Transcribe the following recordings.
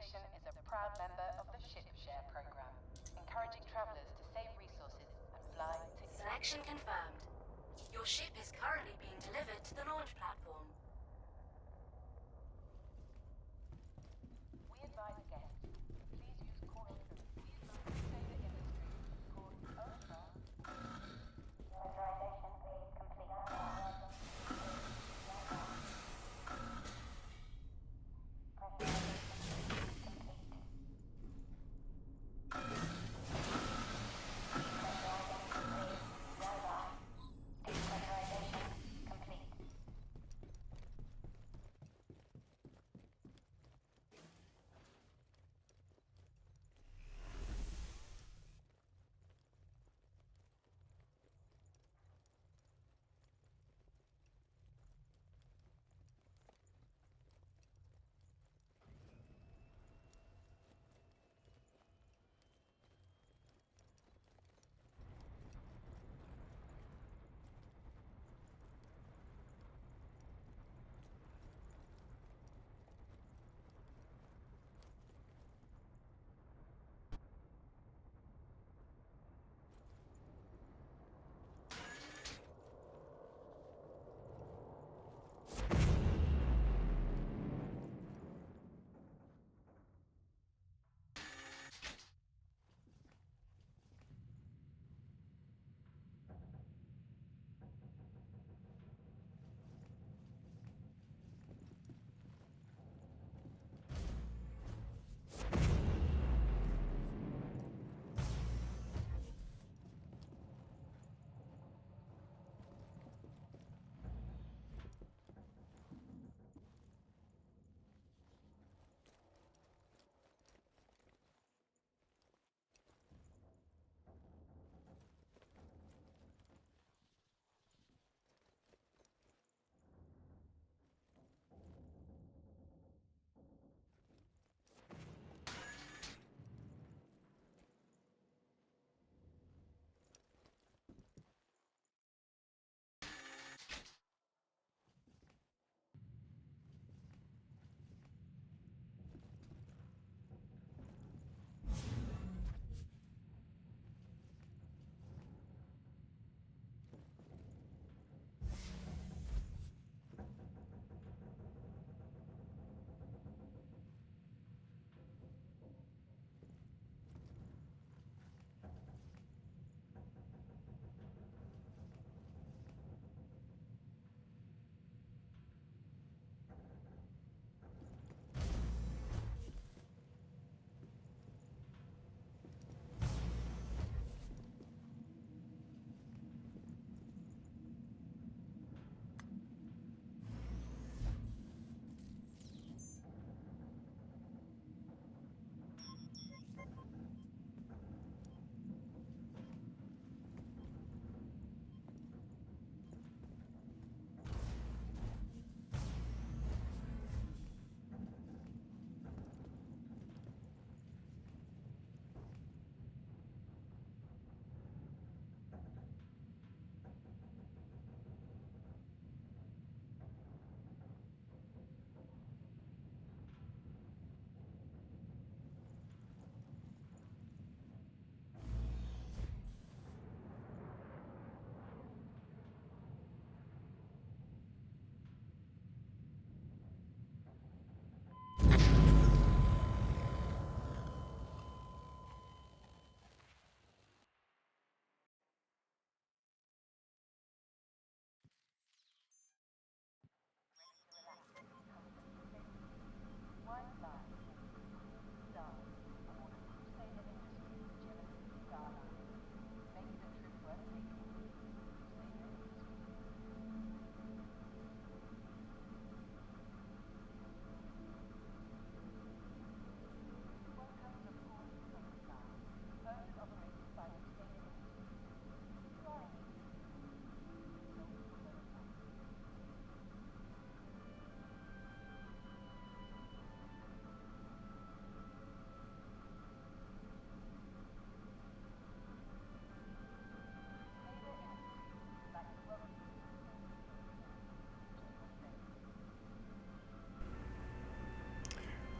station is a proud member of the Ship Share program, encouraging travelers to save resources and fly to... Selection confirmed. Your ship is currently being delivered to the launch platform. We advise guests, please use calling from Saber Industries called Ultra. Authorization, please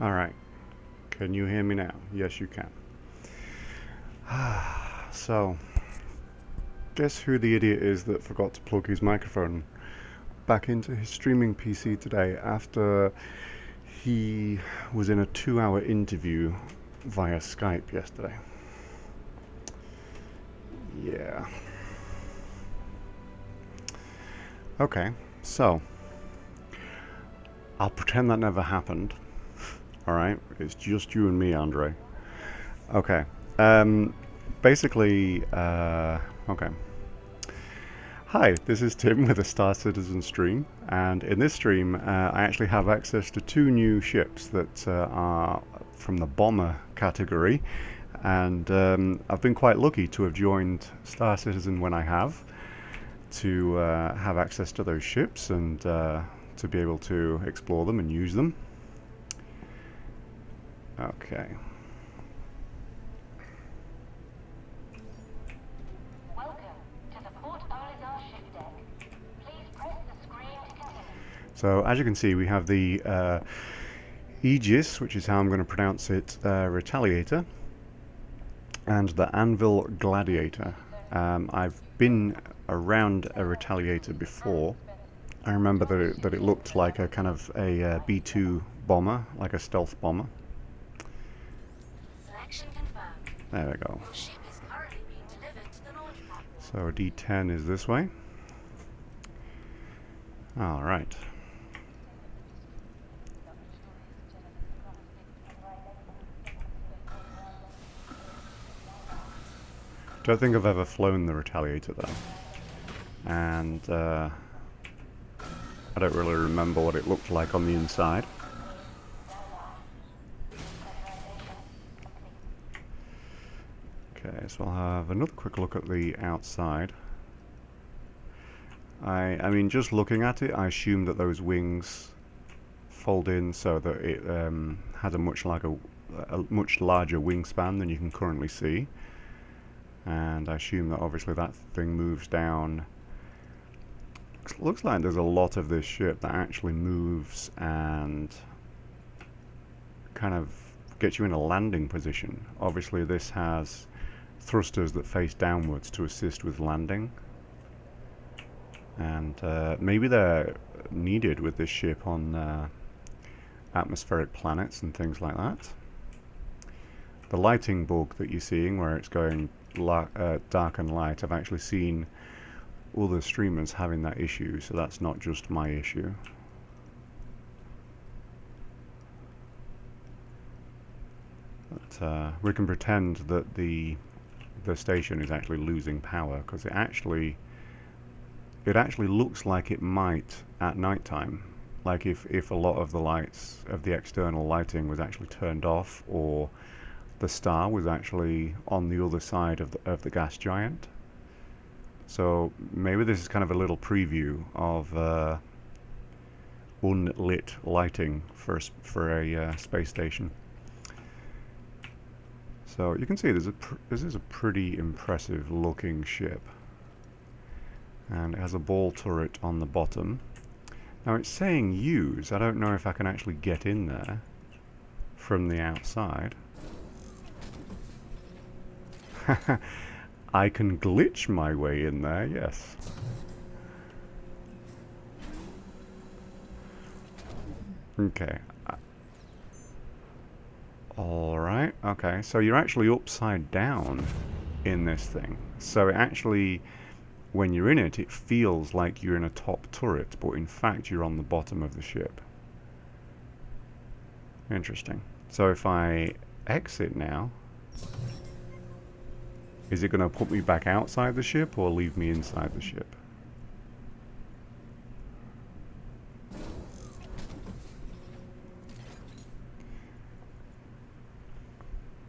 Alright, Can you hear me now? Yes, you can. So, guess who the idiot is that forgot to plug his microphone back into his streaming PC today after he was in a 2-hour interview via Skype yesterday? Yeah. Okay, so I'll pretend that never happened. Alright, it's just you and me, Andre. Okay. Basically, okay. Hi, this is Tim with a Star Citizen stream, and in this stream I actually have access to 2 new ships that are from the bomber category, and I've been quite lucky to have joined Star Citizen when I have, to have access to those ships and to be able to explore them and use them. Okay. So as you can see, we have the Aegis, which is how I'm going to pronounce it, Retaliator, and the Anvil Gladiator. I've been around a Retaliator before. I remember that it looked like a kind of a B-2 bomber, like a stealth bomber. Selection confirmed. There we go. Your ship is currently being delivered to the launch platform. So D10 is this way. All right. Don't think I've ever flown the Retaliator though, and I don't really remember what it looked like on the inside. Okay, so I'll have another quick look at the outside. I mean, just looking at it, I assume that those wings fold in so that it has a much larger wingspan than you can currently see. And I assume that obviously that thing moves down. Looks like there's a lot of this ship that actually moves and kind of gets you in a landing position. Obviously this has thrusters that face downwards to assist with landing. And maybe they're needed with this ship on atmospheric planets and things like that. The lighting bug that you're seeing, where it's going dark and light, I've actually seen other streamers having that issue, so that's not just my issue. But we can pretend that the station is actually losing power, because it actually looks like it might at night time, like if a lot of the lights of the external lighting was actually turned off, or the star was actually on the other side of the gas giant. So maybe this is kind of a little preview of unlit lighting for a space station. So you can see this is a pretty impressive looking ship, and it has a ball turret on the bottom. Now it's saying use. I don't know if I can actually get in there from the outside. I can glitch my way in there, yes. Okay. Alright, okay. So you're actually upside down in this thing. So it actually, when you're in it, it feels like you're in a top turret, but in fact you're on the bottom of the ship. Interesting. So if I exit now, is it going to put me back outside the ship or leave me inside the ship?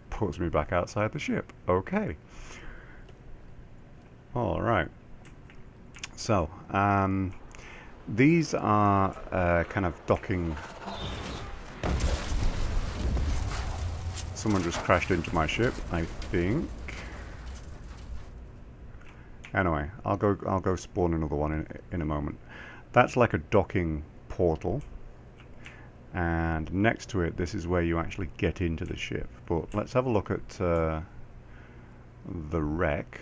Puts me back outside the ship. Okay. Alright. So, these are kind of docking. Someone just crashed into my ship, I think. Anyway, I'll go spawn another one in a moment. That's like a docking portal, And next to it, this is where you actually get into the ship. But let's have a look at the wreck,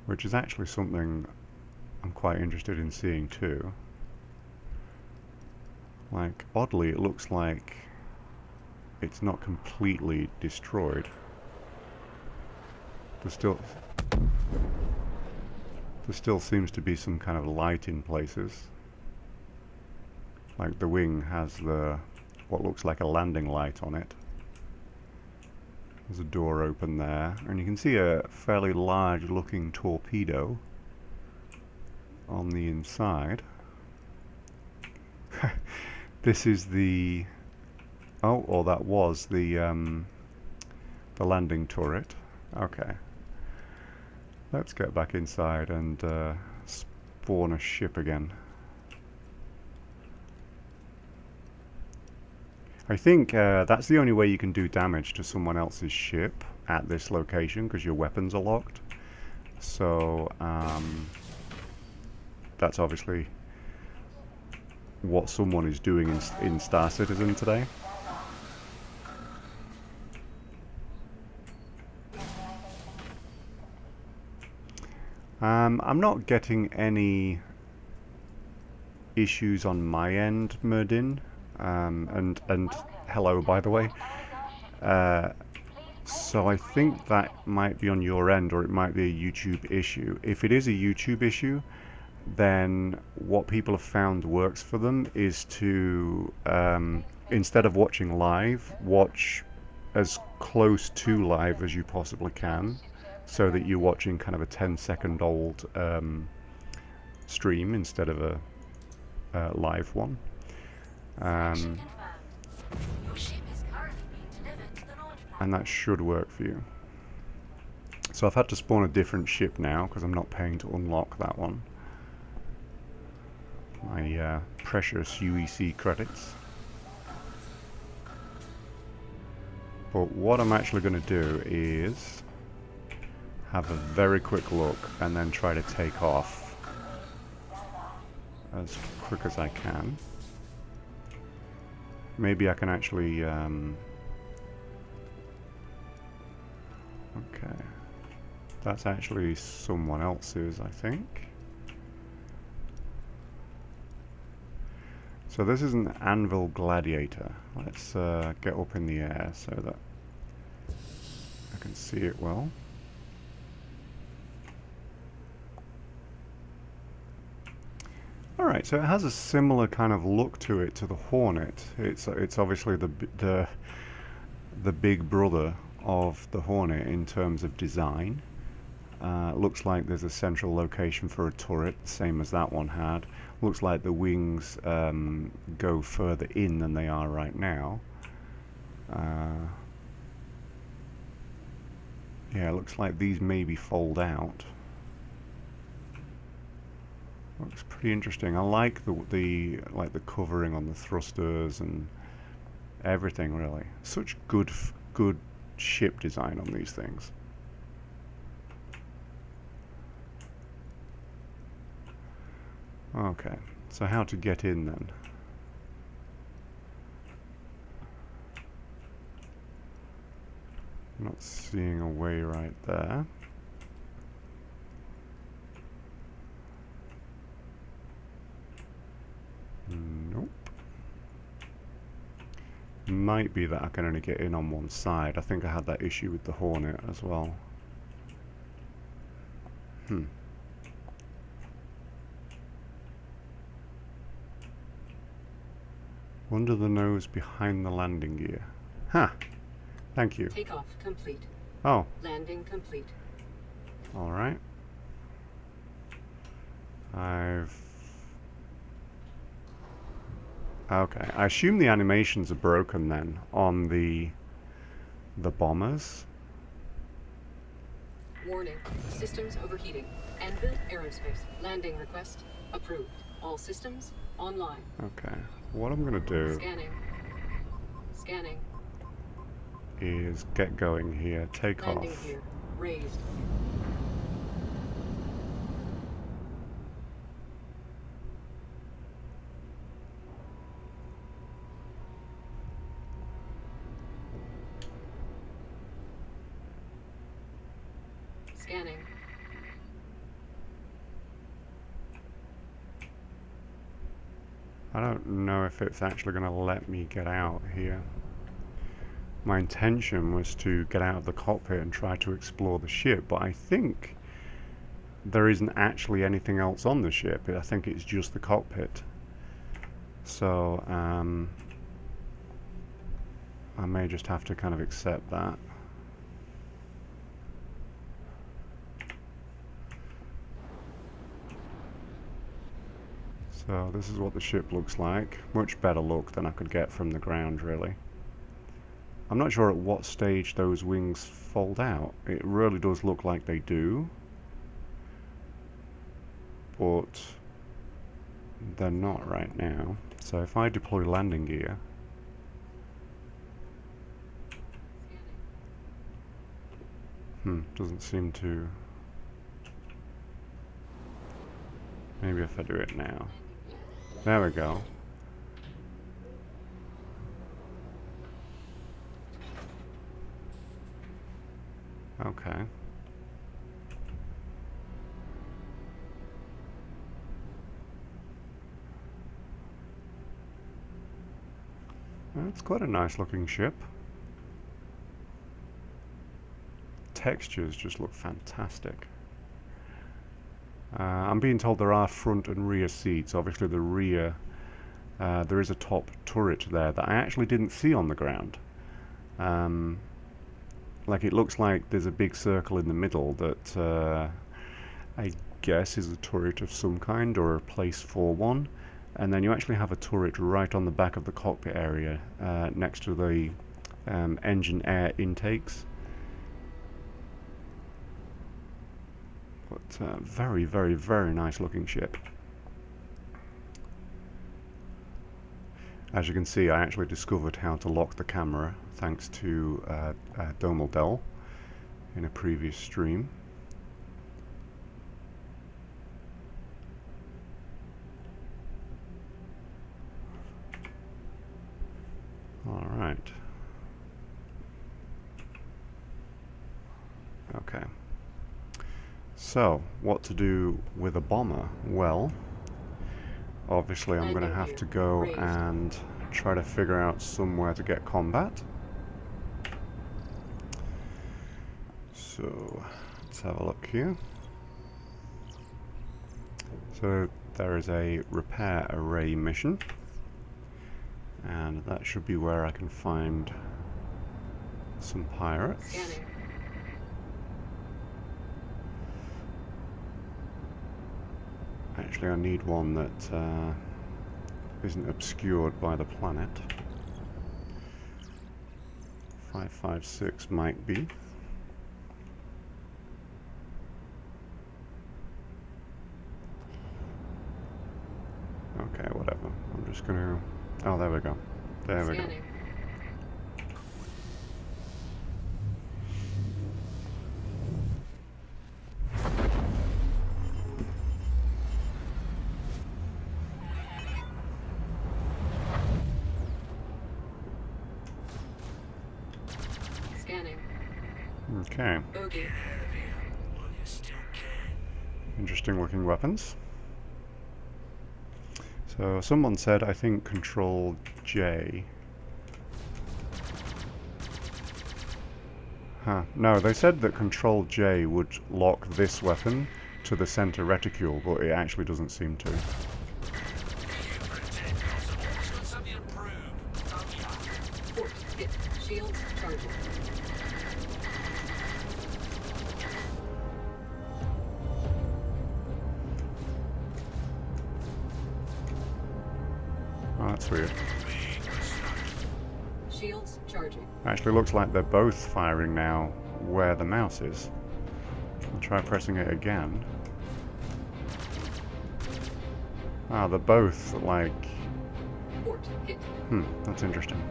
which is actually something I'm quite interested in seeing too. Like, oddly, it looks like it's not completely destroyed. There still seems to be some kind of light in places. Like the wing has what looks like a landing light on it. There's a door open there, and you can see a fairly large looking torpedo on the inside. This is the or that was the landing turret. Okay, let's get back inside and spawn a ship again. I think that's the only way you can do damage to someone else's ship at this location, because your weapons are locked. So that's obviously what someone is doing in Star Citizen today. I'm not getting any issues on my end, Merdin. And hello, by the way. So I think that might be on your end, or it might be a YouTube issue. If it is a YouTube issue, then what people have found works for them is to, instead of watching live, watch as close to live as you possibly can, so that you're watching kind of a 10-second old stream instead of a live one. And that should work for you. So I've had to spawn a different ship now because I'm not paying to unlock that one. My precious UEC credits. But what I'm actually going to do is have a very quick look and then try to take off as quick as I can. Maybe I can actually okay, that's actually someone else's, I think. So this is an Anvil Gladiator. Let's get up in the air so that I can see it well. Alright, so it has a similar kind of look to it to the Hornet. It's obviously the big brother of the Hornet in terms of design. Looks like there's a central location for a turret, same as that one had. Looks like the wings go further in than they are right now. Yeah, it looks like these maybe fold out. Looks pretty interesting. I like the covering on the thrusters and everything, really. Such good ship design on these things. Okay, so how to get in then? I'm not seeing a way right there. Nope. Might be that I can only get in on one side. I think I had that issue with the Hornet as well. Under the nose, behind the landing gear. Ha! Thank you. Takeoff complete. Oh. Landing complete. Alright. Okay, I assume the animations are broken then on the bombers. Warning. Systems overheating. Anvil Aerospace. Landing request approved. All systems online. Okay. What I'm going to do Scanning. is get going here, take Landing off. gear raised. Scanning. I don't know if it's actually going to let me get out here. My intention was to get out of the cockpit and try to explore the ship, but I think there isn't actually anything else on the ship. I think it's just the cockpit. So, I may just have to kind of accept that. So this is what the ship looks like. Much better look than I could get from the ground, really. I'm not sure at what stage those wings fold out. It really does look like they do, but they're not right now. So if I deploy landing gear, doesn't seem to. Maybe if I do it now. There we go. Okay. It's quite a nice looking ship. Textures just look fantastic. I'm being told there are front and rear seats. Obviously the rear, there is a top turret there that I actually didn't see on the ground. Like, it looks like there's a big circle in the middle that I guess is a turret of some kind, or a place for one. And then you actually have a turret right on the back of the cockpit area, next to the engine air intakes. But very, very, very nice looking ship. As you can see, I actually discovered how to lock the camera thanks to Domal Dell in a previous stream. Alright. Okay. So, what to do with a bomber? Well, obviously I'm going to have to go and try to figure out somewhere to get combat. So, let's have a look here. So, there is a repair array mission, and that should be where I can find some pirates. Scanning. Actually, I need one that isn't obscured by the planet. 556 might be. Okay, whatever. I'm just gonna... Oh, there we go. There we go. Scanning. Scanning. Okay. Bogey. Interesting looking weapons. So someone said, I think, Control J. Huh. No, they said that Control J would lock this weapon to the center reticule, but it actually doesn't seem to. Port hit. Shields charging. Oh, that's weird. Shields charging. Actually looks like they're both firing now where the mouse is. I'll try pressing it again. Ah, they're both like... Port hit. That's interesting.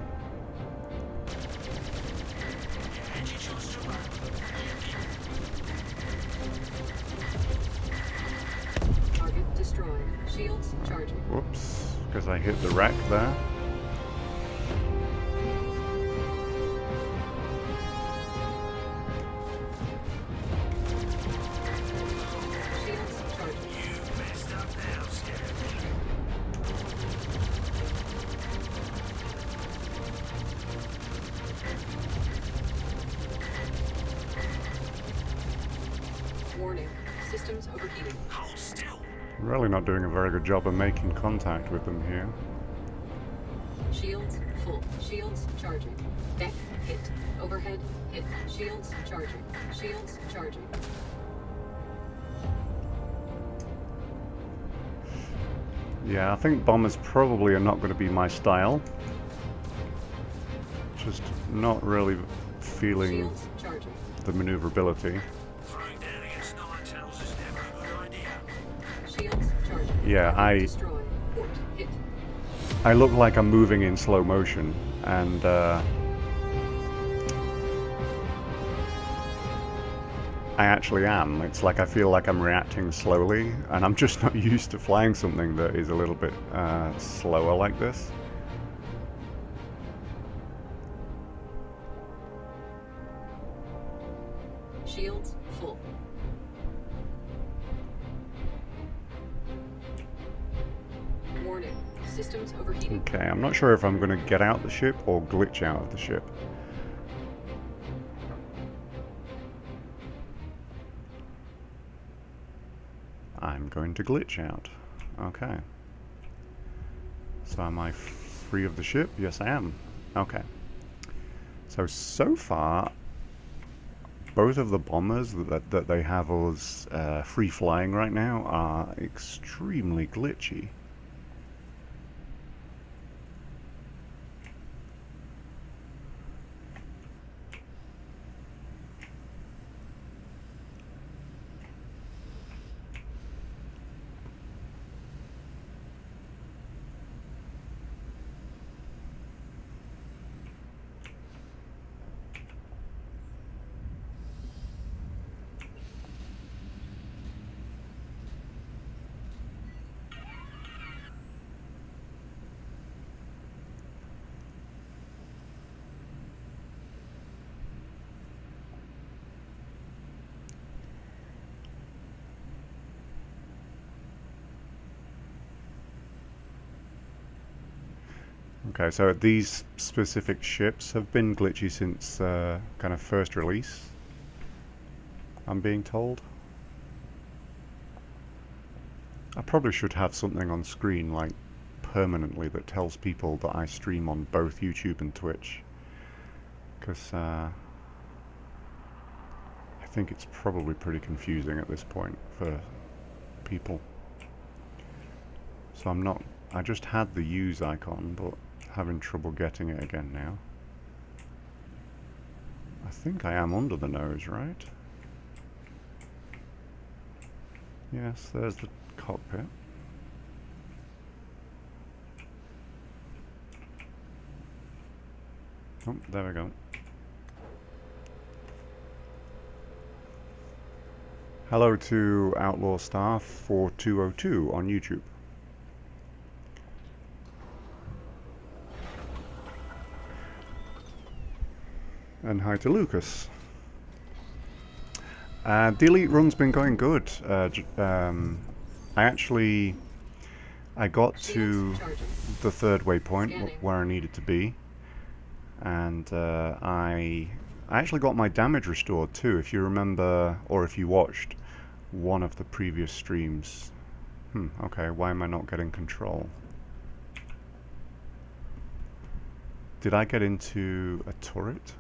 Target destroyed. Shields charging. Whoops, because I hit the wreck there. Systems overheating. Hold still. Really not doing a very good job of making contact with them here. Shields full. Shields charging. Deck hit. Overhead hit. Shields charging. Shields charging. Yeah, I think bombers probably are not going to be my style. Just not really feeling Shields charging. the maneuverability. Throwing down against nine tails is never a good idea. Shields charging. Yeah, Destroy. Port hit. I look like I'm moving in slow motion, and I actually am. It's like I feel like I'm reacting slowly, and I'm just not used to flying something that is a little bit slower like this. Shields full. Warning. Systems overheating. Okay, I'm not sure if I'm going to get out the ship or glitch out of the ship. I'm going to glitch out. Okay. So am I free of the ship? Yes, I am. Okay. So far, both of the bombers that they have us free flying right now are extremely glitchy. Okay, so these specific ships have been glitchy since kind of first release, I'm being told. I probably should have something on screen like permanently that tells people that I stream on both YouTube and Twitch, because I think it's probably pretty confusing at this point for people. So I just had the use icon, but having trouble getting it again now. I think I am under the nose, right? Yes, there's the cockpit. Oh, there we go. Hello to Outlaw Star 4202 on YouTube. And hi to Lucas. The elite run's been going good. I got to the third waypoint where I needed to be, and I actually got my damage restored too. If you remember, or if you watched one of the previous streams. Okay, why am I not getting control? Did I get into a turret?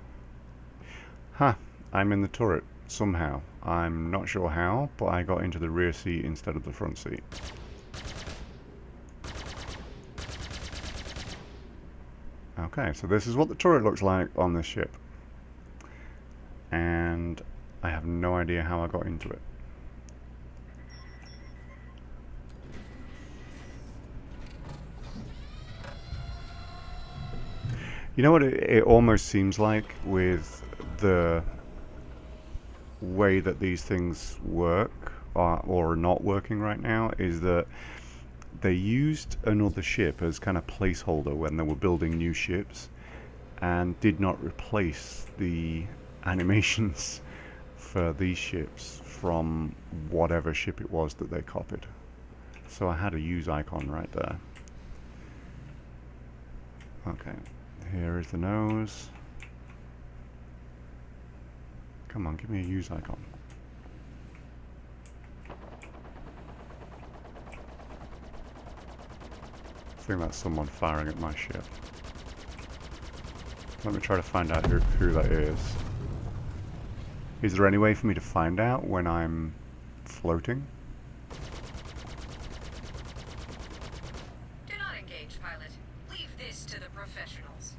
I'm in the turret somehow. I'm not sure how, but I got into the rear seat instead of the front seat. Okay, so this is what the turret looks like on this ship. And I have no idea how I got into it. You know what it almost seems like with the way that these things work or are not working right now is that they used another ship as kind of placeholder when they were building new ships and did not replace the animations for these ships from whatever ship it was that they copied. So I had a use icon right there. Okay, here is the nose. Come on, give me a use icon. think that's someone firing at my ship. Let me try to find out who that is. Is there any way for me to find out when I'm floating? Do not engage, pilot. Leave this to the professionals.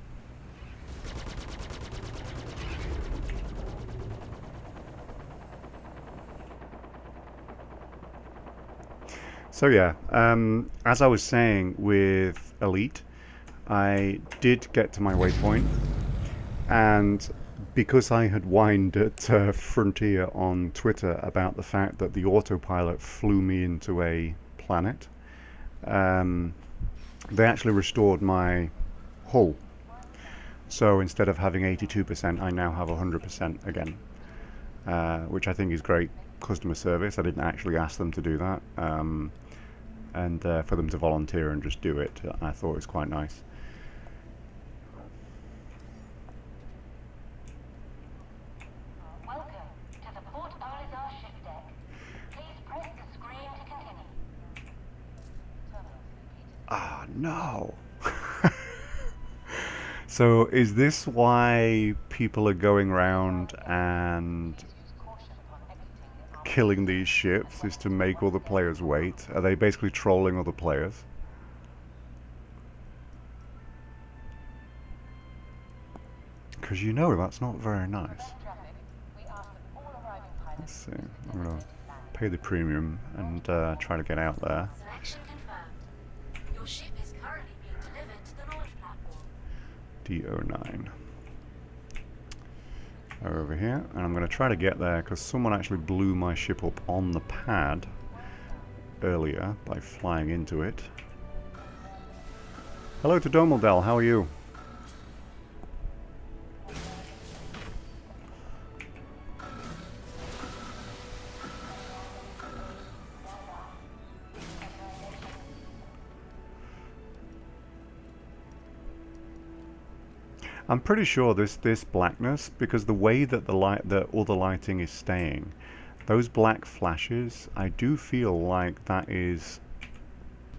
So yeah, as I was saying with Elite, I did get to my waypoint, and because I had whined at Frontier on Twitter about the fact that the autopilot flew me into a planet, they actually restored my hull. So instead of having 82%, I now have 100% again, which I think is great customer service. I didn't actually ask them to do that, and for them to volunteer and just do it, I thought it was quite nice. Welcome to the Port Alizar ship deck. Please press the screen to continue. Ah, no. So is this why people are going around and killing these ships, is to make all the players wait? Are they basically trolling other players? Because you know that's not very nice. Let's see, I'm going to pay the premium and try to get out there. Selection confirmed. Your ship is currently being delivered to the launch platform. D09. Over here, and I'm going to try to get there because someone actually blew my ship up on the pad earlier by flying into it. Hello to Domeldell, how are you? I'm pretty sure this blackness, because the way that the other lighting is staying, those black flashes, I do feel like that is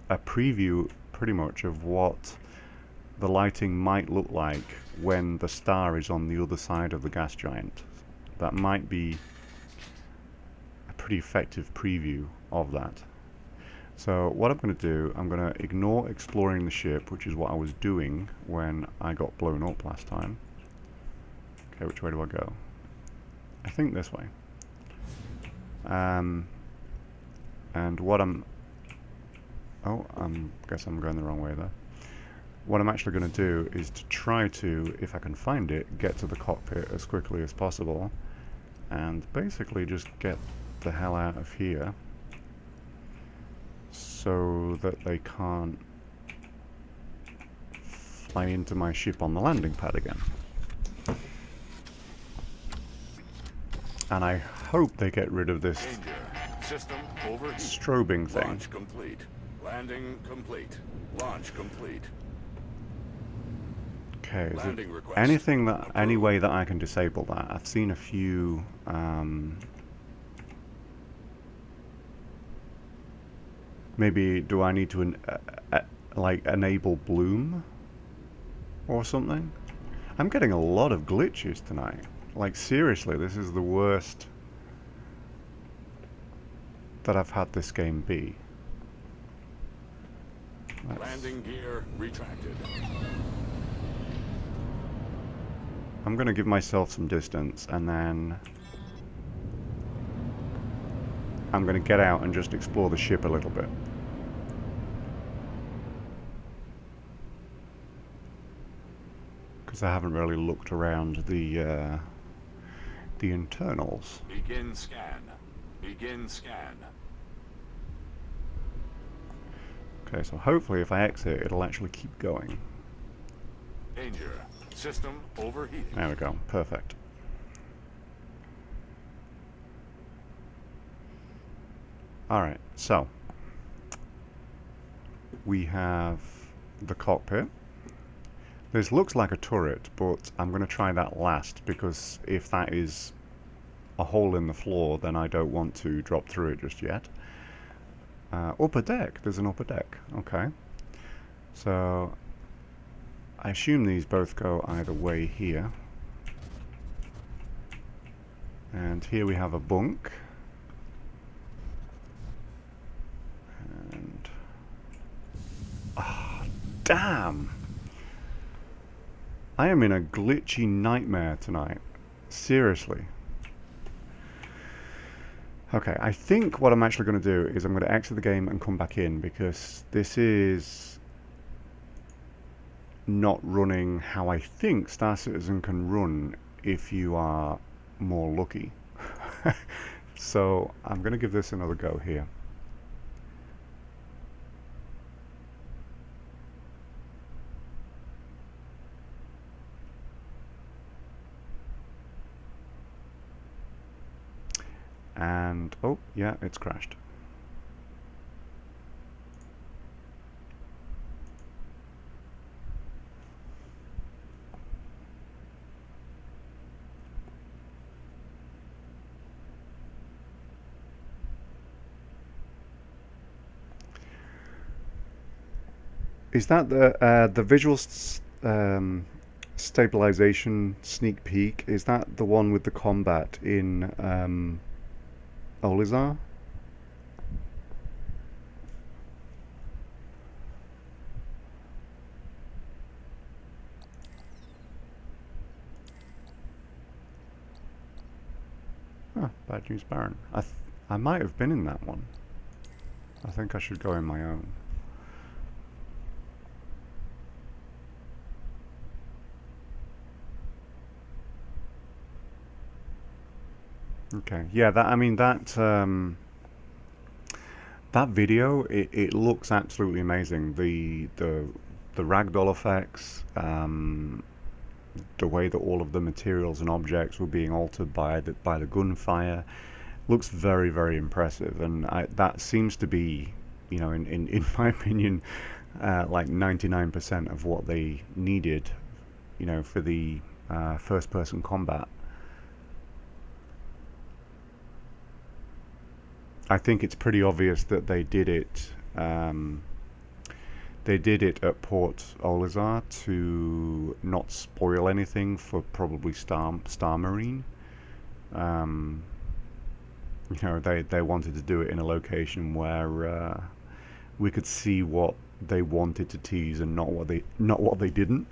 a preview pretty much of what the lighting might look like when the star is on the other side of the gas giant. That might be a pretty effective preview of that. So what I'm going to do, I'm going to ignore exploring the ship, which is what I was doing when I got blown up last time. Okay, which way do I go? I think this way. And what I'm... Oh, guess I'm going the wrong way there. What I'm actually going to do is to try to, if I can find it, get to the cockpit as quickly as possible. And basically just get the hell out of here, so that they can't fly into my ship on the landing pad again. And I hope they get rid of this System overheat. strobing thing. Launch complete. Landing complete. Launch complete. Okay, is Landing there request anything that, approved. any way that I can disable that? I've seen a few maybe do I need to like enable bloom or something? I'm getting a lot of glitches tonight. Like seriously, this is the worst that I've had this game be. Landing gear retracted. I'm going to give myself some distance and then I'm going to get out and just explore the ship a little bit. Because I haven't really looked around the internals. Begin scan. Begin scan. Okay, so hopefully if I exit, it'll actually keep going. Danger. System overheating. There we go. Perfect. Alright, so we have the cockpit. This looks like a turret, but I'm going to try that last, because if that is a hole in the floor, then I don't want to drop through it just yet. Upper deck. There's an upper deck. Okay. So I assume these both go either way here. And here we have a bunk. And ah, damn! I am in a glitchy nightmare tonight. Seriously. Okay, I think what I'm actually going to do is I'm going to exit the game and come back in, because this is not running how I think Star Citizen can run if you are more lucky. So I'm going to give this another go here. And, oh, yeah, it's crashed. Is that the visual stabilization sneak peek? Is that the one with the combat in Olizar? Ah, Bad News Baron. I might have been in that one. I think I should go in my own. Okay, yeah, that, I mean, that that video, it looks absolutely amazing. The ragdoll effects, the way that all of the materials and objects were being altered by the gunfire, looks very, very impressive. And that seems to be, you know, in my opinion, like 99% of what they needed, you know, for the first-person combat. I think it's pretty obvious that they did it. They did it at Port Olizar to not spoil anything for probably Star Marine. You know, they wanted to do it in a location where we could see what they wanted to tease and not what they didn't.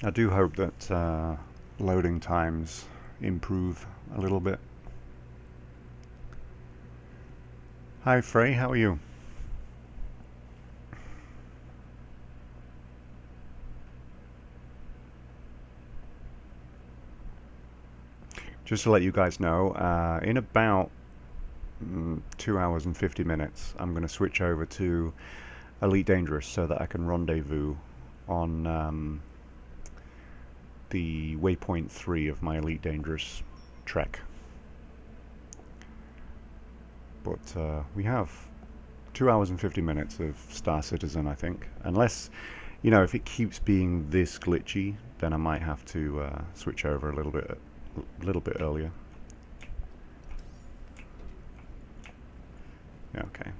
I do hope that loading times improve a little bit. Hi Frey, how are you? Just to let you guys know, in about 2 hours and 50 minutes, I'm going to switch over to Elite Dangerous so that I can rendezvous on the waypoint 3 of my Elite Dangerous trek. But we have 2 hours and 50 minutes of Star Citizen, I think. Unless, you know, if it keeps being this glitchy, then I might have to switch over a little bit earlier. Yeah, okay.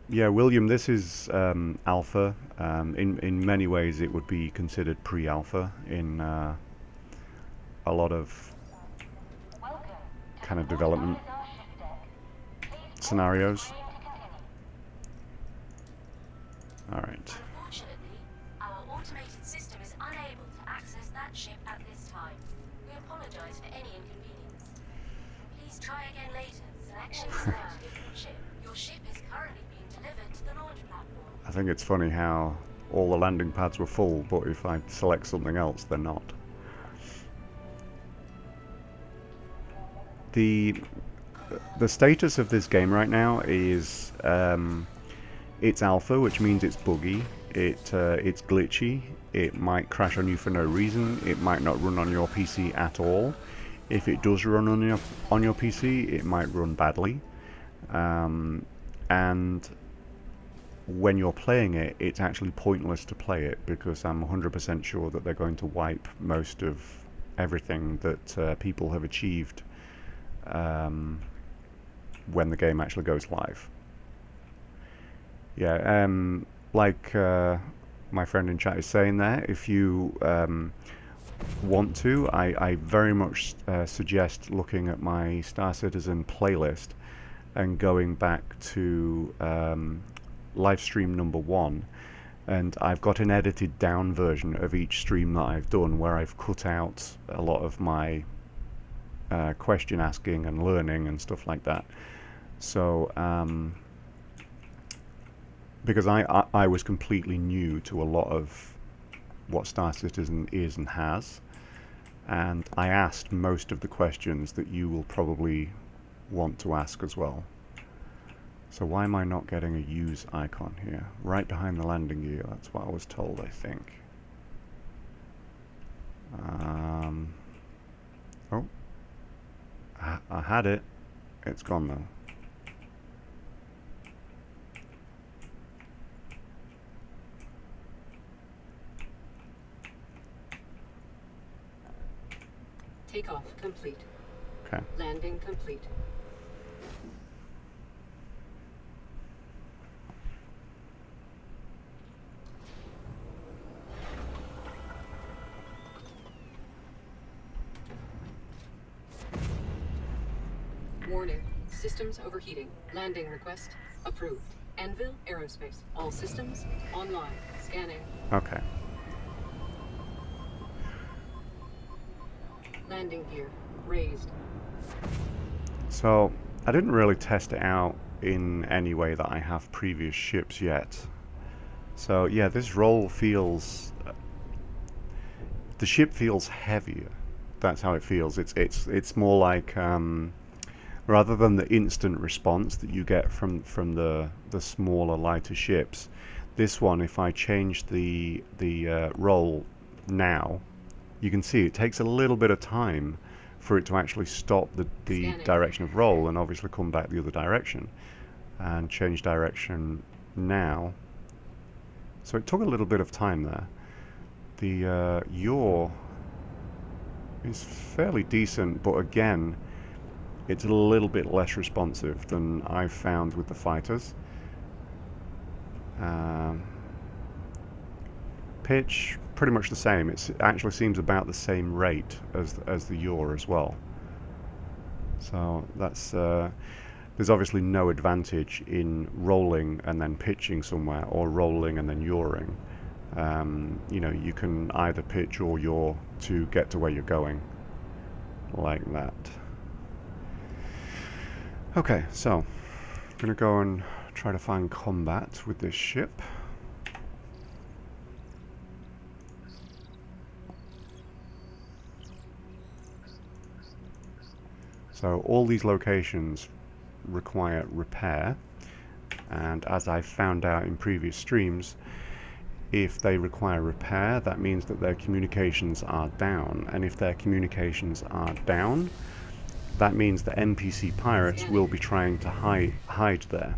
Yeah, William, this is alpha. In many ways it would be considered pre-alpha in a lot of kind of development scenarios. Alright. Unfortunately, our automated system is unable to access that ship at this time. We apologize for any inconvenience. Please try again later. Selection select different ship. Your ship is currently being delivered to the launch platform. I think it's funny how all the landing pads were full, but if I select something else, they're not. The status of this game right now is it's alpha, which means it's buggy. It's glitchy. It might crash on you for no reason. It might not run on your PC at all. if it does run on your PC, it might run badly, and when you're playing it, it's actually pointless to play it because I'm 100% sure that they're going to wipe most of everything that people have achieved when the game actually goes live. Yeah, like my friend in chat is saying there, if you want to, I very much suggest looking at my Star Citizen playlist and going back to live stream number 1, and I've got an edited down version of each stream that I've done where I've cut out a lot of my question asking and learning and stuff like that. So because I was completely new to a lot of what Star Citizen is and has, and I asked most of the questions that you will probably want to ask as well. So why am I not getting a use icon here? Right behind the landing gear, that's what I was told, I think. Oh, I had it. It's gone though. Takeoff complete. Okay. Landing complete. Warning. Systems overheating. Landing request approved. Anvil Aerospace. All systems online. Scanning. Okay. Landing gear raised. So I didn't really test it out in any way that I have previous ships yet. So yeah, this roll feels... the ship feels heavier. That's how it feels. It's more like... rather than the instant response that you get from the smaller, lighter ships, this one, if I change the roll now, you can see it takes a little bit of time for it to actually stop the direction of roll and obviously come back the other direction and change direction now. So it took a little bit of time there. The yaw is fairly decent, but again, it's a little bit less responsive than I've found with the fighters. Pitch, pretty much the same. It actually seems about the same rate as the yaw as well. So that's there's obviously no advantage in rolling and then pitching somewhere, or rolling and then yawing. You know, you can either pitch or yaw to get to where you're going, like that. Okay, so I'm gonna go and try to find combat with this ship. So all these locations require repair, and as I found out in previous streams, if they require repair, that means that their communications are down, and if their communications are down, that means that NPC pirates will be trying to hide there.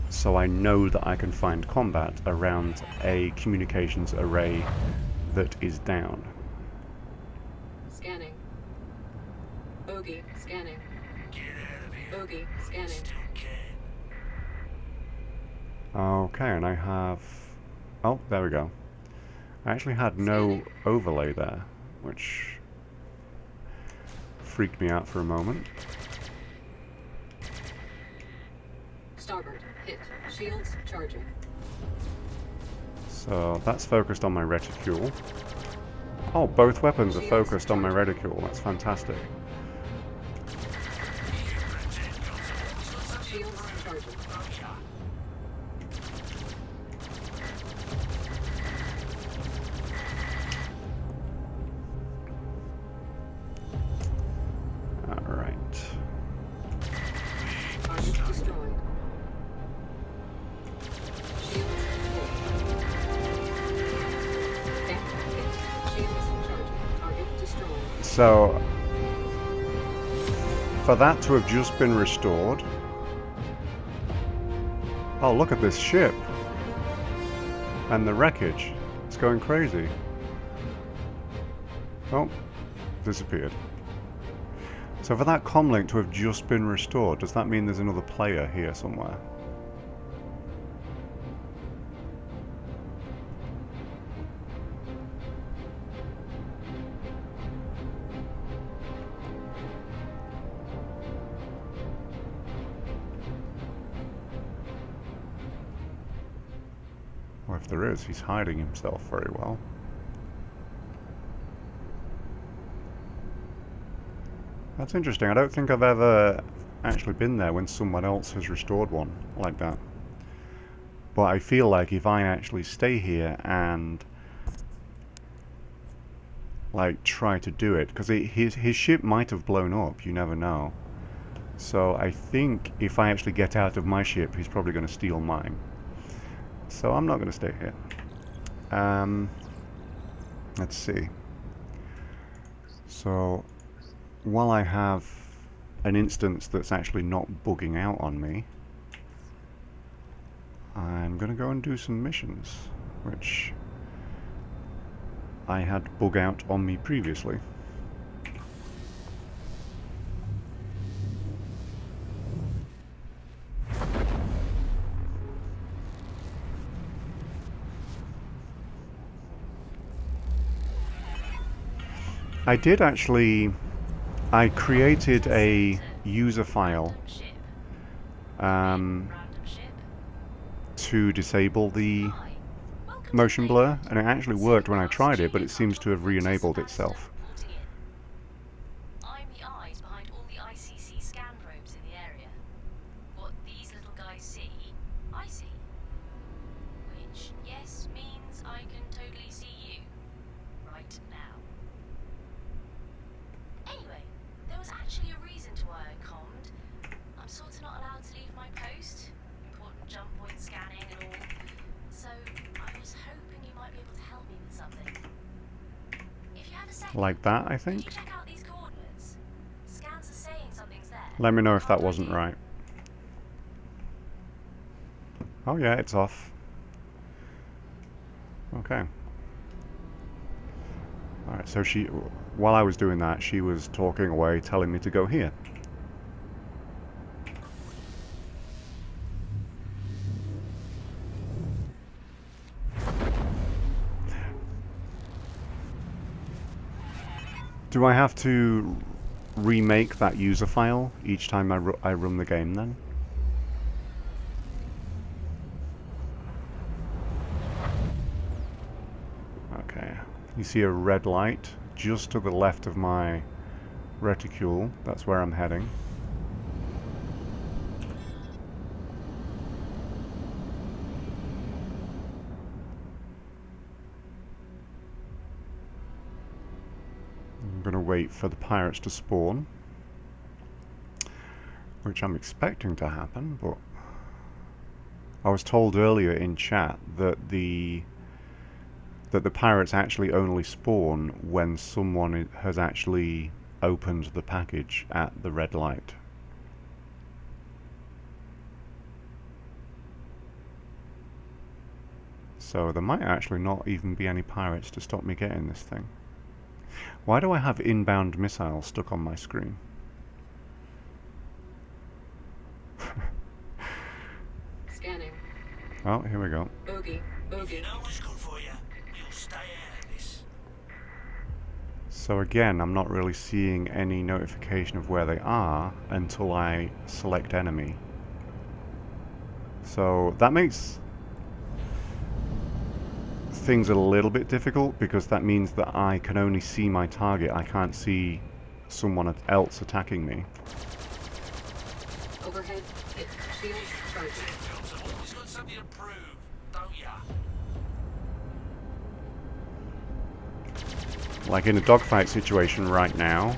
So I know that I can find combat around a communications array that is down. Scanning. Bogey scanning. Get out of here. Bogey scanning. Still can. Okay, and I have... oh, there we go. I actually had no overlay there, which freaked me out for a moment. Starboard hit. Shields charging. So that's focused on my reticule. Oh, both weapons are focused on my reticule. That's fantastic. Shields charging. Alright. Target destroyed. Shields full. Deck hit. Shields charging. Target destroyed. So, for that to have just been restored... Oh, look at this ship! And the wreckage. It's going crazy. Oh, disappeared. So for that comlink to have just been restored, does that mean there's another player here somewhere? Or if there is, he's hiding himself very well. That's interesting. I don't think I've ever actually been there when someone else has restored one like that. But I feel like if I actually stay here and like try to do it, because his ship might have blown up, you never know. So I think if I actually get out of my ship, he's probably going to steal mine. So I'm not going to stay here. Let's see. So while I have an instance that's actually not bugging out on me, I'm going to go and do some missions, which I had bug out on me previously. I did actually... I created a user file to disable the motion blur, and it actually worked when I tried it, but it seems to have re-enabled itself. I'm the eyes behind all the ICC scan probes in the area. What these little guys see, I see. Which, yes, means I can totally see you. Right now. Anyway, there was actually a reason to why I commed. I'm sort of not allowed to leave my post. Important jump point scanning and all. So, I was hoping you might be able to help me with something. If you have a second, Like that, I could you think. check out these coordinates? Scans are saying something's there. Let me know if that Can't wasn't ID. right. Oh yeah, it's off. Okay. Alright, so while I was doing that, she was talking away, telling me to go here. Do I have to remake that user file each time I run the game then? Okay, you see a red light just to the left of my reticule. That's where I'm heading. I'm going to wait for the pirates to spawn, which I'm expecting to happen, but I was told earlier in chat that the pirates actually only spawn when someone has actually opened the package at the red light. So there might actually not even be any pirates to stop me getting this thing. Why do I have inbound missiles stuck on my screen? Scanning. Oh, here we go. Bogey. If you Bogey. know what's good for you, you'll stay out of this. So again, I'm not really seeing any notification of where they are until I select enemy. So that makes things a little bit difficult, because that means that I can only see my target. I can't see someone else attacking me. Overhead. Hit. Shields charging. He's got something to prove, don't ya? Like in a dogfight situation right now,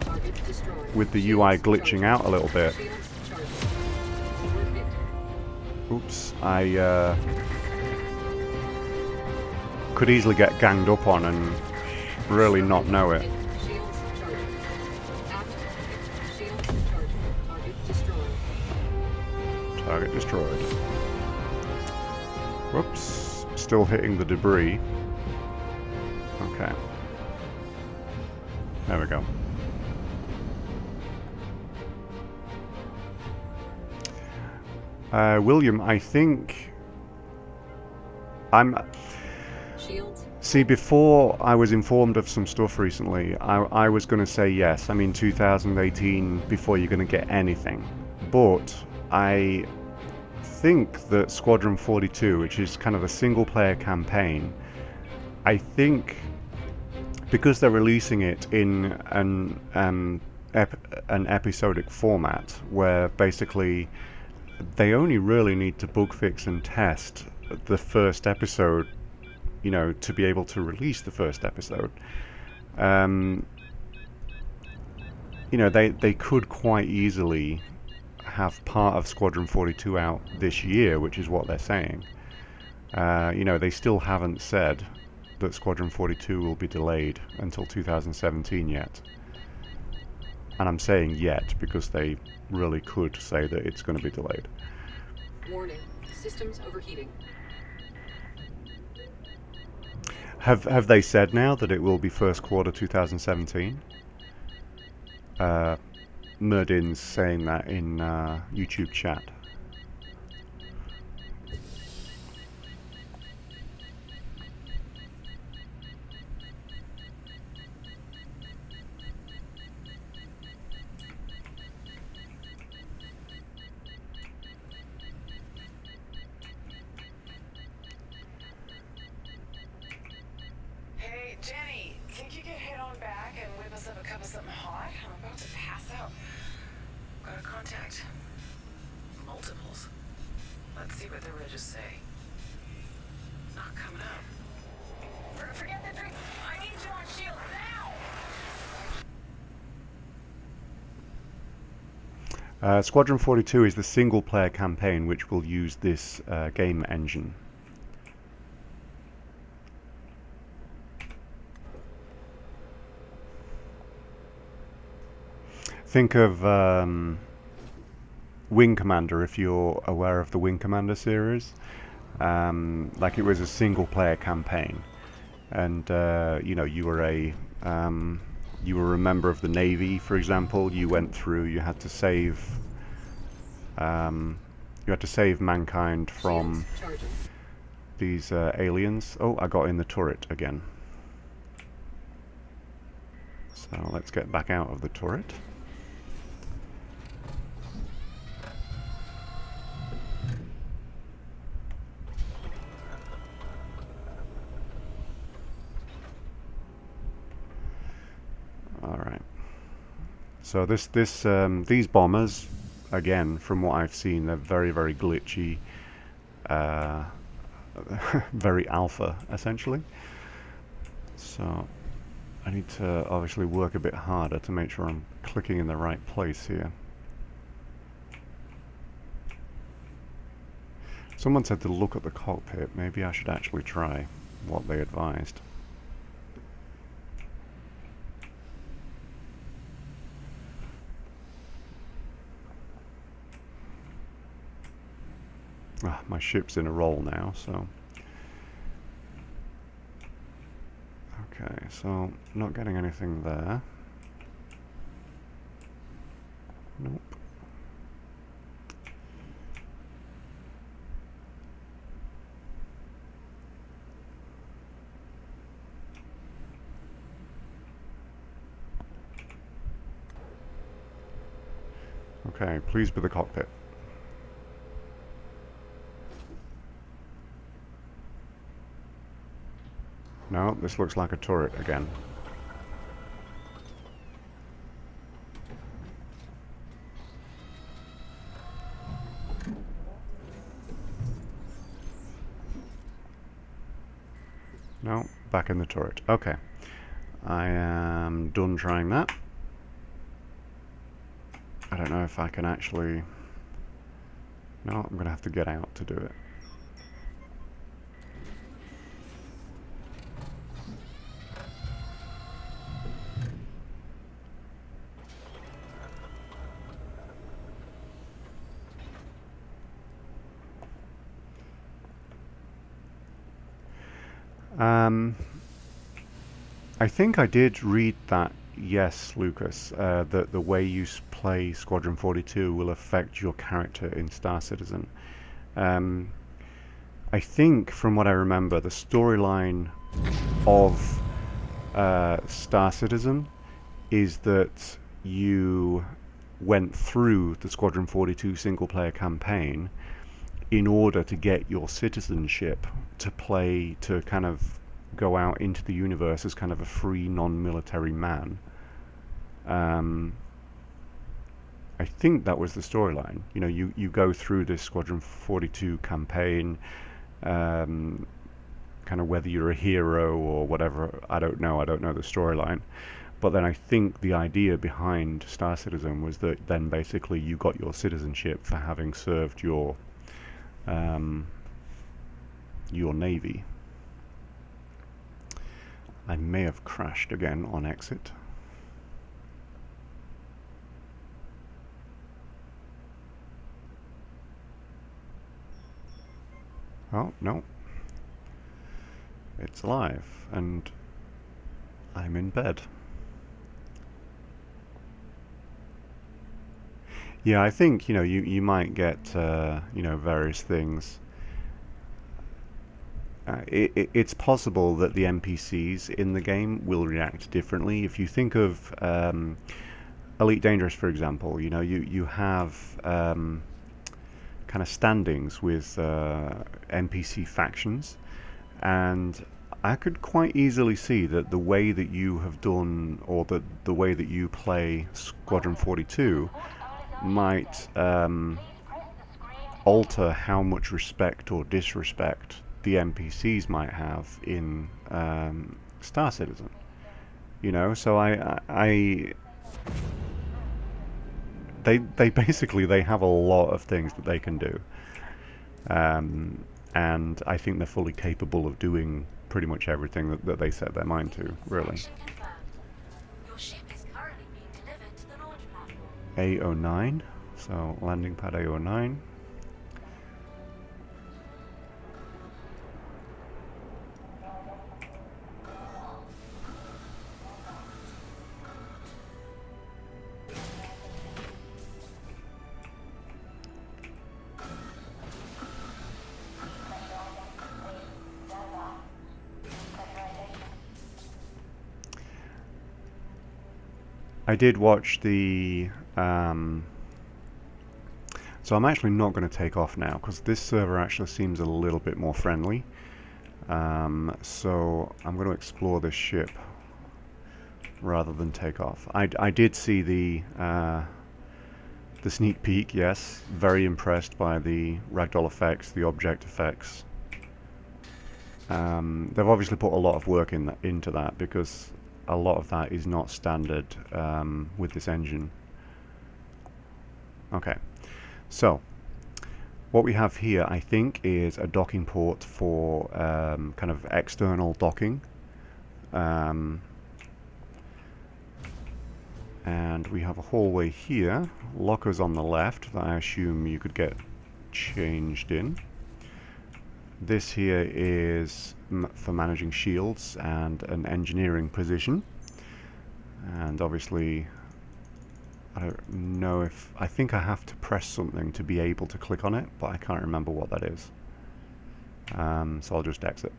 Target destroyed. with the UI Shields glitching charging. out a little bit. Shields charging. One hit. Oops, I could easily get ganged up on and really not know it. Shields charging. Active. Shields charging. Target destroyed. Target destroyed. Whoops. Still hitting the debris. Okay. There we go. William, I think Shields. See, before I was informed of some stuff recently, I was going to say yes. I mean, 2018, before you're going to get anything. But I think that Squadron 42, which is kind of a single-player campaign, I think because they're releasing it in an episodic format, where basically they only really need to bug fix and test the first episode, you know, to be able to release the first episode. You know, they could quite easily have part of Squadron 42 out this year, which is what they're saying. You know, they still haven't said that Squadron 42 will be delayed until 2017 yet. And I'm saying yet because they really could say that it's going to be delayed. Warning. Systems overheating. Have they said now that it will be first quarter 2017? Merdin's saying that in YouTube chat. Hey, Jenny, think you could head on back and whip us up a cup of something hot? I'm about to pass out. Got a contact. Multiples. Let's see what the ridges say. Not coming up. Forget the drink. I need you on shield now! Squadron 42 is the single-player campaign which will use this game engine. Think of Wing Commander, if you're aware of the Wing Commander series. Like it was a single-player campaign, and you know, you were a member of the Navy, for example. You went through. You had to save. You had to save mankind from these aliens. Oh, I got in the turret again. So let's get back out of the turret. Alright. So these bombers, again, from what I've seen, they're very, very glitchy. Very alpha, essentially. So I need to obviously work a bit harder to make sure I'm clicking in the right place here. Someone said to look at the cockpit. Maybe I should actually try what they advised. My ship's in a roll now, so... Okay, so not getting anything there. Nope. Okay, please be the cockpit. No, this looks like a turret again. No, back in the turret. Okay. I am done trying that. I don't know if I can actually... No, I'm going to have to get out to do it. I think I did read that, yes, Lucas, that the way you play Squadron 42 will affect your character in Star Citizen. I think, from what I remember, the storyline of Star Citizen is that you went through the Squadron 42 single-player campaign in order to get your citizenship to kind of go out into the universe as kind of a free non-military man. I think that was the storyline. You know, you go through this Squadron 42 campaign, kind of whether you're a hero or whatever, I don't know the storyline. But then I think the idea behind Star Citizen was that then basically you got your citizenship for having served your navy. I may have crashed again on exit. Oh, no. It's live, and I'm in bed. Yeah, I think, you know, you might get, you know, various things. It's possible that the NPCs in the game will react differently. If you think of Elite Dangerous, for example, you know, you have kind of standings with NPC factions, and I could quite easily see that the way that you have done, or the way that you play Squadron 42 might alter how much respect or disrespect the NPCs might have in Star Citizen. You know, so they basically they have a lot of things that they can do, and I think they're fully capable of doing pretty much everything that they set their mind to, really. Selection confirmed. Your ship is currently being delivered to the launch platform. A09, so landing pad A09. I did watch the so I'm actually not going to take off now because this server actually seems a little bit more friendly, so I'm going to explore this ship rather than take off. I did see the sneak peek, yes, very impressed by the ragdoll effects, the object effects. They've obviously put a lot of work into that, because a lot of that is not standard with this engine. Okay, so what we have here, I think, is a docking port for kind of external docking, and we have a hallway here, lockers on the left that I assume you could get changed in. This here is for managing shields and an engineering position, and obviously I don't know if, I think I have to press something to be able to click on it, but I can't remember what that is, so I'll just exit.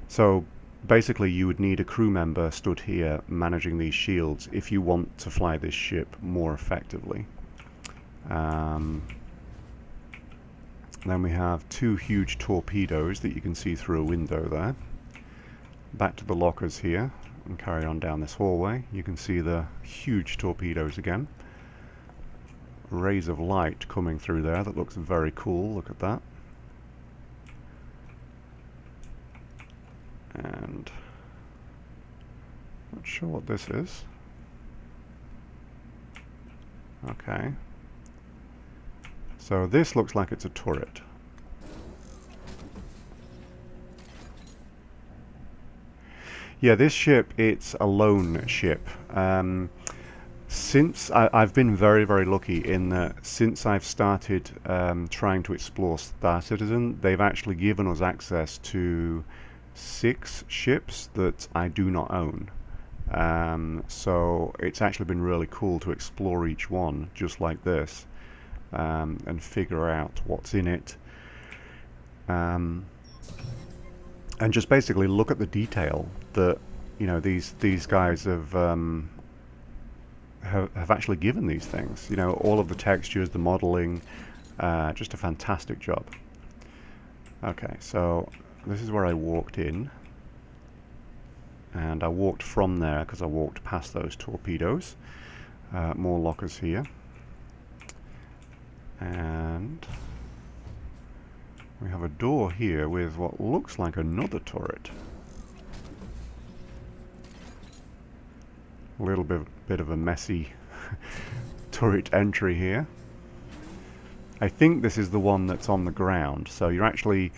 So basically you would need a crew member stood here managing these shields if you want to fly this ship more effectively. Then we have two huge torpedoes that you can see through a window there. Back to the lockers here and carry on down this hallway. You can see the huge torpedoes again. Rays of light coming through there that looks very cool. Look at that. And not sure what this is. Okay. So this looks like it's a turret. Yeah, this ship, it's a lone ship. Since I've been very, very lucky in that since I've started trying to explore Star Citizen, they've actually given us access to 6 ships that I do not own. So it's actually been really cool to explore each one just like this, and figure out what's in it, and just basically look at the detail that these guys have actually given these things. All of the textures, the modeling, just a fantastic job. Okay, so this is where I walked in, and I walked from there because I walked past those torpedoes. More lockers here, and we have a door here with what looks like another turret. A little bit of a messy turret entry here. I think this is the one that's on the ground. So you're actually,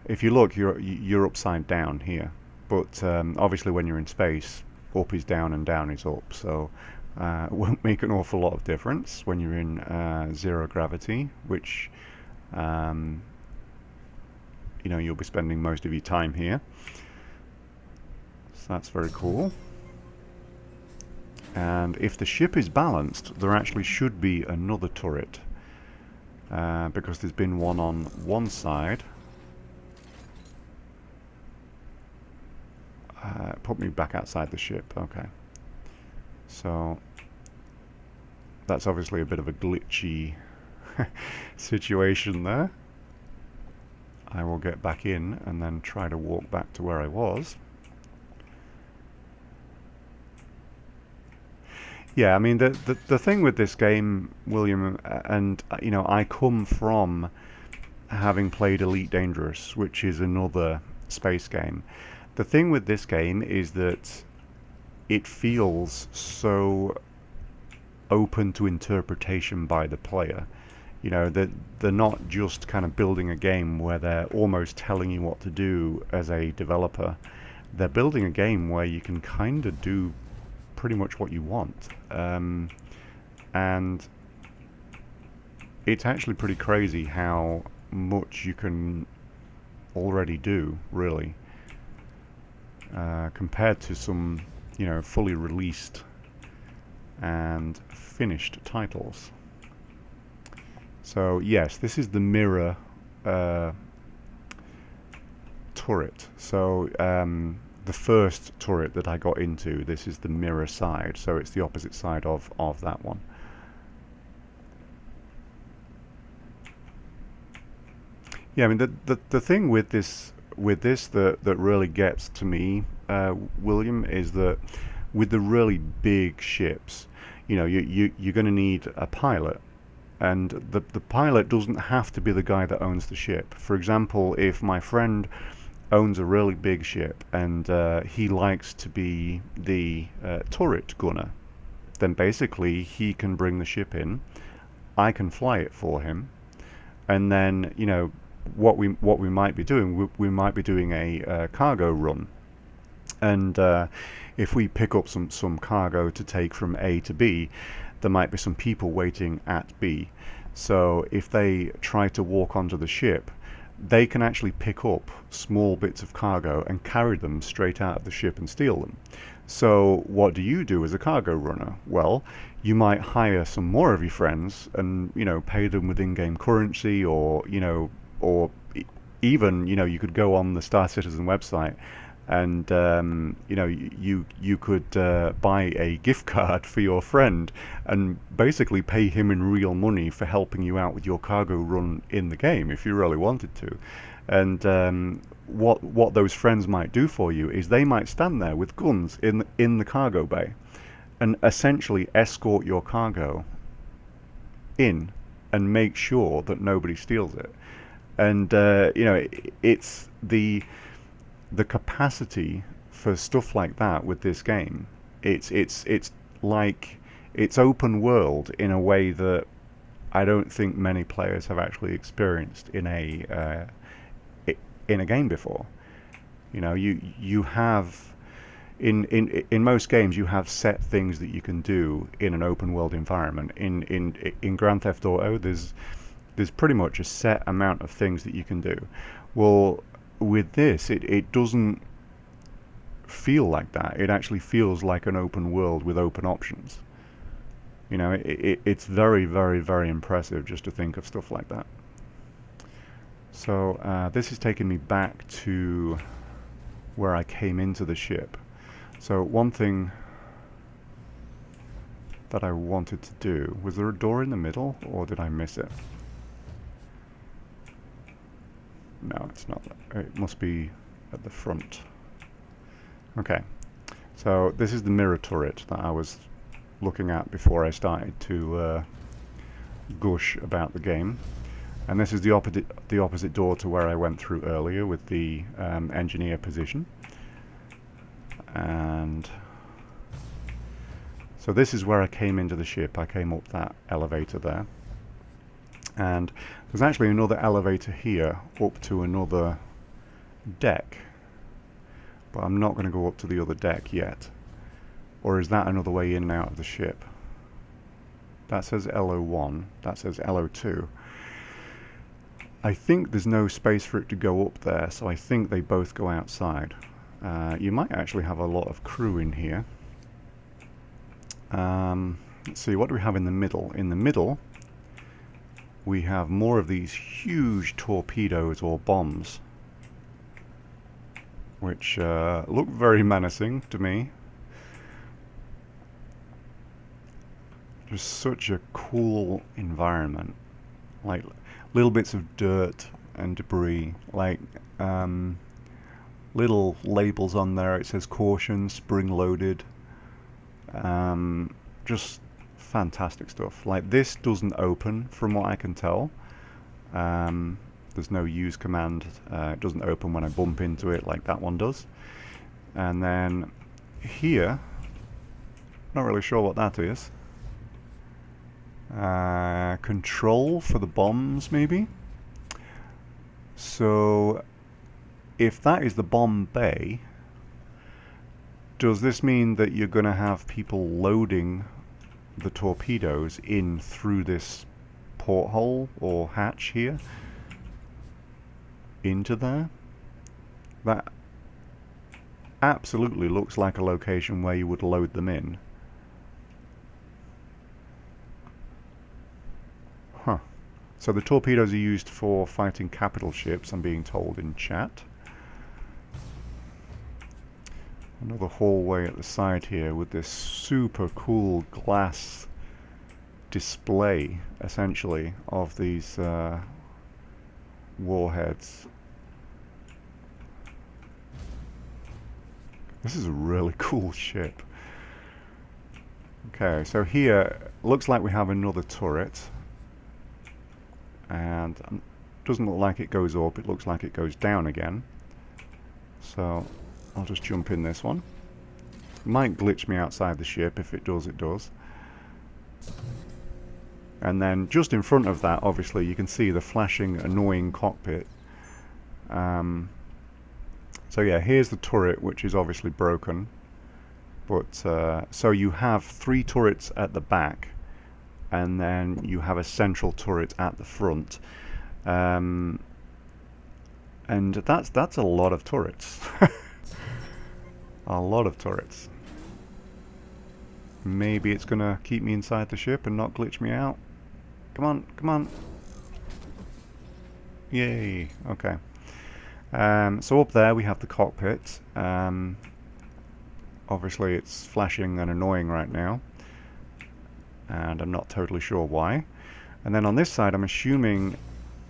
if you look, you're upside down here. But obviously, when you're in space, up is down and down is up. So it won't make an awful lot of difference when you're in zero gravity, which you'll be spending most of your time here. So that's very cool. And if the ship is balanced, there actually should be another turret, because there's been one on one side. Put me back outside the ship. Okay. So that's obviously a bit of a glitchy situation there. I will get back in and then try to walk back to where I was. Yeah, I mean, the thing with this game, William, and I come from having played Elite Dangerous, which is another space game. The thing with this game is that it feels so open to interpretation by the player. That they're not just kind of building a game where they're almost telling you what to do as a developer. They're building a game where you can kind of do pretty much what you want, and it's actually pretty crazy how much you can already do, really, compared to some fully released and finished titles. So yes, this is the mirror turret. So the first turret that I got into, this is the mirror side, so it's the opposite side of that one. Yeah, I mean, the thing with this that really gets to me, William, is that with the really big ships, you're going to need a pilot. And the pilot doesn't have to be the guy that owns the ship. For example, if my friend owns a really big ship and he likes to be the turret gunner, then basically he can bring the ship in, I can fly it for him, and then what we might be doing, we might be doing a cargo run, and if we pick up some cargo to take from A to B, there might be some people waiting at B. So if they try to walk onto the ship, they can actually pick up small bits of cargo and carry them straight out of the ship and steal them. So what do you do as a cargo runner? Well, you might hire some more of your friends and pay them with in-game currency, or even you could go on the Star Citizen website and you could buy a gift card for your friend and basically pay him in real money for helping you out with your cargo run in the game if you really wanted to. And what those friends might do for you is they might stand there with guns in the cargo bay and essentially escort your cargo in and make sure that nobody steals it. And it's the capacity for stuff like that with this game. It's like it's open world in a way that I don't think many players have actually experienced in a game before. You have in most games you have set things that you can do in an open world environment. In Grand Theft Auto, there's pretty much a set amount of things that you can do. Well, with this, it doesn't feel like that. It actually feels like an open world with open options. You know, it's very, very, very impressive just to think of stuff like that. So this is taking me back to where I came into the ship. So one thing that I wanted to do, was there a door in the middle, or did I miss it? No, it's not. It must be at the front. Okay, so this is the mirror turret that I was looking at before I started to gush about the game, and this is the opposite door to where I went through earlier with the engineer position. And so this is where I came into the ship. I came up that elevator there, and there's actually another elevator here up to another deck, but I'm not going to go up to the other deck yet. Or is that another way in and out of the ship? That says LO1, that says LO2. I think there's no space for it to go up there, so I think they both go outside. You might actually have a lot of crew in here. Let's see, what do we have in the middle? In the middle, we have more of these huge torpedoes or bombs, which look very menacing to me. Just such a cool environment, like little bits of dirt and debris, like little labels on there. It says caution, spring loaded. Just fantastic stuff. Like, this doesn't open from what I can tell. There's no use command. It doesn't open when I bump into it like that one does. And then here, not really sure what that is. Control for the bombs, maybe? So if that is the bomb bay, does this mean that you're going to have people loading the torpedoes in through this porthole or hatch here into there? That absolutely looks like a location where you would load them in. Huh. So the torpedoes are used for fighting capital ships, I'm being told in chat. Another hallway at the side here with this super cool glass display, essentially, of these warheads. This is a really cool ship. Okay, so here looks like we have another turret, and doesn't look like it goes up, it looks like it goes down again. So I'll just jump in this one. It might glitch me outside the ship. If it does, it does. And then just in front of that, obviously, you can see the flashing, annoying cockpit. So yeah, here's the turret, which is obviously broken. But so you have 3 turrets at the back, and then you have a central turret at the front. And that's a lot of turrets. A lot of turrets. Maybe it's gonna keep me inside the ship and not glitch me out. Come on, come on. Yay, okay. So up there we have the cockpit. Obviously it's flashing and annoying right now, and I'm not totally sure why. And then on this side, I'm assuming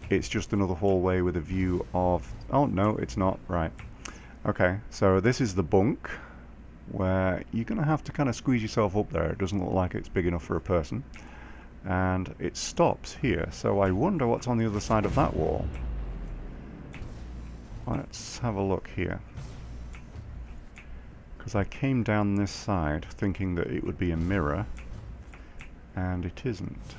it's just another hallway with a view of... Oh, no, it's not. Right. Okay, so this is the bunk, where you're going to have to kind of squeeze yourself up there. It doesn't look like it's big enough for a person. And it stops here, so I wonder what's on the other side of that wall. Let's have a look here. Because I came down this side thinking that it would be a mirror, and it isn't.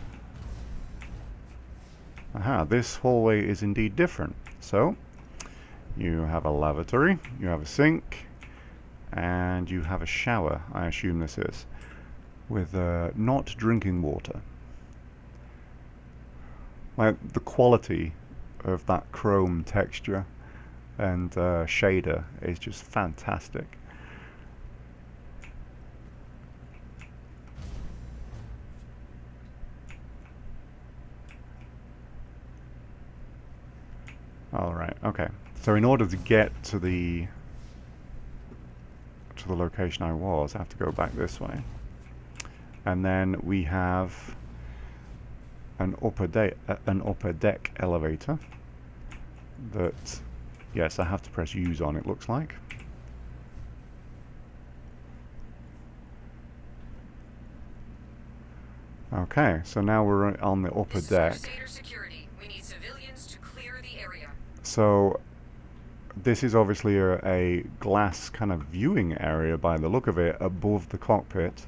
Aha, this hallway is indeed different. So, you have a lavatory, you have a sink, and you have a shower, I assume this is, with not drinking water. Like, the quality of that chrome texture and shader is just fantastic. Alright, okay. So in order to get to the location I was, I have to go back this way. And then we have an upper deck elevator that, yes, I have to press use on, it looks like. Okay, so now we're on the upper deck. Security. We need civilians to clear the area. So this is obviously a glass kind of viewing area by the look of it above the cockpit.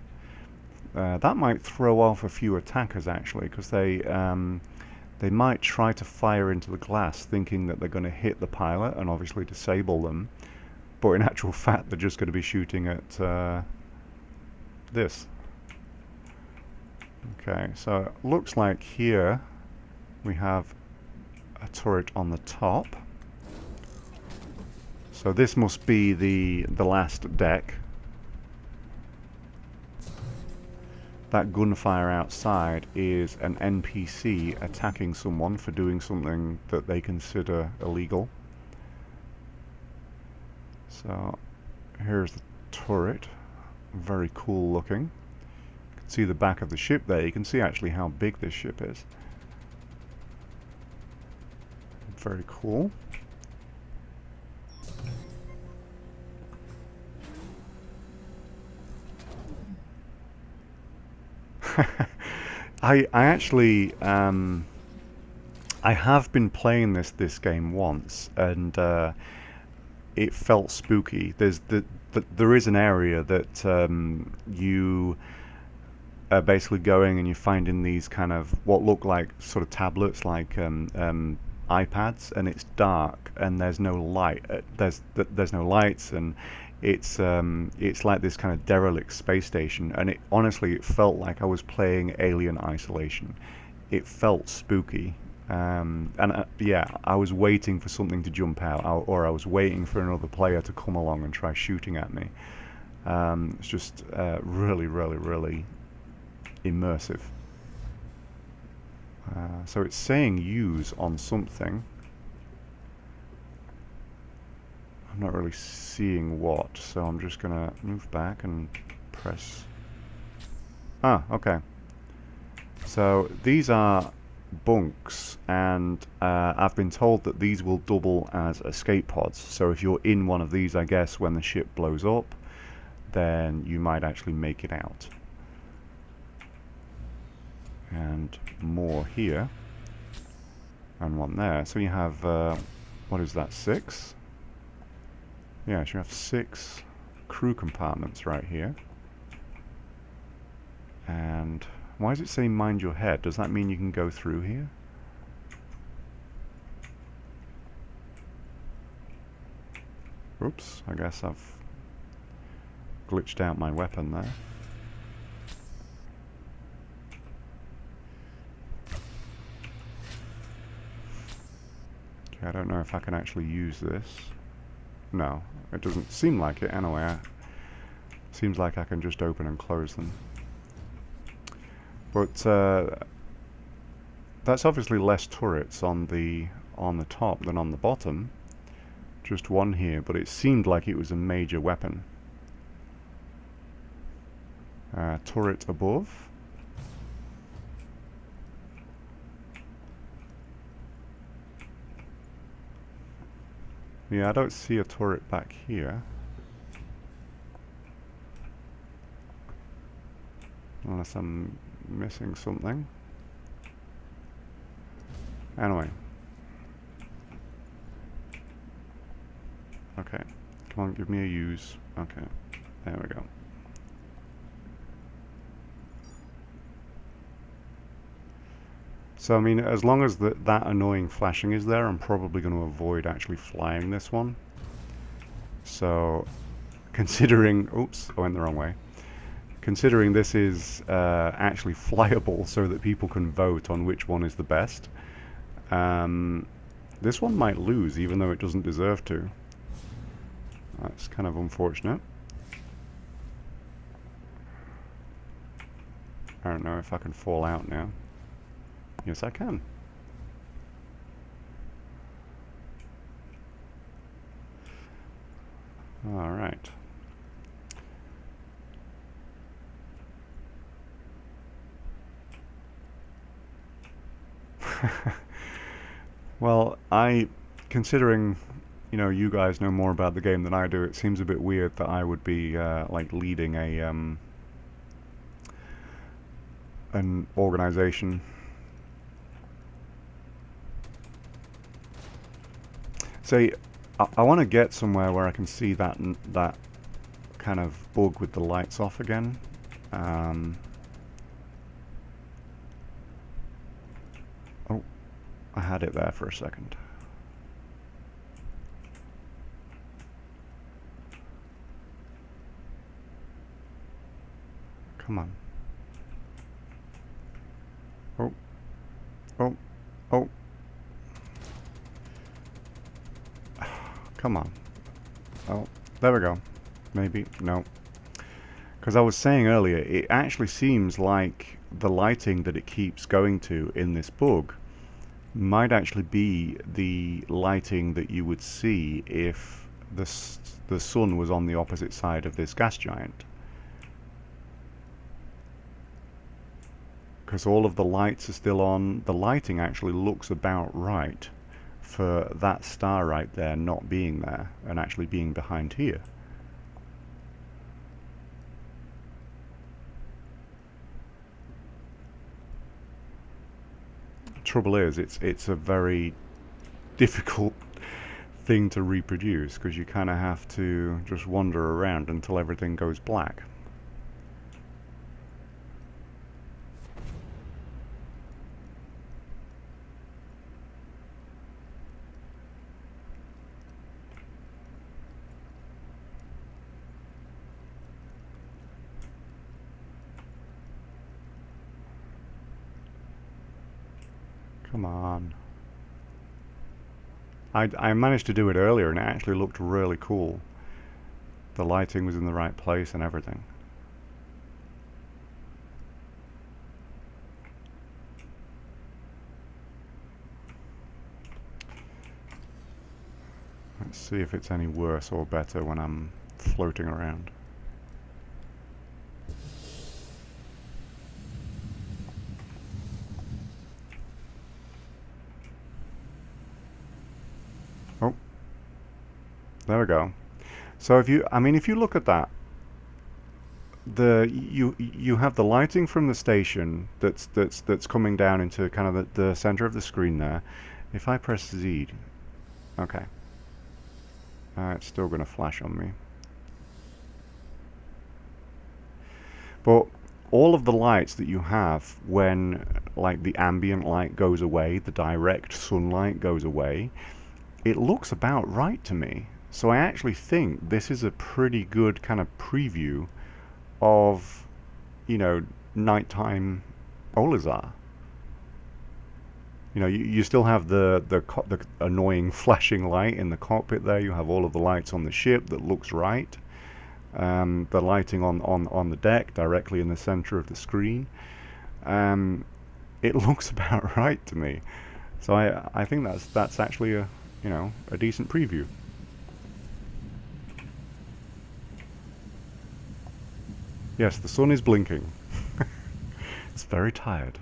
That might throw off a few attackers actually, because they might try to fire into the glass thinking that they're going to hit the pilot and obviously disable them, but in actual fact they're just going to be shooting at this. Okay, so it looks like here we have a turret on the top. So this must be the last deck. That gunfire outside is an NPC attacking someone for doing something that they consider illegal. So here's the turret, very cool looking. You can see the back of the ship there. You can see actually how big this ship is. Very cool. I actually I have been playing this game once, and it felt spooky. There is an area that you are basically going and you're finding these kind of what look like sort of tablets, like iPads, and it's dark and there's no light. There's no lights, and it's like this kind of derelict space station, and it honestly it felt like I was playing Alien Isolation. It felt spooky, and yeah, I was waiting for something to jump out, or I was waiting for another player to come along and try shooting at me. It's just really immersive. So it's saying use on something. I'm not really seeing what, so I'm just gonna move back and press. Ah, okay. So these are bunks, and I've been told that these will double as escape pods. So if you're in one of these, I guess, when the ship blows up, then you might actually make it out. And more here, and one there. So you have, what is that, 6? Yeah, so you have 6 crew compartments right here. And why does it say mind your head? Does that mean you can go through here? Oops, I guess I've glitched out my weapon there. Okay, I don't know if I can actually use this. No, it doesn't seem like it anyway. Seems like I can just open and close them. But that's obviously less turrets on the top than on the bottom. Just one here, but it seemed like it was a major weapon. Turret above. Yeah, I don't see a turret back here. Unless I'm missing something. Anyway. Okay. Come on, give me a use. Okay. There we go. So, I mean, as long as that annoying flashing is there, I'm probably going to avoid actually flying this one. So, considering... Oops, I went the wrong way. Considering this is actually flyable so that people can vote on which one is the best, this one might lose even though it doesn't deserve to. That's kind of unfortunate. I don't know if I can fall out now. Yes, I can. All right. Well, considering, you know, you guys know more about the game than I do, it seems a bit weird that I would be like leading an organization. See, I want to get somewhere where I can see that kind of bug with the lights off again. Oh, I had it there for a second. Come on. Oh. Oh. Oh. Come on. Oh, there we go. Maybe. No. Because I was saying earlier, it actually seems like the lighting that it keeps going to in this bug might actually be the lighting that you would see if the sun was on the opposite side of this gas giant. Because all of the lights are still on. The lighting actually looks about right for that star right there not being there and actually being behind here. Trouble is, it's a very difficult thing to reproduce because you kind of have to just wander around until everything goes black. Come on. I managed to do it earlier and it actually looked really cool. The lighting was in the right place and everything. Let's see if it's any worse or better when I'm floating around. Oh, there we go. So if you look at that, you have the lighting from the station that's coming down into kind of the center of the screen there. If I press Z, okay, it's still going to flash on me. But all of the lights that you have when like the ambient light goes away, the direct sunlight goes away, it looks about right to me. So I actually think this is a pretty good kind of preview of, you know, nighttime Olazar. You know, you still have the annoying flashing light in the cockpit there. You have all of the lights on the ship that looks right. The lighting on the deck directly in the center of the screen. It looks about right to me. So I think that's actually a, you know, a decent preview. Yes, the sun is blinking. It's very tired.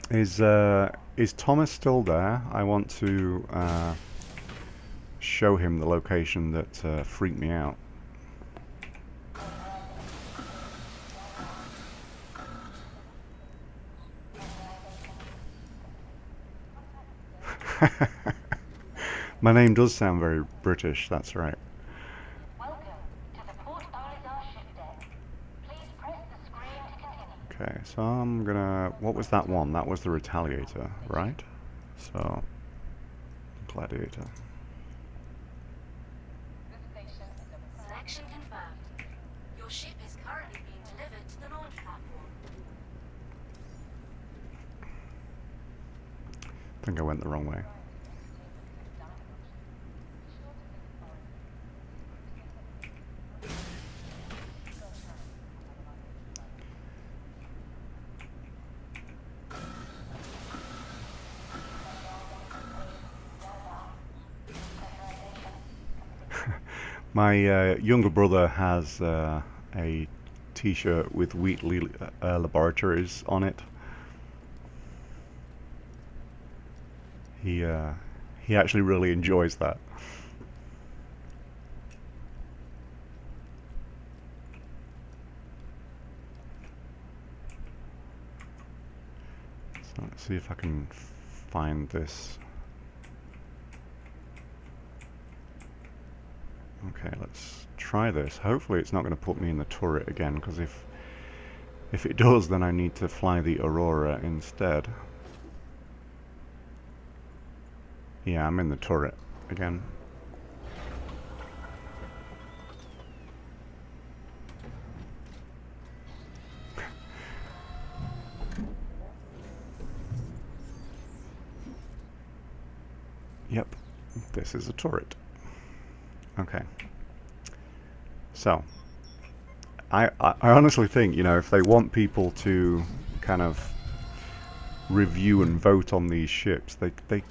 Is Thomas still there? I want to show him the location that freaked me out. My name does sound very British, that's right. Welcome to the Port Olazar ship deck. Please press the screen to continue. Okay, so I'm gonna... What was that one? That was the Retaliator, right? So, Gladiator. Selection confirmed. Your ship is currently being delivered to the launch platform. I think I went the wrong way. My younger brother has a T-shirt with Wheatley Laboratories on it. He actually really enjoys that. So let's see if I can find this. Okay, let's try this. Hopefully it's not going to put me in the turret again, because if it does, then I need to fly the Aurora instead. Yeah, I'm in the turret again. Yep, this is a turret. Okay. So, I honestly think, you know, if they want people to kind of review and vote on these ships, they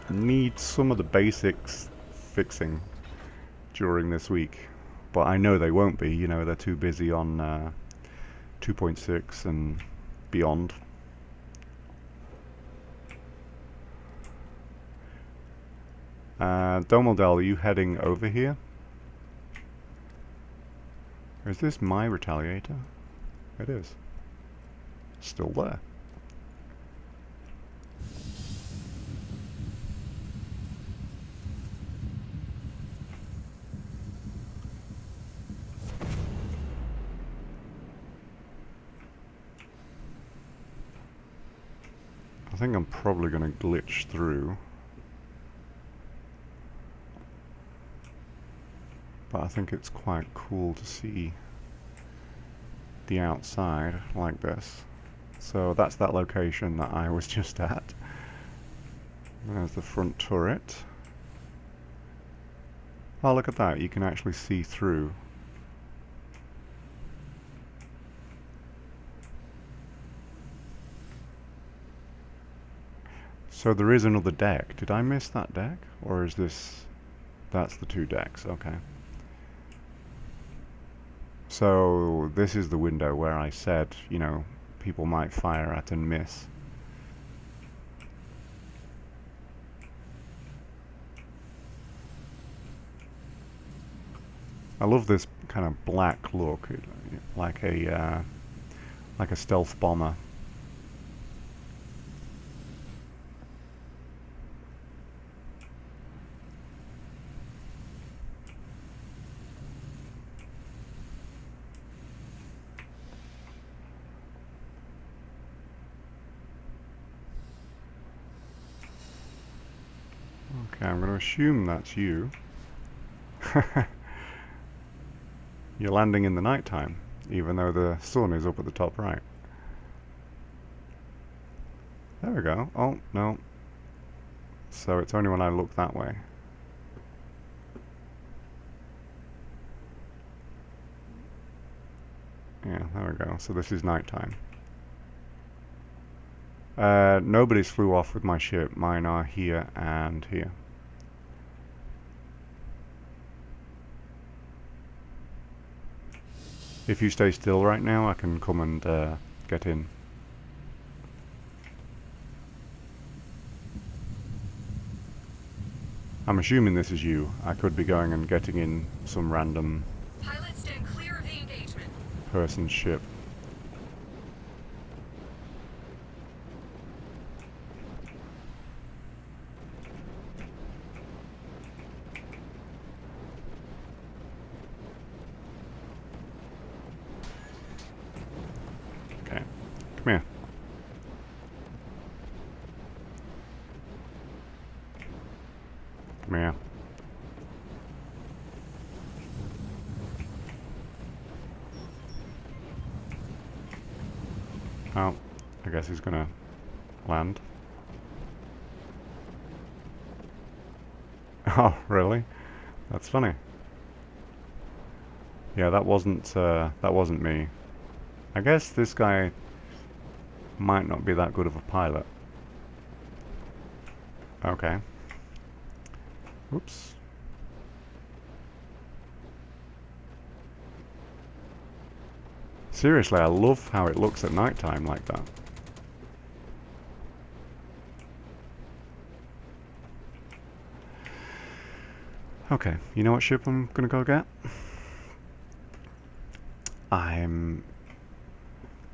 need some of the basics fixing during this week. But I know they won't be, you know, they're too busy on 2.6 and beyond. Domodel, are you heading over here? Or is this my Retaliator? It is. Still there. I think I'm probably going to glitch through. But I think it's quite cool to see the outside like this. So that's that location that I was just at. There's the front turret. Oh, look at that, you can actually see through. So there is another deck. Did I miss that deck? Or is this... That's the two decks, okay. So this is the window where I said, you know, people might fire at and miss. I love this kind of black look, like a stealth bomber. Okay, I'm going to assume that's you. You're landing in the nighttime, even though the sun is up at the top right. There we go. Oh, no. So it's only when I look that way. Yeah, there we go. So this is nighttime. Nobody's flew off with my ship. Mine are here and here. If you stay still right now, I can come and get in. I'm assuming this is you. I could be going and getting in some random Pilots stand clear of the engagement. person's ship. Okay. Come here. Oh, I guess he's gonna land. Oh, really? That's funny. Yeah, that wasn't me. I guess this guy might not be that good of a pilot. Okay. Oops. Seriously, I love how it looks at nighttime like that. Okay, you know what ship I'm gonna go get? I'm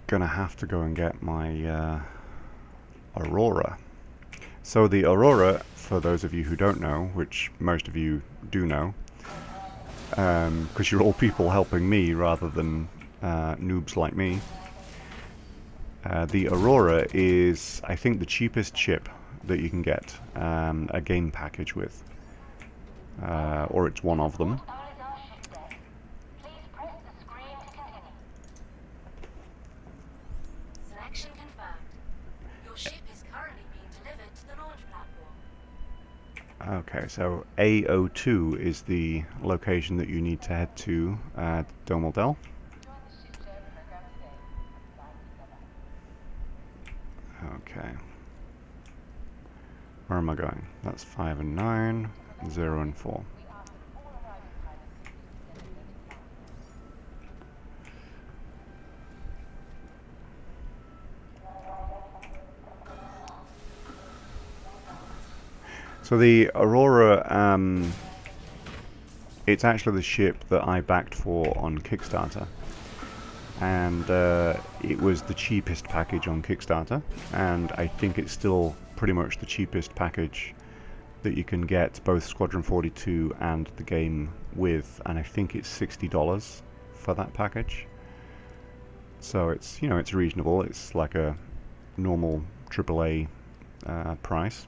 gonna have to go and get my Aurora. So the Aurora, for those of you who don't know, which most of you do know, because you're all people helping me rather than noobs like me, the Aurora is, I think, the cheapest ship that you can get a game package with. Or it's one of them. Selection confirmed. Your ship is currently being delivered to the launch platform. Okay, so AO2 is the location that you need to head to Domal Dell. Join the ship share program today and fly together. Okay. Where am I going? That's 5 and 9, 0 and 4. We ask that all arriving pilots use the designated path. So the Aurora, it's actually the ship that I backed for on Kickstarter. And it was the cheapest package on Kickstarter, and I think it's still pretty much the cheapest package that you can get both Squadron 42 and the game with, and I think it's $60 for that package. So it's, you know, it's reasonable. It's like a normal AAA price.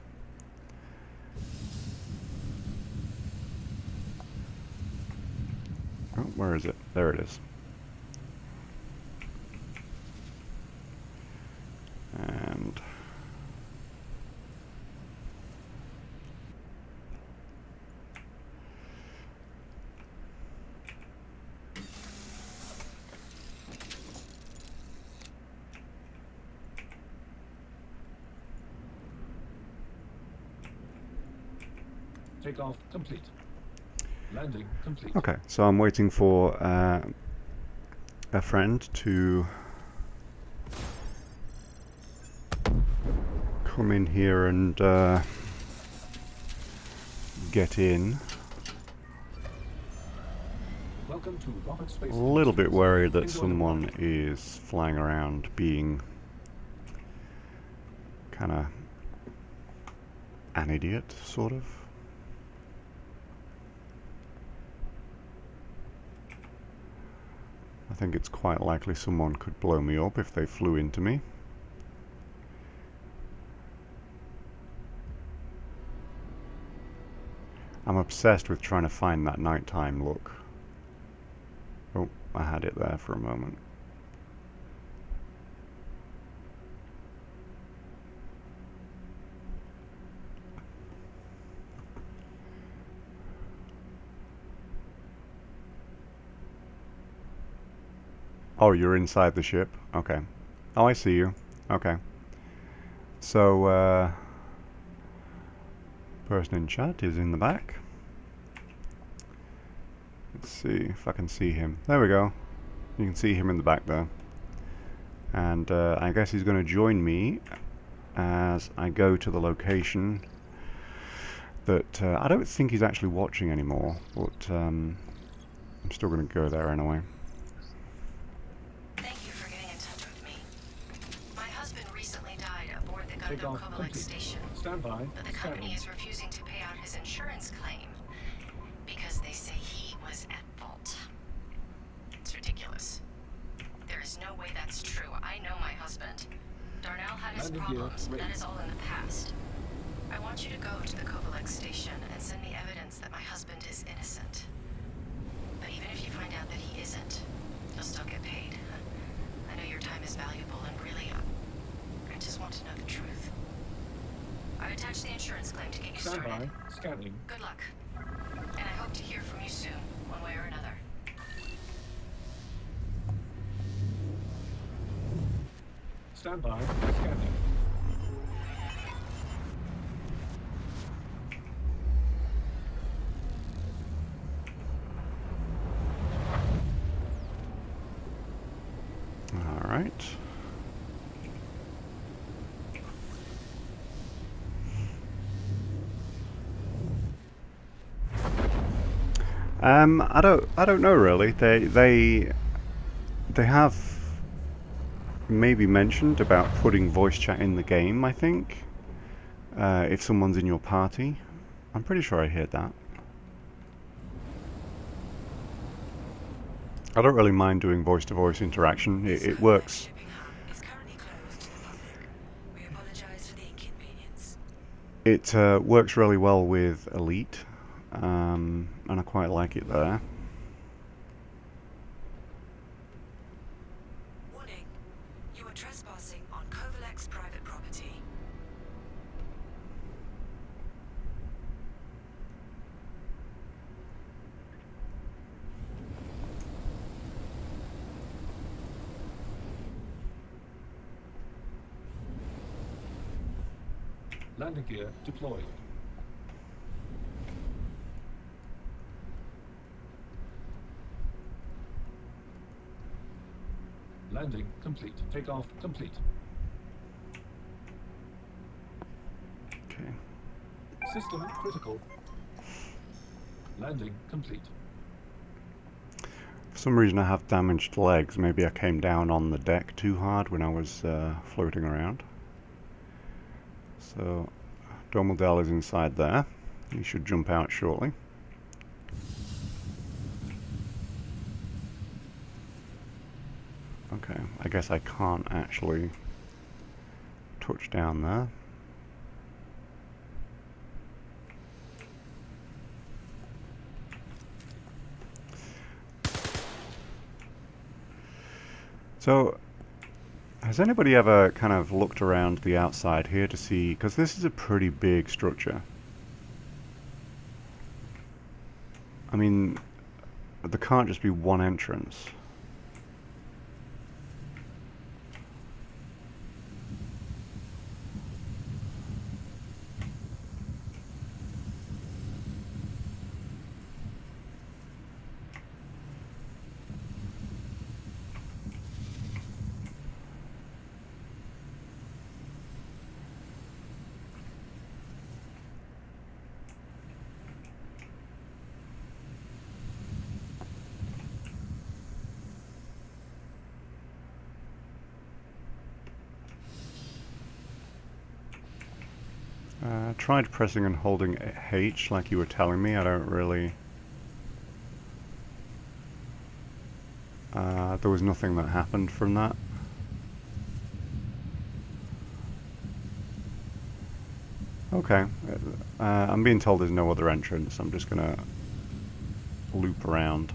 Oh, where is it? There it is. And takeoff complete. Landing complete. okay, so I'm waiting for a friend to come in here and get in. Welcome to Rocket Space. A little bit worried that Enjoy the someone ride. is flying around being kind of an idiot, sort of. I think it's quite likely someone could blow me up if they flew into me. I'm obsessed with trying to find that nighttime look. Oh, I had it there for a moment. Oh, you're inside the ship? Okay. Oh, I see you. Okay. So, person in chat is in the back. Let's see if I can see him. There we go. You can see him in the back there. And I guess he's going to join me as I go to the location that I don't think he's actually watching anymore, but I'm still going to go there anyway. Thank you for getting in touch with me. My husband recently died aboard the Gundam Takeoff Kovalex complete. station, Stand by. but the company is refusing to pay out his insurance claim because they say he was at fault. It's ridiculous. There is no way that's true. I know my husband. Darnell had his Landing gear problems, but ready. that is all in the past. I want you to go to the Kovalex station and send me started. Stand by. Scanning. Good luck. And I hope to hear from you soon, one way or another. Stand by. Scanning. All right. I don't know really. They have maybe mentioned about putting voice chat in the game, I think. If someone's in your party. I'm pretty sure I heard that. I don't really mind doing voice-to-voice interaction. It works. Shipping hub is currently closed to the public. We apologize for the inconvenience. It works really well with Elite, and I quite like it there. Warning. You are trespassing on Kovalek's private property. Landing gear deployed. Landing complete. Takeoff complete. Okay. System critical. Landing complete. For some reason I have damaged legs. Maybe I came down on the deck too hard when I was floating around. So, Domaldel is inside there. He should jump out shortly. Okay, I guess I can't actually touch down there. So, has anybody ever kind of looked around the outside here to see, because this is a pretty big structure. I mean, there can't just be one entrance. Tried pressing and holding H like you were telling me. I don't really... there was nothing that happened from that. Okay. I'm being told there's no other entrance. I'm just gonna loop around.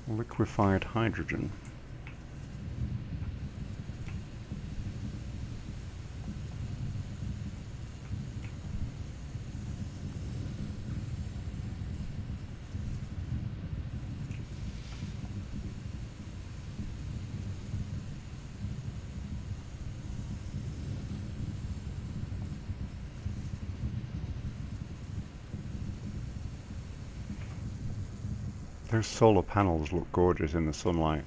Liquefied hydrogen. Those solar panels look gorgeous in the sunlight.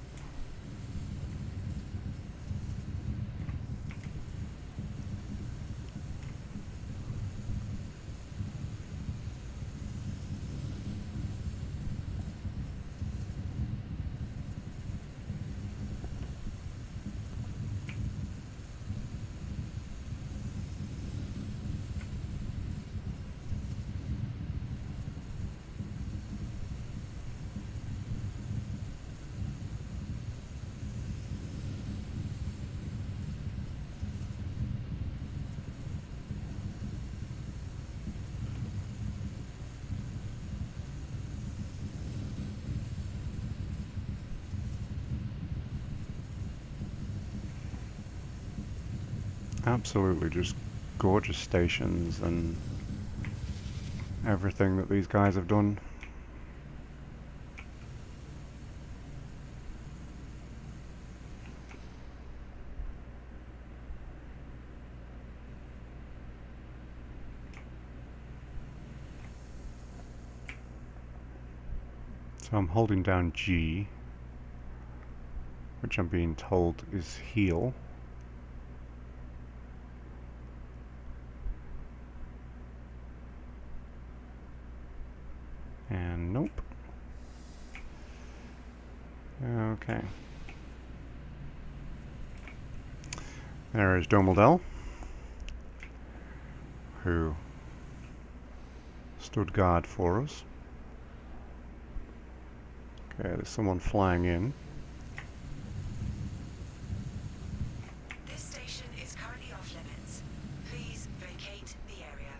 Absolutely just gorgeous stations and everything that these guys have done. So I'm holding down G, which I'm being told is heal. And nope. Okay. There is Domeldell, who stood guard for us. Okay, there's someone flying in. This station is currently off limits. Please vacate the area.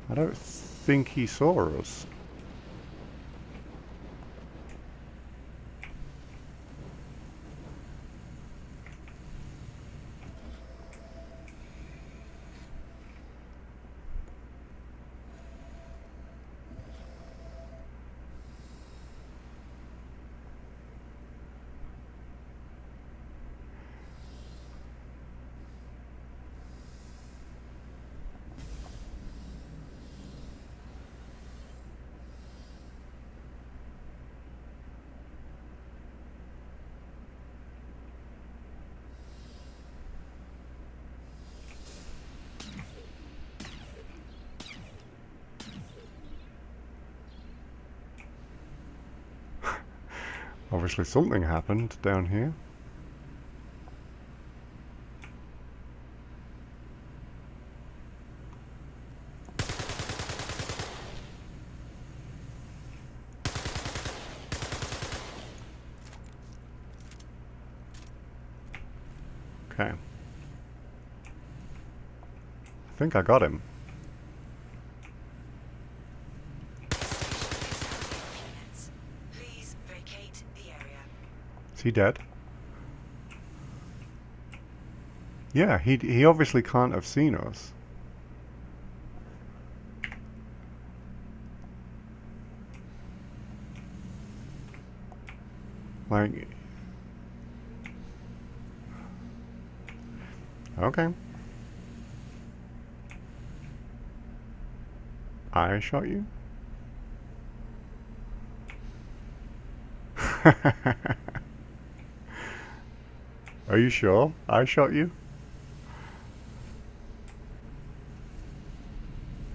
I don't think he saw us. Obviously something happened down here. Okay. I think I got him. Please vacate the area. Is he dead? Yeah, he obviously can't have seen us. Like... Okay. I shot you? Are you sure I shot you?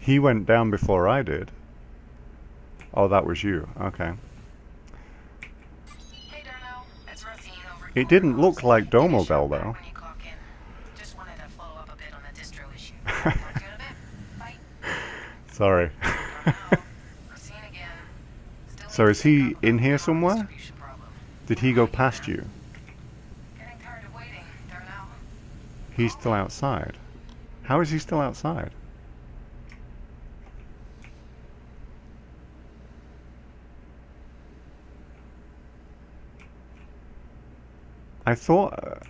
He went down before I did. Oh, that was you. Okay. Hey, Darnell. It's Rosine over. It didn't look like Domeldell, though. When you clock in. Just wanted to follow up a bit on the distro issue. Talk to you in a bit. Bye. Sorry. Darnell. Rosine again. Still So is need to he pick up in on here the somewhere? distribution problem. Did he go past you? Getting tired of waiting, Darnell. He's still outside. How is he still outside? I thought...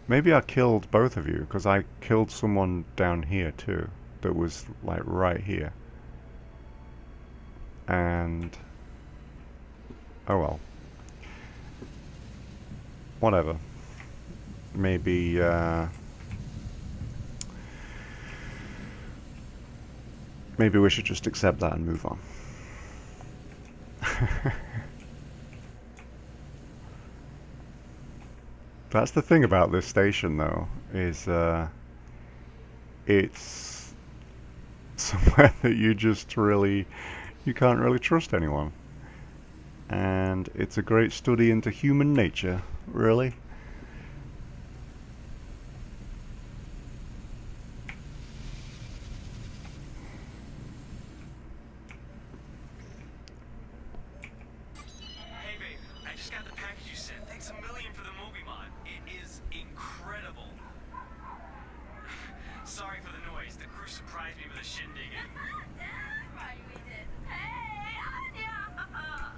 maybe I killed both of you, because I killed someone down here too, that was like right here. And... oh well. Whatever. Maybe, maybe we should just accept that and move on. That's the thing about this station, though, is it's somewhere that you just really, you can't really trust anyone. And it's a great study into human nature, really. Hey babe, I just got the package you sent. Thanks a million for the movie mod. It is incredible. shindigging. Right, we did. Hey, Anya!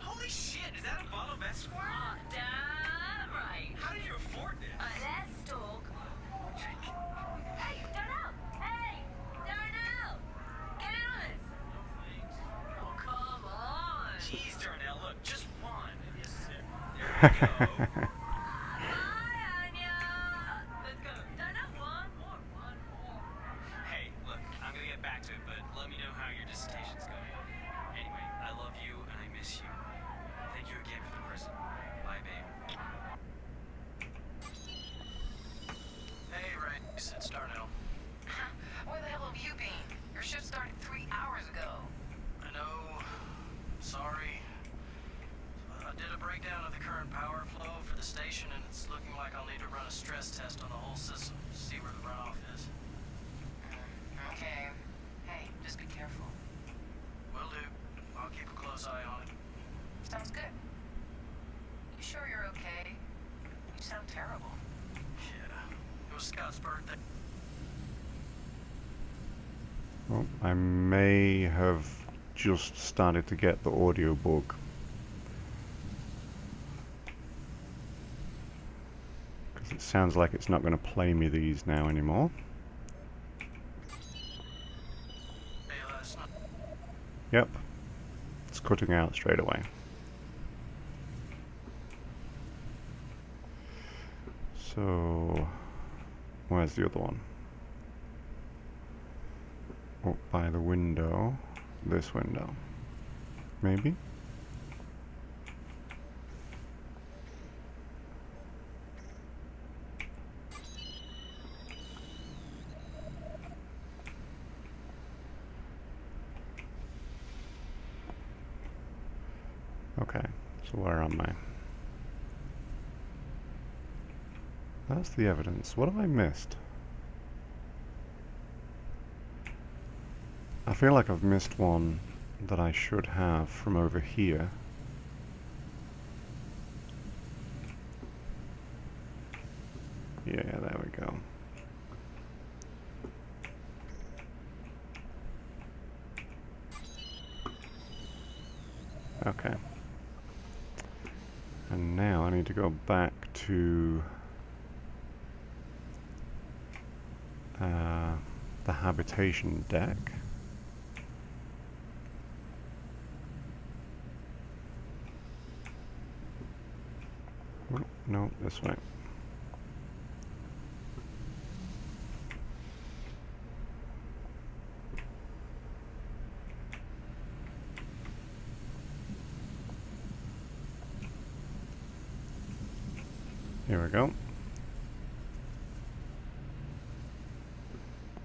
Holy shit, is that a bottle of Esquire? Damn right. How did you afford this? Let's talk. Hey, Darnell! Hey, Darnell! Get in on this. Oh, come on. Jeez, Darnell, look, just one. Yes, sir. There we go. Bye, Anya. Let's go. Darnell, one more. Hey, look, I'm gonna get back to it, but let me know how your dissertation's going. Anyway, I love you and I miss you. Thank you again for the present. Bye, babe. Hey, Ray, it's Darnell. Where the hell have you been? Your shift started 3 hours ago. I know. Sorry. I did a breakdown of the current power flow for the station, and it's looking like I'll need to run a stress test on the whole system to see where the runoff is. Okay. Hey, just be careful. Will do. I'll keep a close eye on it. Sounds good. You sure you're okay? You sound terrible. Yeah. It was Scott's birthday. Well, I may have just started to get the audio bug. Because it sounds like it's not going to play me these now anymore. Hey, last night. Yep. It's cutting out straight away. So, where's the other one? Up by the window. This window. Maybe? Okay, so where am I? That's the evidence. What have I missed? I feel like I've missed one that I should have from over here. Yeah, there we go. Okay. And now I need to go back to the habitation deck. Oh, no, this way. Here we go.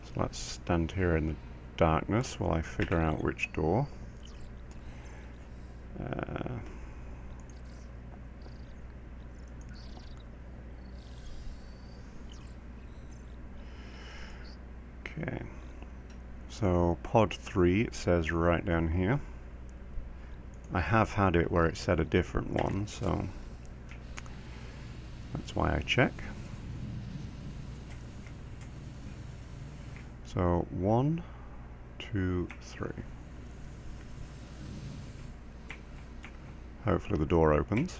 So let's stand here in the darkness while I figure out which door. Okay. So pod 3 it says right down here. I have had it where it said a different one, so that's why I check. So 1, 2, 3. Hopefully the door opens.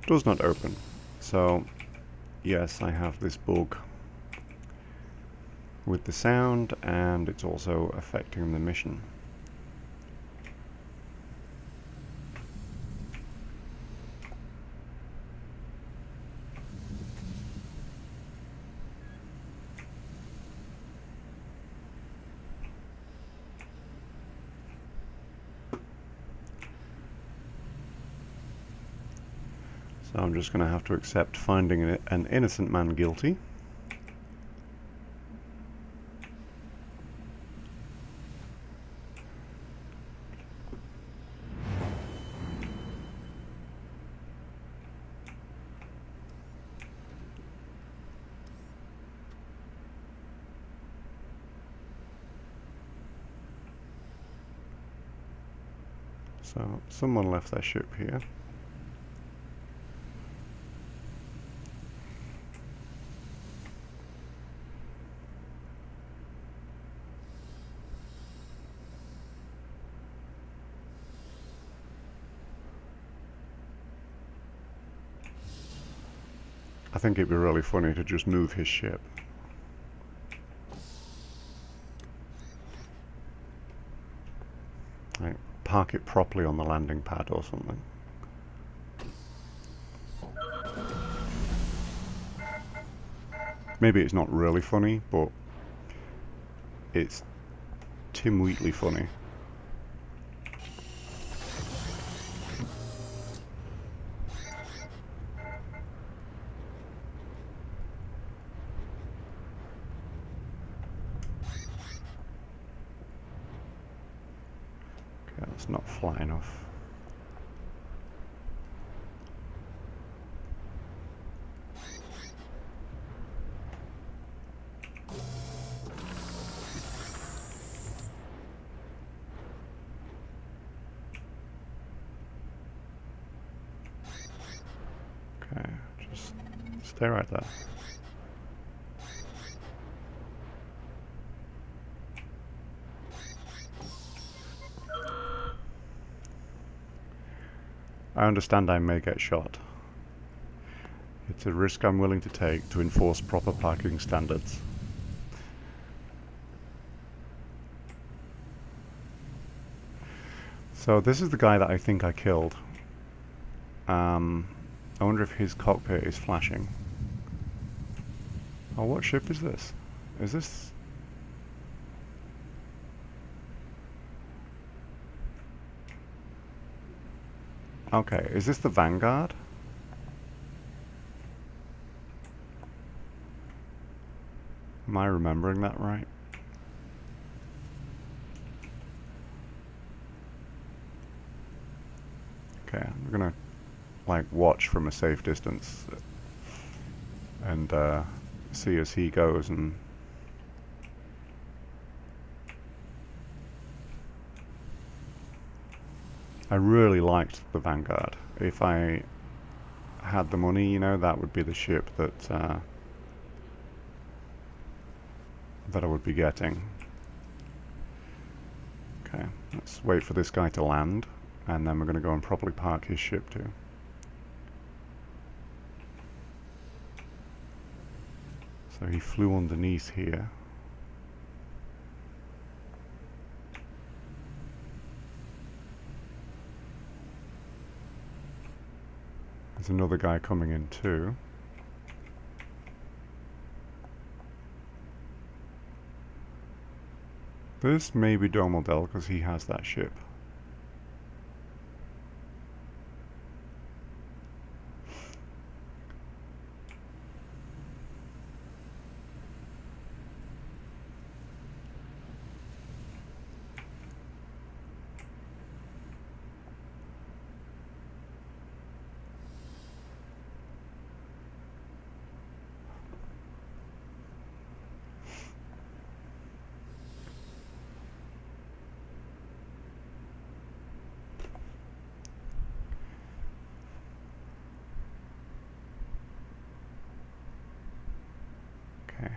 Does not open. So yes, I have this bug with the sound, and it's also affecting the mission. So I'm just going to have to accept finding an innocent man guilty. So someone left their ship here. I think it'd be really funny to just move his ship. Like, park it properly on the landing pad or something. Maybe it's not really funny, but it's Tim Wheatley funny. Okay, that's not fly enough. Okay, just stay right there. I understand I may get shot. It's a risk I'm willing to take to enforce proper parking standards. So this is the guy that I think I killed. I wonder if his cockpit is flashing. Oh, what ship is this? Is this... Okay, is this the Vanguard? Am I remembering that right? Okay, I'm gonna like watch from a safe distance and see as he goes. And I really liked the Vanguard. If I had the money, you know, that would be the ship that that I would be getting. Okay, let's wait for this guy to land, and then we're going to go and properly park his ship too. So he flew underneath here. There's another guy coming in too. This may be Domodel because he has that ship.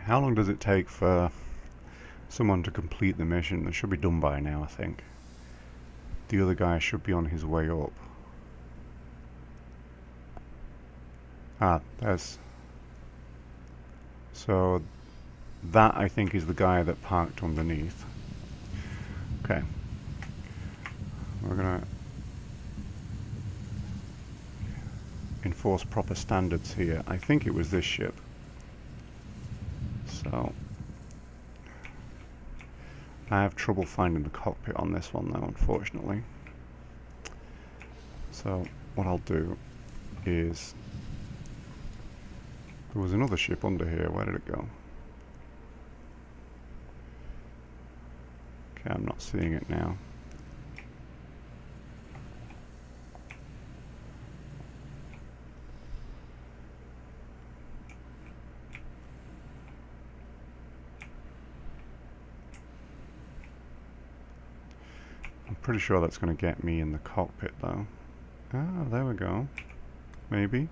How long does it take for someone to complete the mission? It should be done by now, I think. The other guy should be on his way up. Ah, there's... So, that I think is the guy that parked underneath. Okay. We're gonna enforce proper standards here. I think it was this ship. So, I have trouble finding the cockpit on this one though, unfortunately. So, what I'll do is... There was another ship under here, where did it go? Okay, I'm not seeing it now. I'm pretty sure that's going to get me in the cockpit though. Ah, there we go. Maybe.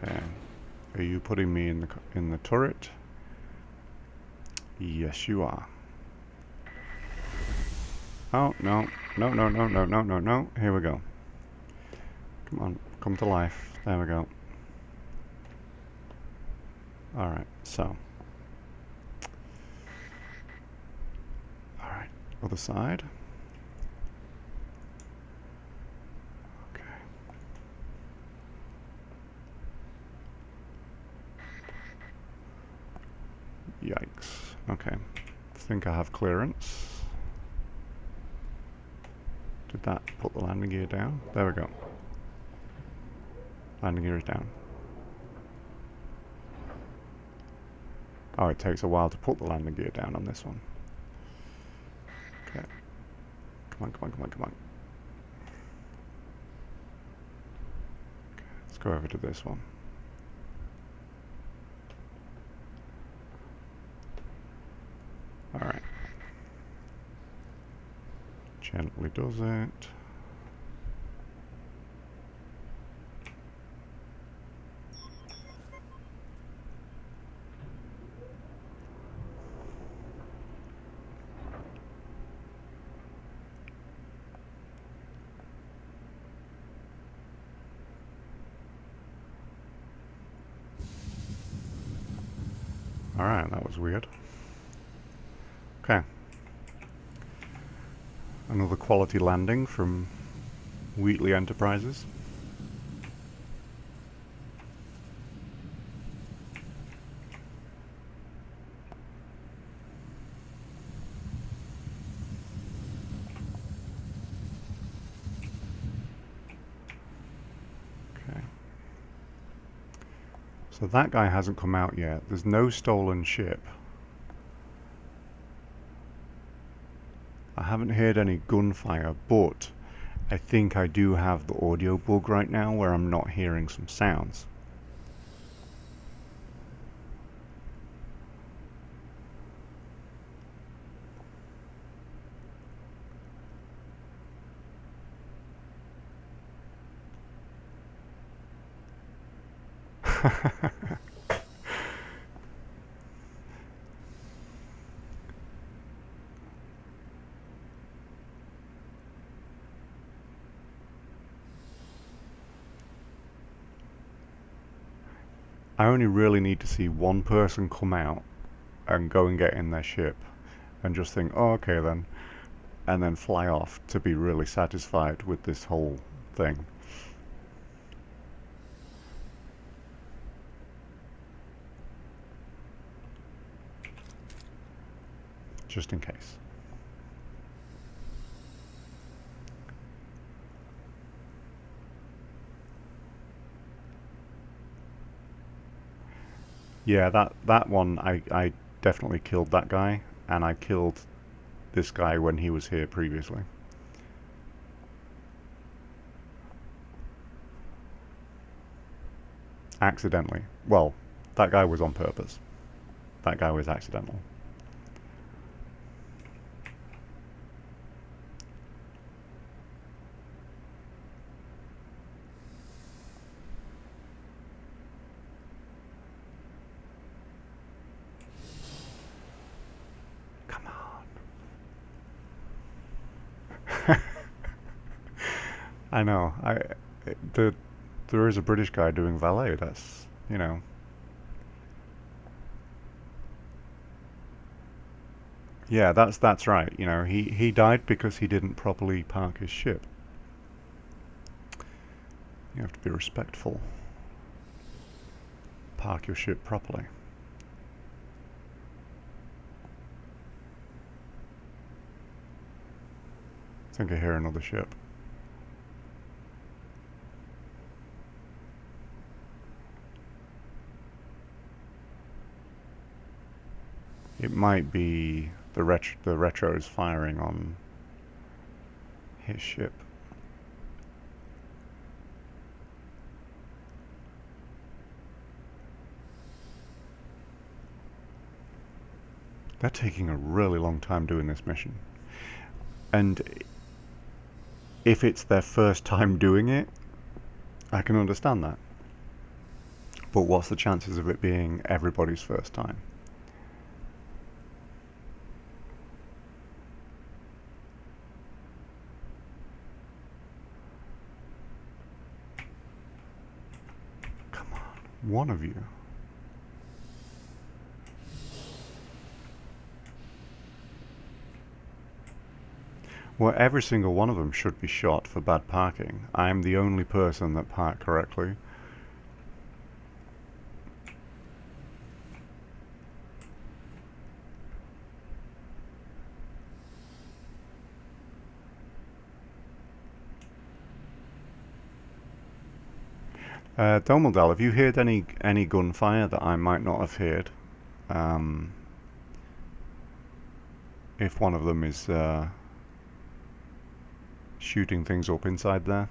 Okay. Are you putting me in the turret? Yes, you are. Oh, no. No, no, no, no, no, no, no. Here we go. Come on, come to life. There we go. Alright, so. Alright, other side. Okay. Yikes. Okay. I think I have clearance. Did that put the landing gear down? There we go. Landing gear is down. Oh, it takes a while to put the landing gear down on this one. Okay. Come on, come on, come on, come on. Okay, let's go over to this one. Alright. Gently does it. Alright, that was weird. Okay. Another quality landing from Wheatley Enterprises. Okay. So that guy hasn't come out yet. There's no stolen ship. I haven't heard any gunfire, but I think I do have the audio bug right now where I'm not hearing some sounds. I only really need to see one person come out and go and get in their ship and just think, oh, okay then, and then fly off to be really satisfied with this whole thing. Just in case. Yeah, that one, I definitely killed that guy, and I killed this guy when he was here previously. Accidentally. Well, that guy was on purpose. That guy was accidental. Come on. I know. There is a British guy doing valet. That's, you know. Yeah, that's right. You know, he died because he didn't properly park his ship. You have to be respectful. Park your ship properly. I think I hear another ship. It might be the retro's firing on his ship. They're taking a really long time doing this mission. And if it's their first time doing it, I can understand that. But what's the chances of it being everybody's first time? one of you. Well, every single one of them should be shot for bad parking. I'm the only person that parked correctly. Domeldal, have you heard any gunfire that I might not have heard? If one of them is shooting things up inside there.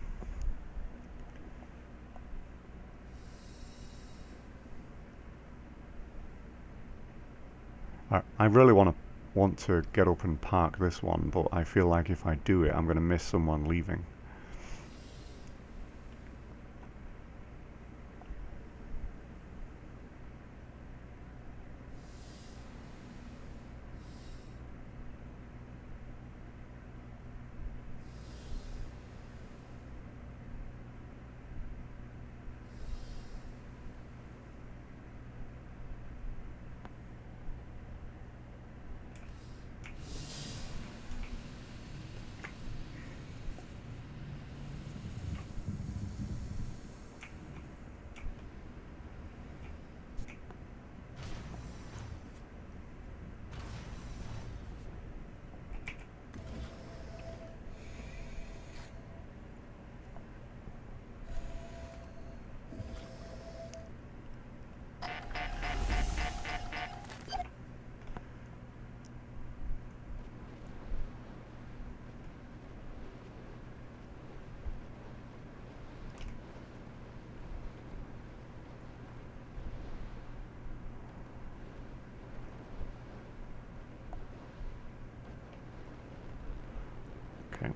I really want to get up and park this one, but I feel like if I do it, I'm going to miss someone leaving. Okay,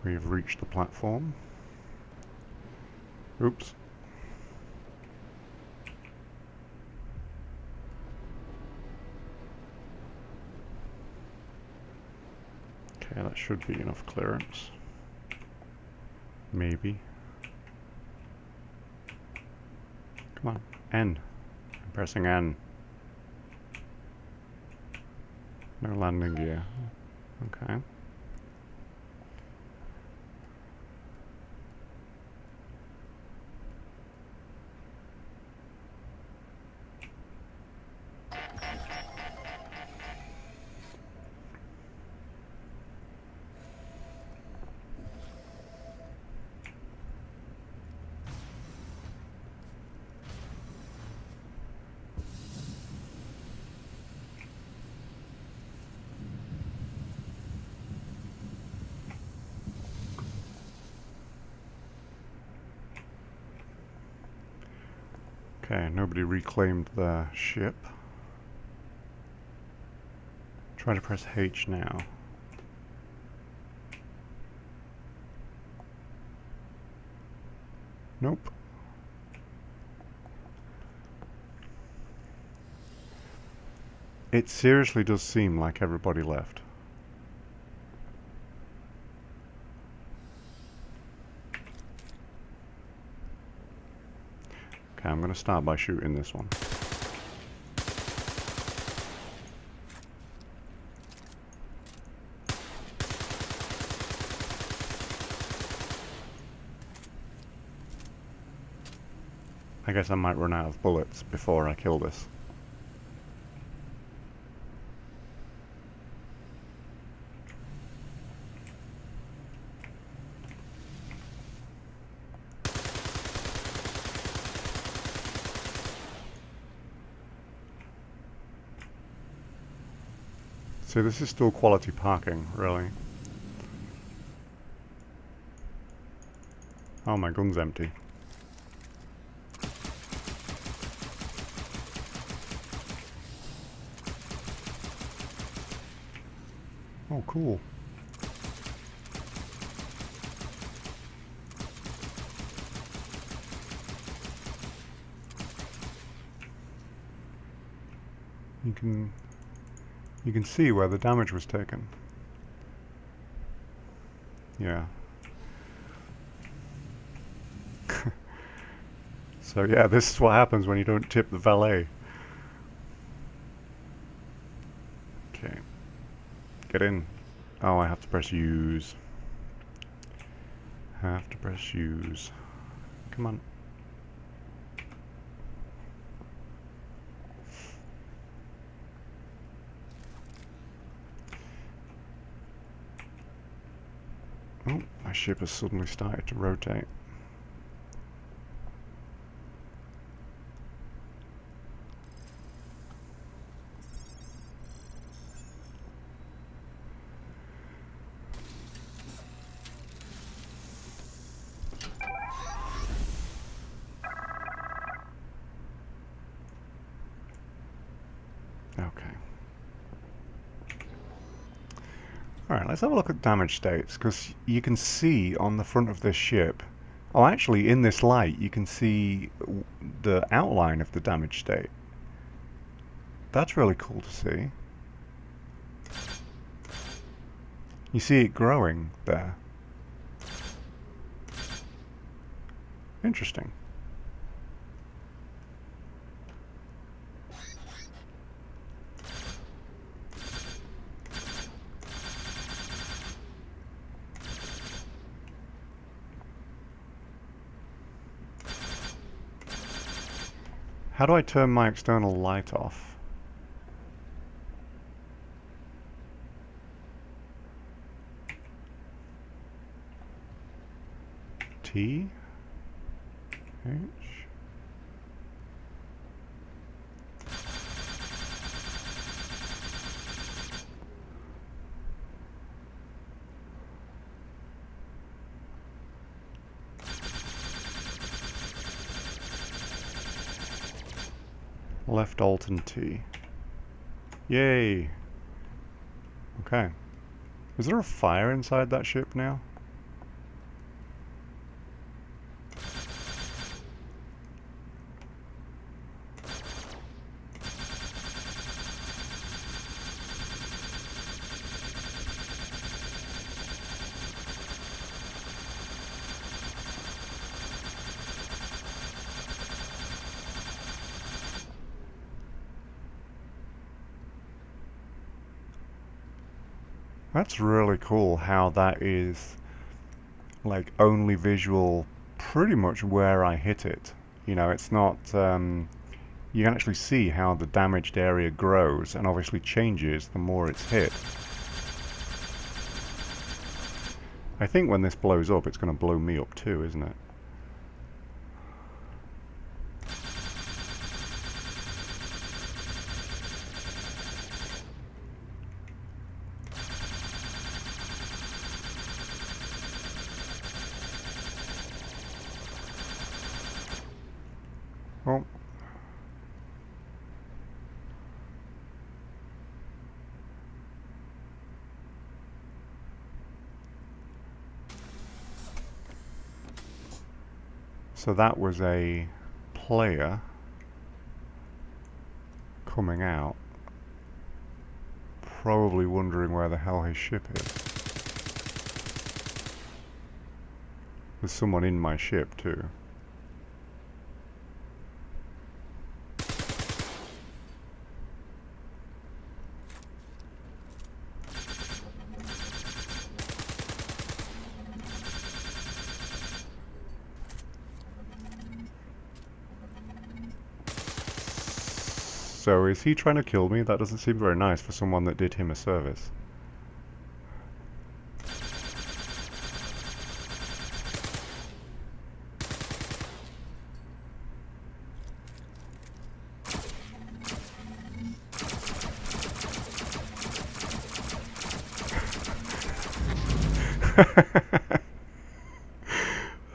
we've reached the platform. Oops. Okay, that should be enough clearance. Maybe. Come on, N. I'm pressing N. No landing gear. Okay. Okay, nobody reclaimed the ship. Try to press H now. Nope. It seriously does seem like everybody left. Okay, I'm going to start by shooting this one. I guess I might run out of bullets before I kill this. So this is still quality parking, really. Oh, my gun's empty. Oh, cool. You can see where the damage was taken. Yeah. So yeah, this is what happens when you don't tip the valet. Okay. Get in. Oh, I have to press use. Have to press use. Come on. Oh, my ship has suddenly started to rotate. Okay. Alright, let's have a look at damage states, because you can see on the front of this ship, oh actually in this light you can see the outline of the damage state. That's really cool to see. You see it growing there. Interesting. How do I turn my external light off? T? H? Left Alt and T. Yay! Okay. Is there a fire inside that ship now? That's really cool how that is like only visual pretty much where I hit it. You know, it's not, you can actually see how the damaged area grows and obviously changes the more it's hit. I think when this blows up it's going to blow me up too, isn't it? Well, so that was a player coming out, probably wondering where the hell his ship is. There's someone in my ship too. So is he trying to kill me? That doesn't seem very nice for someone that did him a service.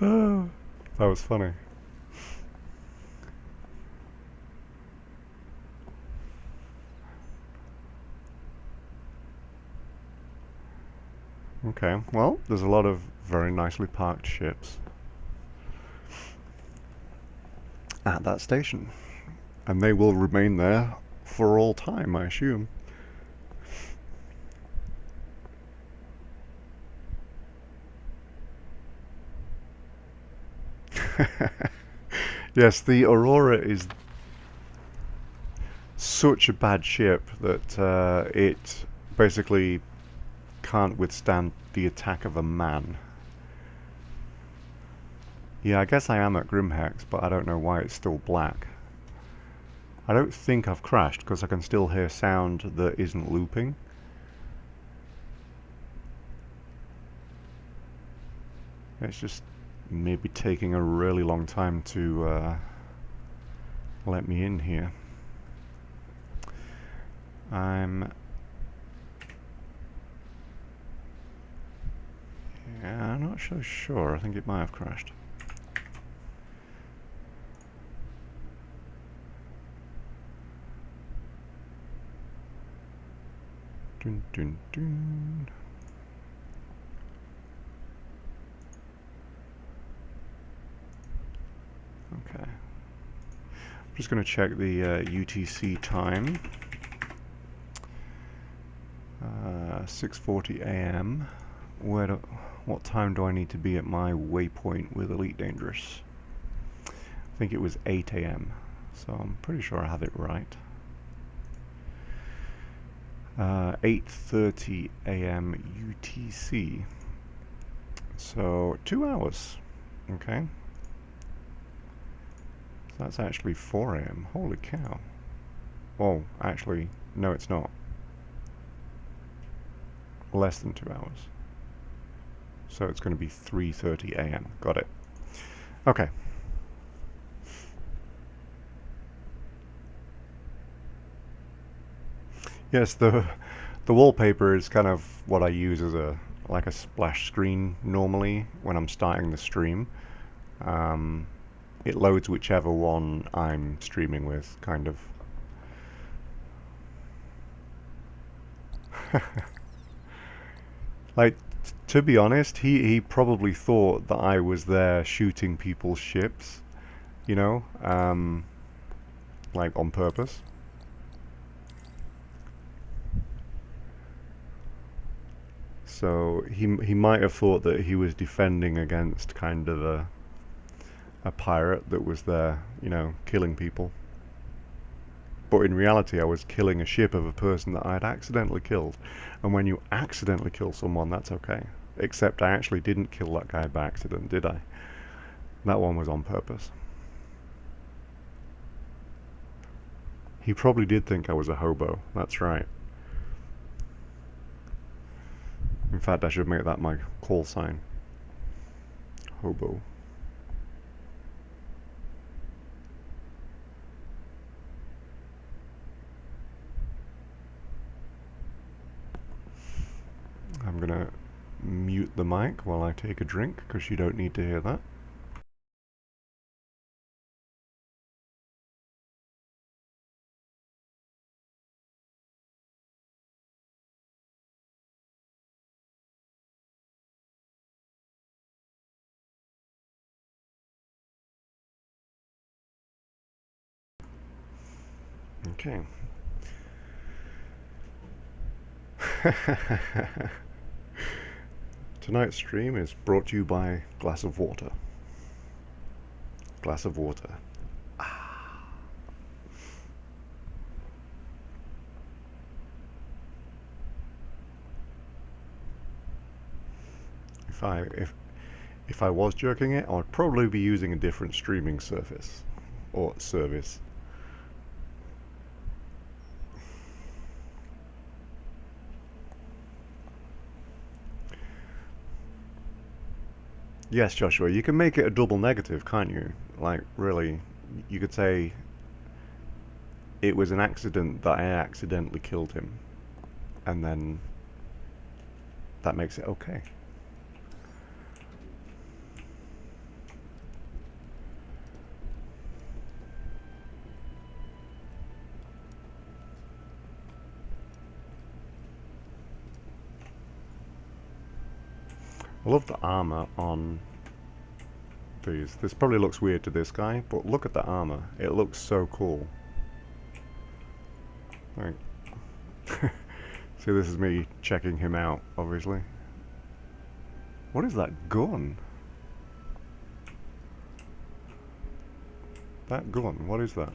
Oh, that was funny. Okay, well, there's a lot of very nicely parked ships at that station. And they will remain there for all time, I assume. Yes, the Aurora is such a bad ship that it basically can't withstand the attack of a man. Yeah, I guess I am at Grimhex, but I don't know why it's still black. I don't think I've crashed because I can still hear sound that isn't looping. It's just maybe taking a really long time to let me in here. Yeah, I'm not so sure. I think it might have crashed. Dun, dun, dun. Okay. I'm just going to check the UTC time. 6:40 a.m. What time do I need to be at my waypoint with Elite Dangerous? I think it was 8 a.m. So I'm pretty sure I have it right. 8:30 a.m. UTC. So 2 hours. Okay. So that's actually 4 a.m. Holy cow. Oh, actually, no, it's not. Less than 2 hours. So it's going to be 3:30 a.m. Got it. Okay. Yes, the wallpaper is kind of what I use as a like a splash screen normally when I'm starting the stream. It loads whichever one I'm streaming with, kind of. Like, to be honest, he probably thought that I was there shooting people's ships, you know, like on purpose. So he might have thought that he was defending against kind of a pirate that was there, you know, killing people. But in reality, I was killing a ship of a person that I had accidentally killed. And when you accidentally kill someone, that's okay. Except I actually didn't kill that guy by accident, did I? That one was on purpose. He probably did think I was a hobo, that's right. In fact, I should make that my call sign. Hobo. I'm gonna mute the mic while I take a drink, because you don't need to hear that. Okay. Tonight's stream is brought to you by glass of water. Glass of water. Ah. If I was jerking it, I'd probably be using a different streaming surface or service. Yes, Joshua, you can make it a double negative, can't you? Like, really, you could say it was an accident that I accidentally killed him, and then that makes it okay. I love the armor on these. This probably looks weird to this guy, but look at the armor. It looks so cool. Like, see, this is me checking him out, obviously. What is that gun? That gun, what is that?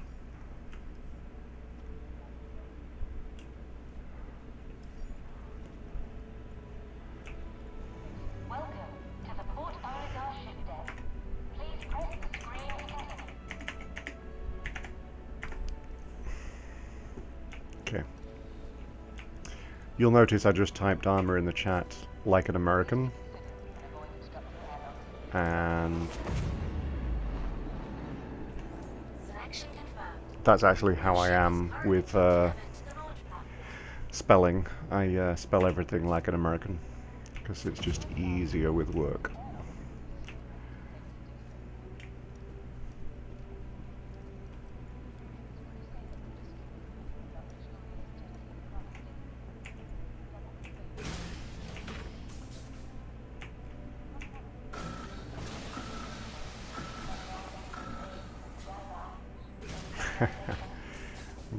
Welcome to the Port Orizar ship deck. Please press the screen to continue. Okay. You'll notice I just typed armor in the chat like an American. And Selection confirmed. that's actually how I am with spelling. I spell everything like an American because it's just easier with work.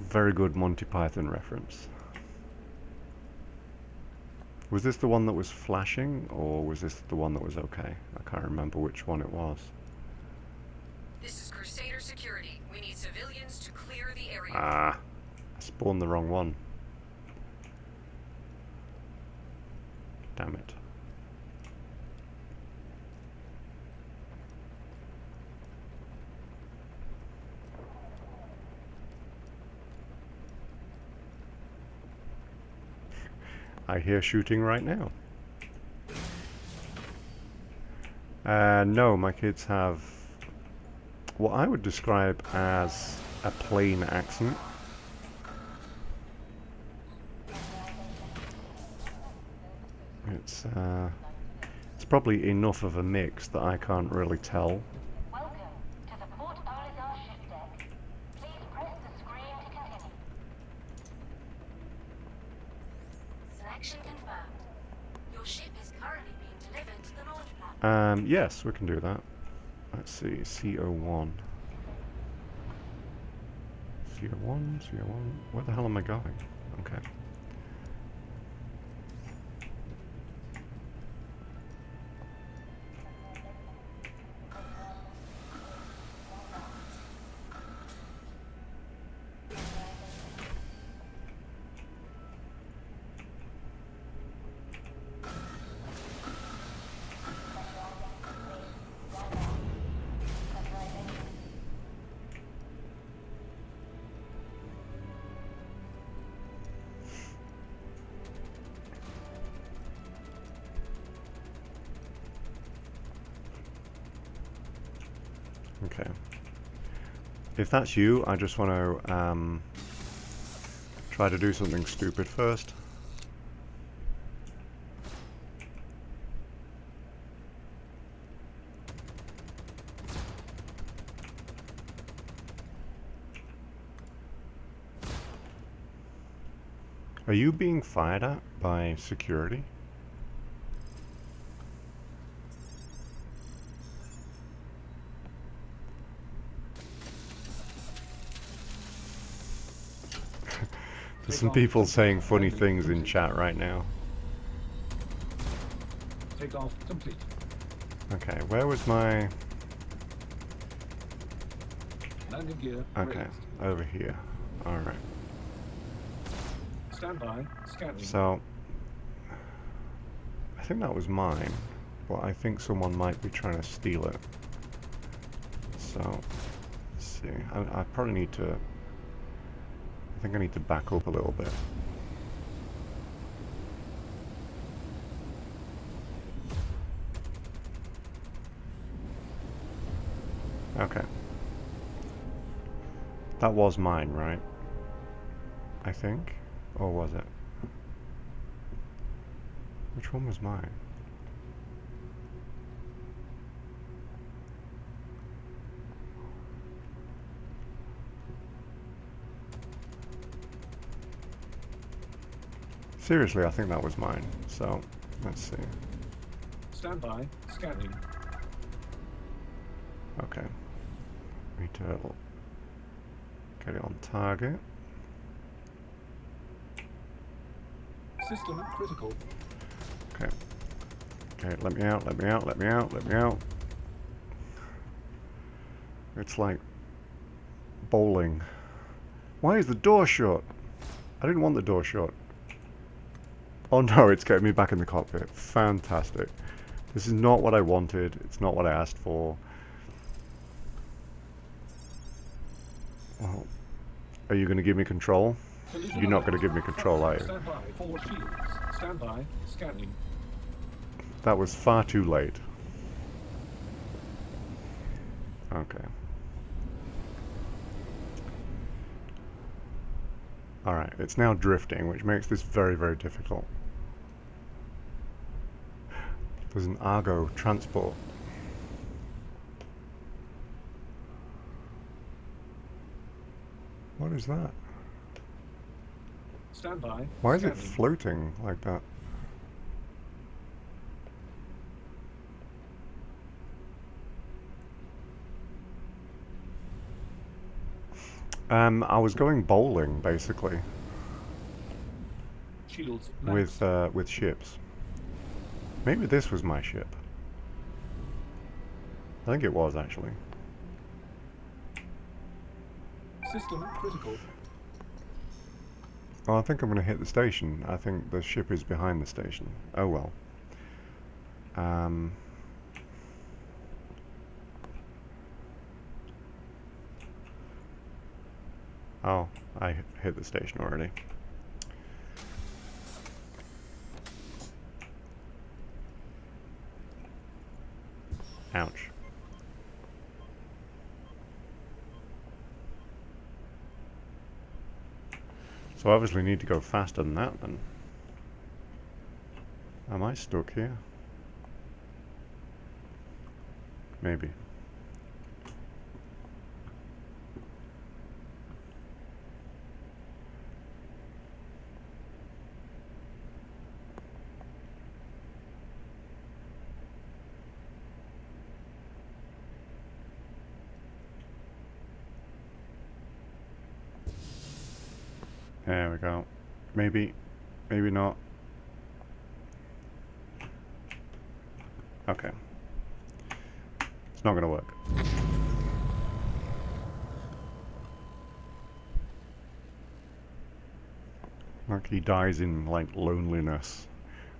Very good Monty Python reference. Was this the one that was flashing, or was this the one that was okay? I can't remember which one it was. This is Crusader Security. We need civilians to clear the area. Ah, I spawned the wrong one. Damn it. I hear shooting right now. No, my kids have what I would describe as a plain accent. It's probably enough of a mix that I can't really tell. Welcome to the Port Orizar ship deck. Please press the screen to continue. Selection confirmed. Your ship is currently being delivered to the launch platform. Yes, we can do that. Let's see, CO1. CO1, CO1. Where the hell am I going? Okay. Okay. If that's you, I just want to try to do something stupid first. Are you being fired at by security? There's some people saying funny things in chat right now. Takeoff complete. Okay, where was my... Landing gear Okay, raised. over here. Alright. Stand by. Scanning. So, I think that was mine, but I think someone might be trying to steal it. So, let's see. I probably need to... I think I need to back up a little bit. Okay. That was mine, right? I think? Or was it? Which one was mine? Seriously, I think that was mine. So, let's see. Stand by. Scanning. Okay. Need to get it on target. System critical. Okay. Okay, let me out, let me out, let me out, let me out. It's like bowling. Why is the door shut? I didn't want the door shut. Oh no, it's getting me back in the cockpit. Fantastic. This is not what I wanted. It's not what I asked for. Well, are you going to give me control? You're not going to give me control, are you? Stand by. Forward shields. Stand by. Scanning. That was far too late. Okay. Alright, it's now drifting, which makes this very, very difficult. There's an Argo transport. What is that? Stand by. Why is it Scanning. floating like that? I was going bowling, basically, Shields max. with ships. Maybe this was my ship. I think it was, actually. System critical. Oh, I think I'm going to hit the station. I think the ship is behind the station. Oh well. Oh, I hit the station already. Ouch. So I obviously need to go faster than that then. Am I stuck here? Maybe. There we go. Maybe. Maybe not. Okay. It's not gonna work. Like he dies in like loneliness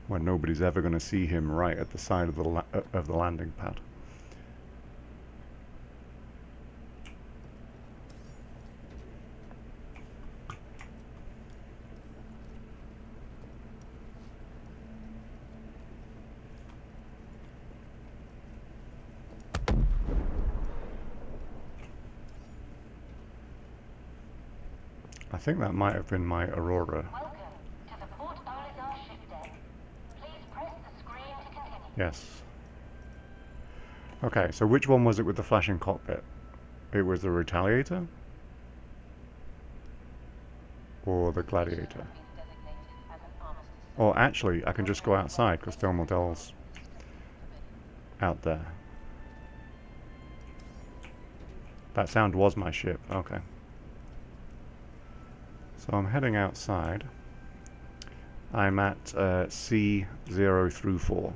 when nobody's ever gonna see him right at the side of the landing pad. I think that might have been my Aurora. Welcome to the Port Olisar ship deck. Please press the screen to continue. Yes. Okay, so which one was it with the flashing cockpit? It was the Retaliator? Or the Gladiator? Or actually, I can just go outside because Delmodel's out there. That sound was my ship, okay. So I'm heading outside. I'm at C0 through 4.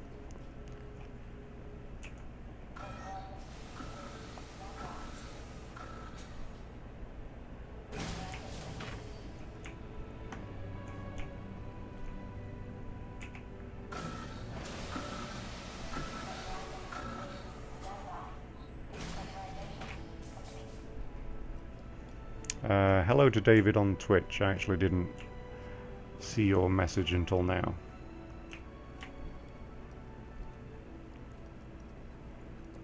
Hello to David on Twitch. I actually didn't see your message until now.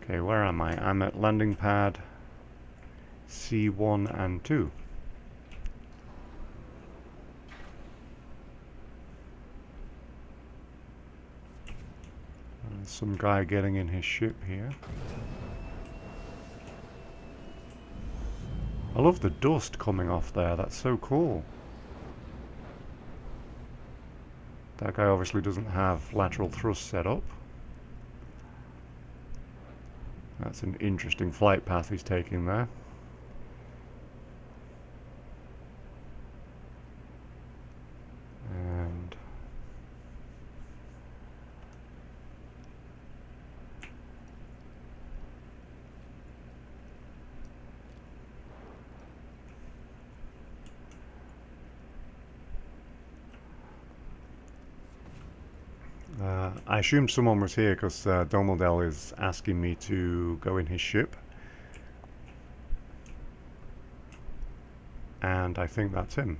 Okay, where am I? I'm at landing pad C1 and 2. There's some guy getting in his ship here. I love the dust coming off there, that's so cool. That guy obviously doesn't have lateral thrust set up. That's an interesting flight path he's taking there. And I assumed someone was here because Domodel is asking me to go in his ship. And I think that's him.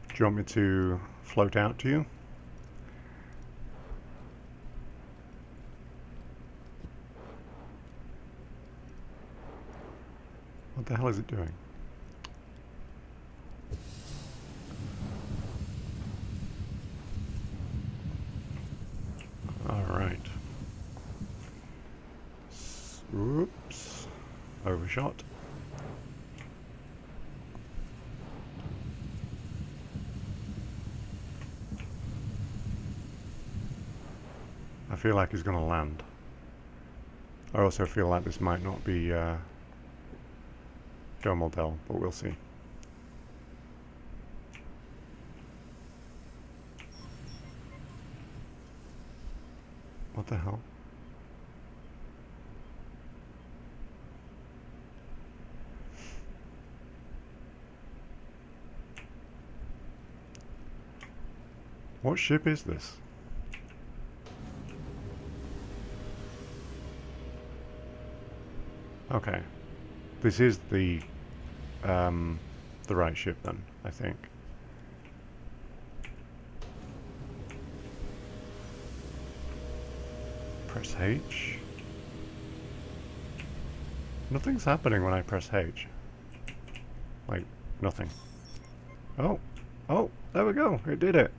Do you want me to float out to you? What the hell is it doing? Alright. Oops. Overshot. I feel like he's going to land. I also feel like this might not be Domodel, but we'll see. What the hell? What ship is this? Okay, this is the right ship then, I think. Press H. Nothing's happening when I press H. Like, nothing. Oh, oh, there we go, it did it.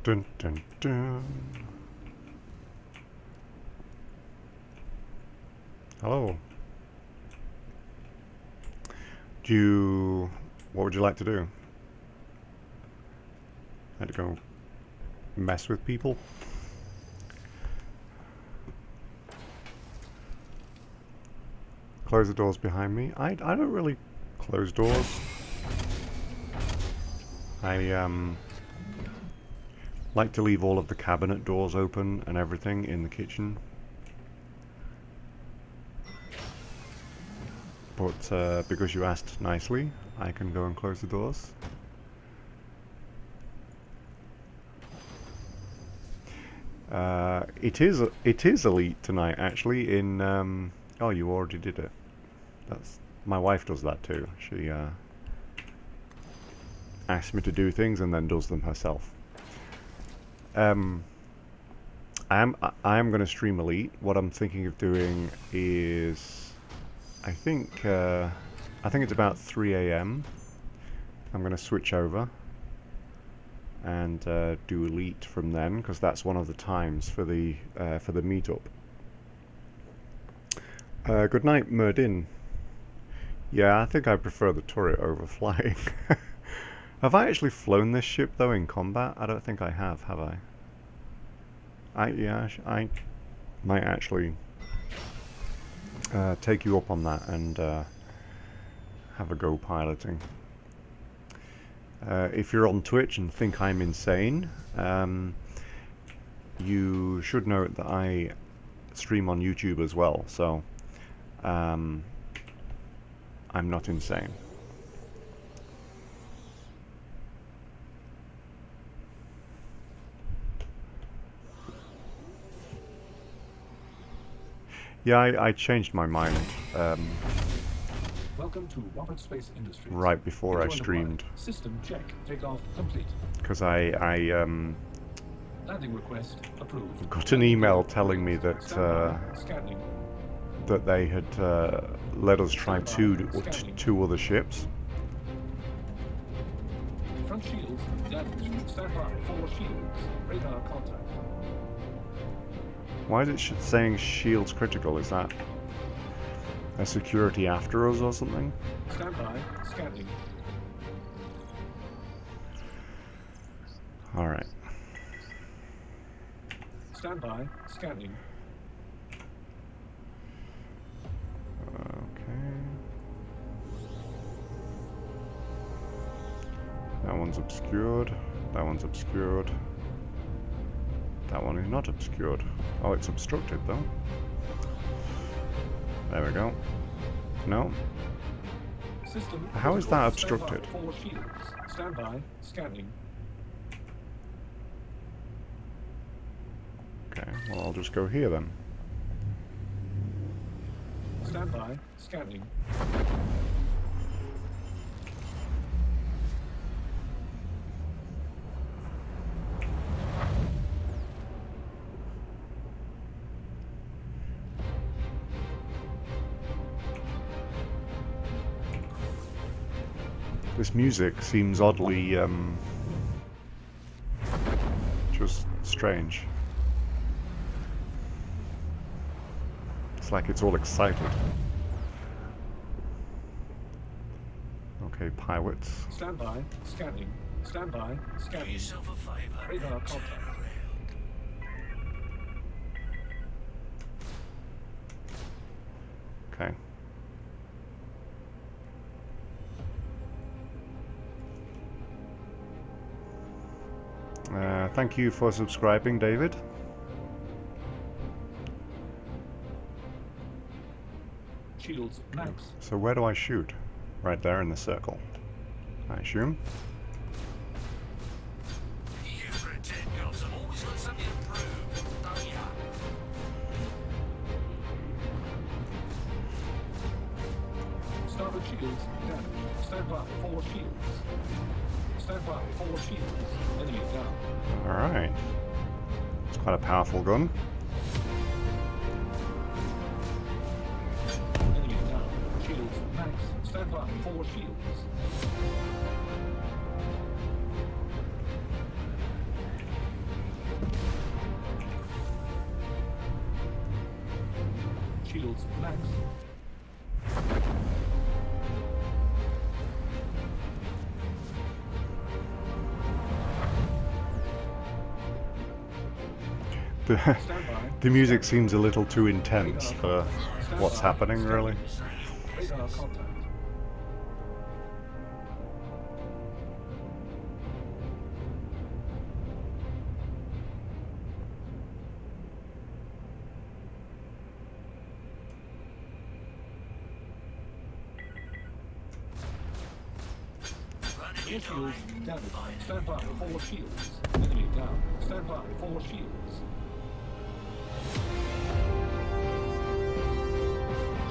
Dun dun dun. Hello. What would you like to do? Like to go mess with people? Close the doors behind me. I don't really close doors. I like to leave all of the cabinet doors open and everything in the kitchen. But because you asked nicely, I can go and close the doors. It is elite tonight actually. In oh, you already did it. That's my wife does that too. She asks me to do things and then does them herself. I am going to stream Elite. What I'm thinking of doing is, I think it's about 3 AM. I'm going to switch over and do Elite from then, because that's one of the times for the meetup. Good night, Merdin. Yeah, I think I prefer the turret over flying. Have I actually flown this ship though in combat? I don't think I have I? I might actually take you up on that and have a go piloting. If you're on Twitch and think I'm insane, you should note that I stream on YouTube as well, so I'm not insane. Yeah, I changed my mind Welcome to Robert Space Industries. right before I streamed. System check. Takeoff complete. Because I Landing request approved. got an email telling me that Scanning. that they had let us try two other ships. Front shields damaged. Stand by. 4 shields. Radar contact. Why is it saying shields critical? Is that a security after us or something? Stand by. Scanning. Alright. Stand by. Scanning. Okay. That one's obscured. That one's obscured. That one is not obscured. Oh, it's obstructed though. There we go. No. System. How is that obstructed? Stand by. 4 shields. Stand by. Scanning. Okay, well I'll just go here then. Stand by. Scanning. This music seems oddly, just strange. It's like it's all excited. Okay, pilots. Stand by. Scanning. Stand by. Do Scanning. yourself a favor. Radar Turn contact. around. Okay. Thank you for subscribing, David. Shields max. So where do I shoot? Right there in the circle, I assume. You pretend gobs have always got something to prove, don't ya? Starboard shields damaged. Stand by. 4 shields. Stand by. 4 shields. Enemy down. Alright. It's quite a powerful gun. Enemy down. Shields max. Stand by. 4 shields. Shields max. The music seems a little too intense for what's happening, really. Radar contact. Running 4 your shields line. damaged. Stand by. 4 shields. Enemy down. Stand by. 4 shields.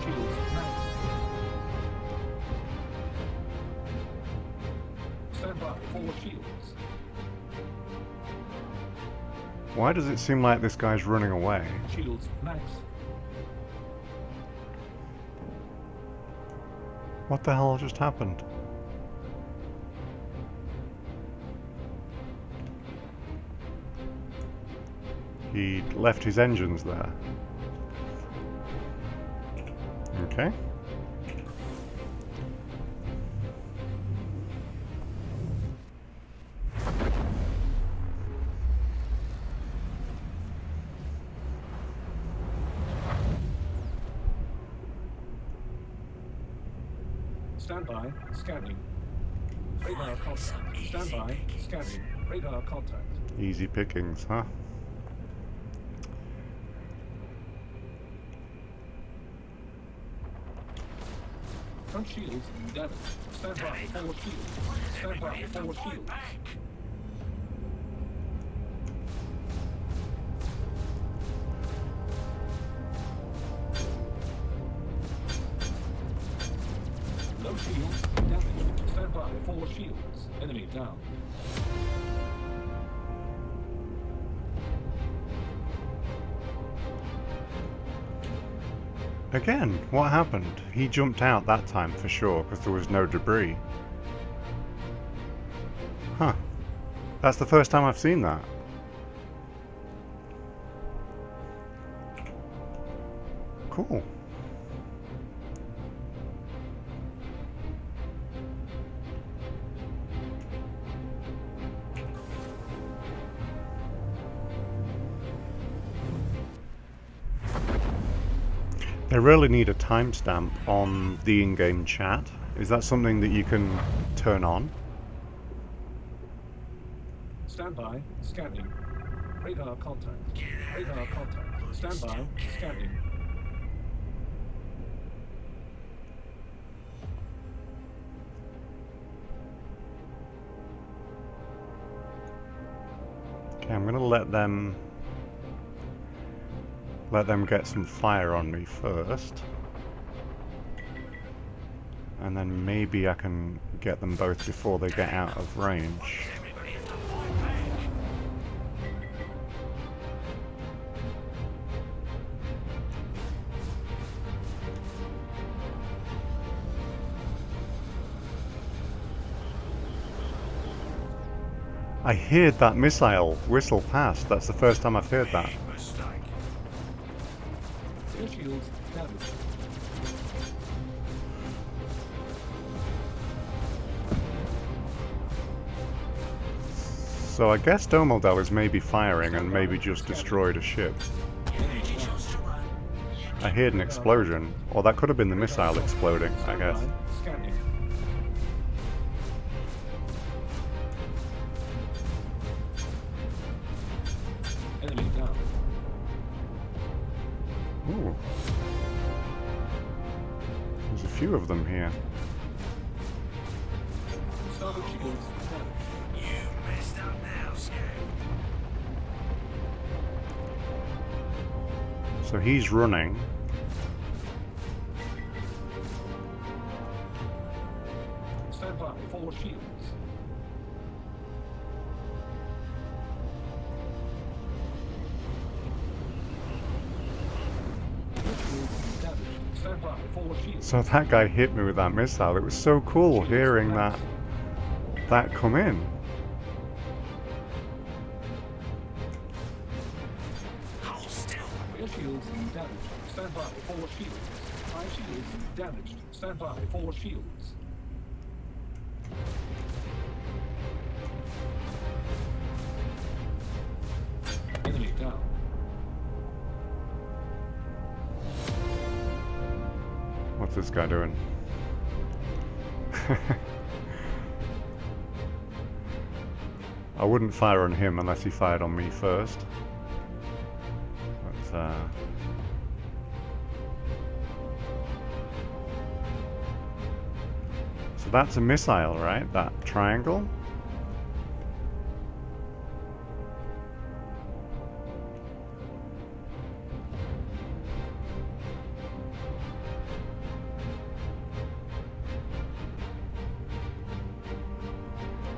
Shields max. Stand by. 4 shields. Why does it seem like this guy's running away? Shields max. What the hell just happened? He left his engines there. Okay. Stand by. Scanning. Radar contact. Stand by. Scanning. Radar contact. Easy pickings, huh? Front shields damaged. Stand by. 4 shields. Stand by. 4 shields. No shields damaged. Stand by. 4 shields. Enemy down. Again, what happened? He jumped out that time for sure, because there was no debris. Huh. That's the first time I've seen that. Cool. They really need a timestamp on the in-game chat. Is that something that you can turn on? Stand by. Scanning. Radar contact. Radar contact. Stand by. Scanning. Okay, I'm gonna let them get some fire on me first. And then maybe I can get them both before they get out of range. I heard that missile whistle past. That's the first time I've heard that. Air shields damaged. So I guess Domodel is maybe firing and maybe just destroyed a ship. I heard an explosion, or that could have been the missile exploding, I guess. Scanning. Enemy down. Ooh. There's a few of them here. Starboard shields damaged. You messed up now, Scav. So he's running. Stand by. Forward shields. Air shields damaged. Stand by. Forward shields. So that guy hit me with that missile. It was so cool hearing that come in. Air shields damaged. Stand by. Forward shields. Fire shields damaged. Stand by. Forward shields. Enemy down. What's this guy doing? I wouldn't fire on him unless he fired on me first. But, so that's a missile, right? That triangle?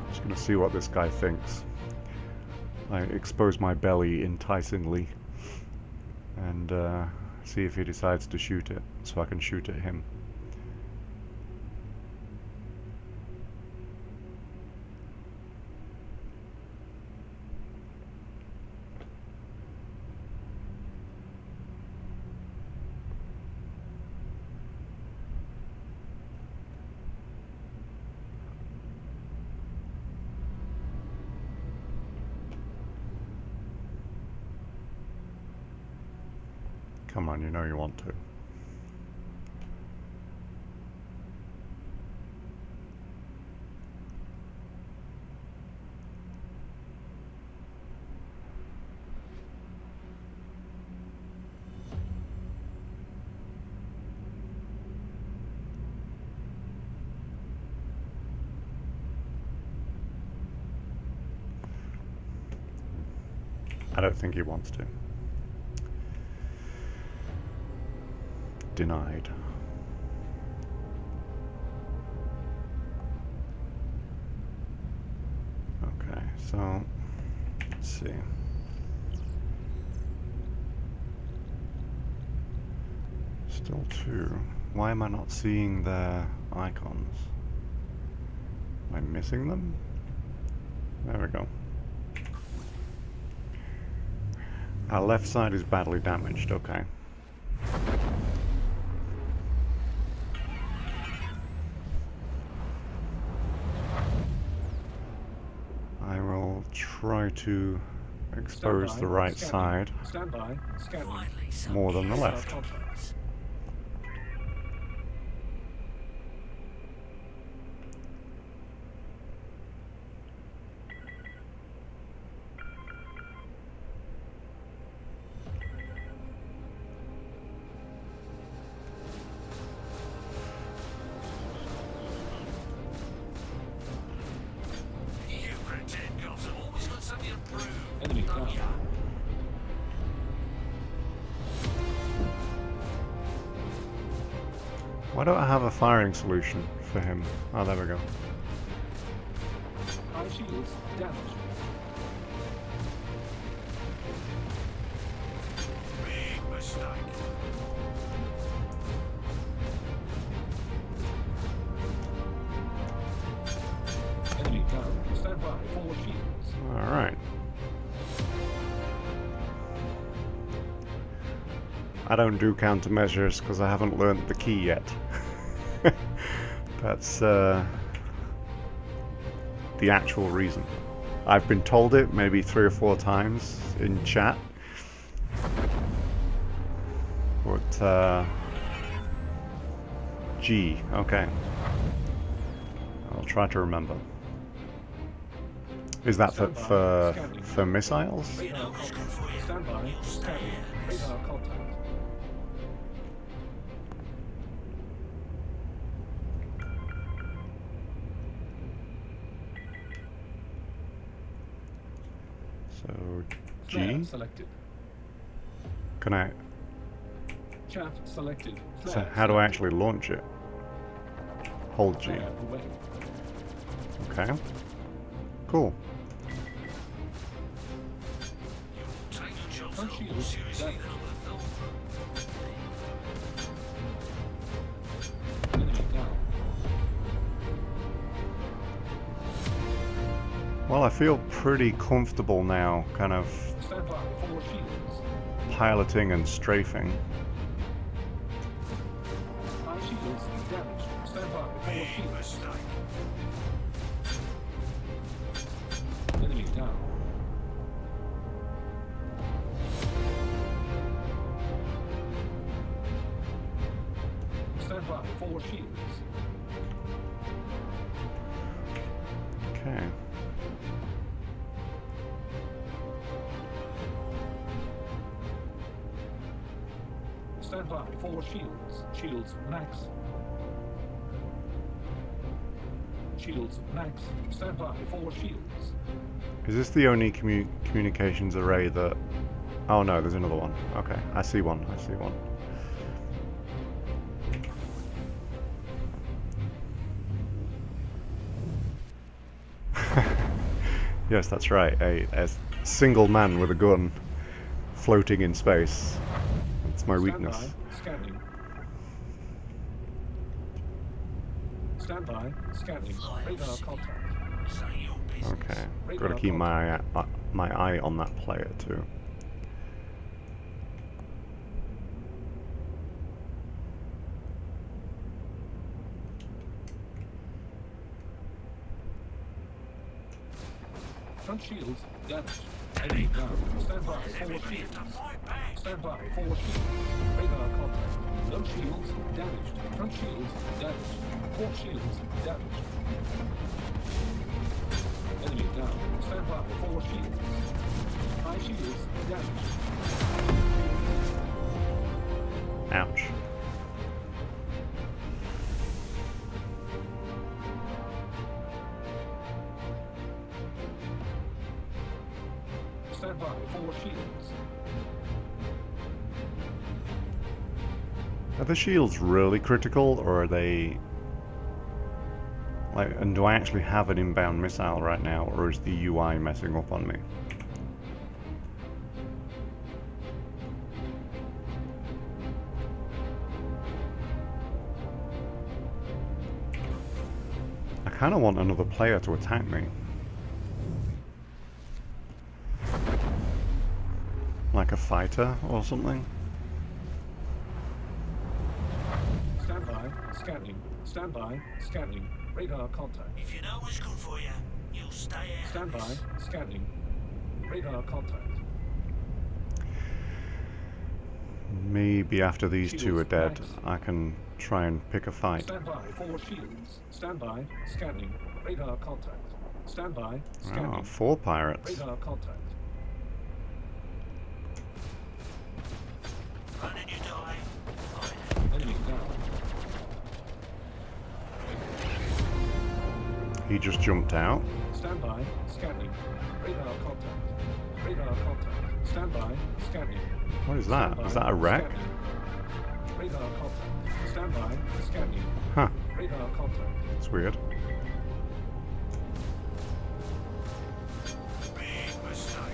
Just gonna see what this guy thinks. I expose my belly enticingly and see if he decides to shoot it, so I can shoot at him. Come on, you know you want to. I don't think he wants to. Denied. Okay, so let's see. Still two. Why am I not seeing their icons? Am I missing them? There we go. Our left side is badly damaged, okay. I will try to expose the right side Stand by. Scanning. more than the left. Contacts. Why don't I have a firing solution for him? Oh, there we go. High shields damaged. Big mistake. Enemy down. Stand by. Forward shields. Alright. I don't do countermeasures because I haven't learned the key yet. That's the actual reason. I've been told it maybe 3 or 4 times in chat. But, G, okay. I'll try to remember. Is that for missiles? Stand by. Scanning. Radar contact. So G. Flare selected. Can I? Chaff selected. So Flare how do I selected. actually launch it? Hold G. Flare away. Okay. Cool. Take your jobs Front a lot more shields seriously damaged. than I would have thought. Enemy down. Well, I feel pretty comfortable now, kind of Stand by. Forward shields. piloting and strafing. High shields damaged. Stand by. Forward Big shields. mistake. Enemy down. Stand by. Forward shields. Okay. Stand by. Forward shields. Shields max. Shields max. Stand by. Forward shields. Is this the only communications array that... Oh no, there's another one. Okay, I see one, I see one. Yes, that's right. A single man with a gun floating in space. That's my weakness. Stand by. Scanning. Stand by. Scanning. Radar contact. This ain't your business. Okay, Radar gotta keep my eye on that player too. Front shields damaged. Enemy down. Stand by. Forward shields. Stand by. Forward shields. Radar contact. No shields damaged. Front shields damaged. Port shields damaged. Enemy down. Stand by. Forward shields. High shields damaged. Ouch. Stand by. Forward shields. Are the shields really critical, or are they... Like, and do I actually have an inbound missile right now, or is the UI messing up on me? I kind of want another player to attack me. Like a fighter or something? Stand by. Scanning. Stand by. Scanning. Radar contact. If you know what's good for you, you'll stay out. Stand by. Scanning. Radar contact. Maybe after these two are Shields dead, max. I can try and pick a fight. Stand by. Forward shields. Stand by. Scanning. Radar contact. Stand by. Oh, Scanning. 4 pirates. Radar contact. Run and you die. Fine. Enemy down. He just jumped out. Stand by. Scanning. Radar contact. Radar contact. Stand by. Scanning. What is that? Stand Is by. that a wreck? Scanning. Radar contact. Stand by to scan you. Huh. Radar contact. It's weird.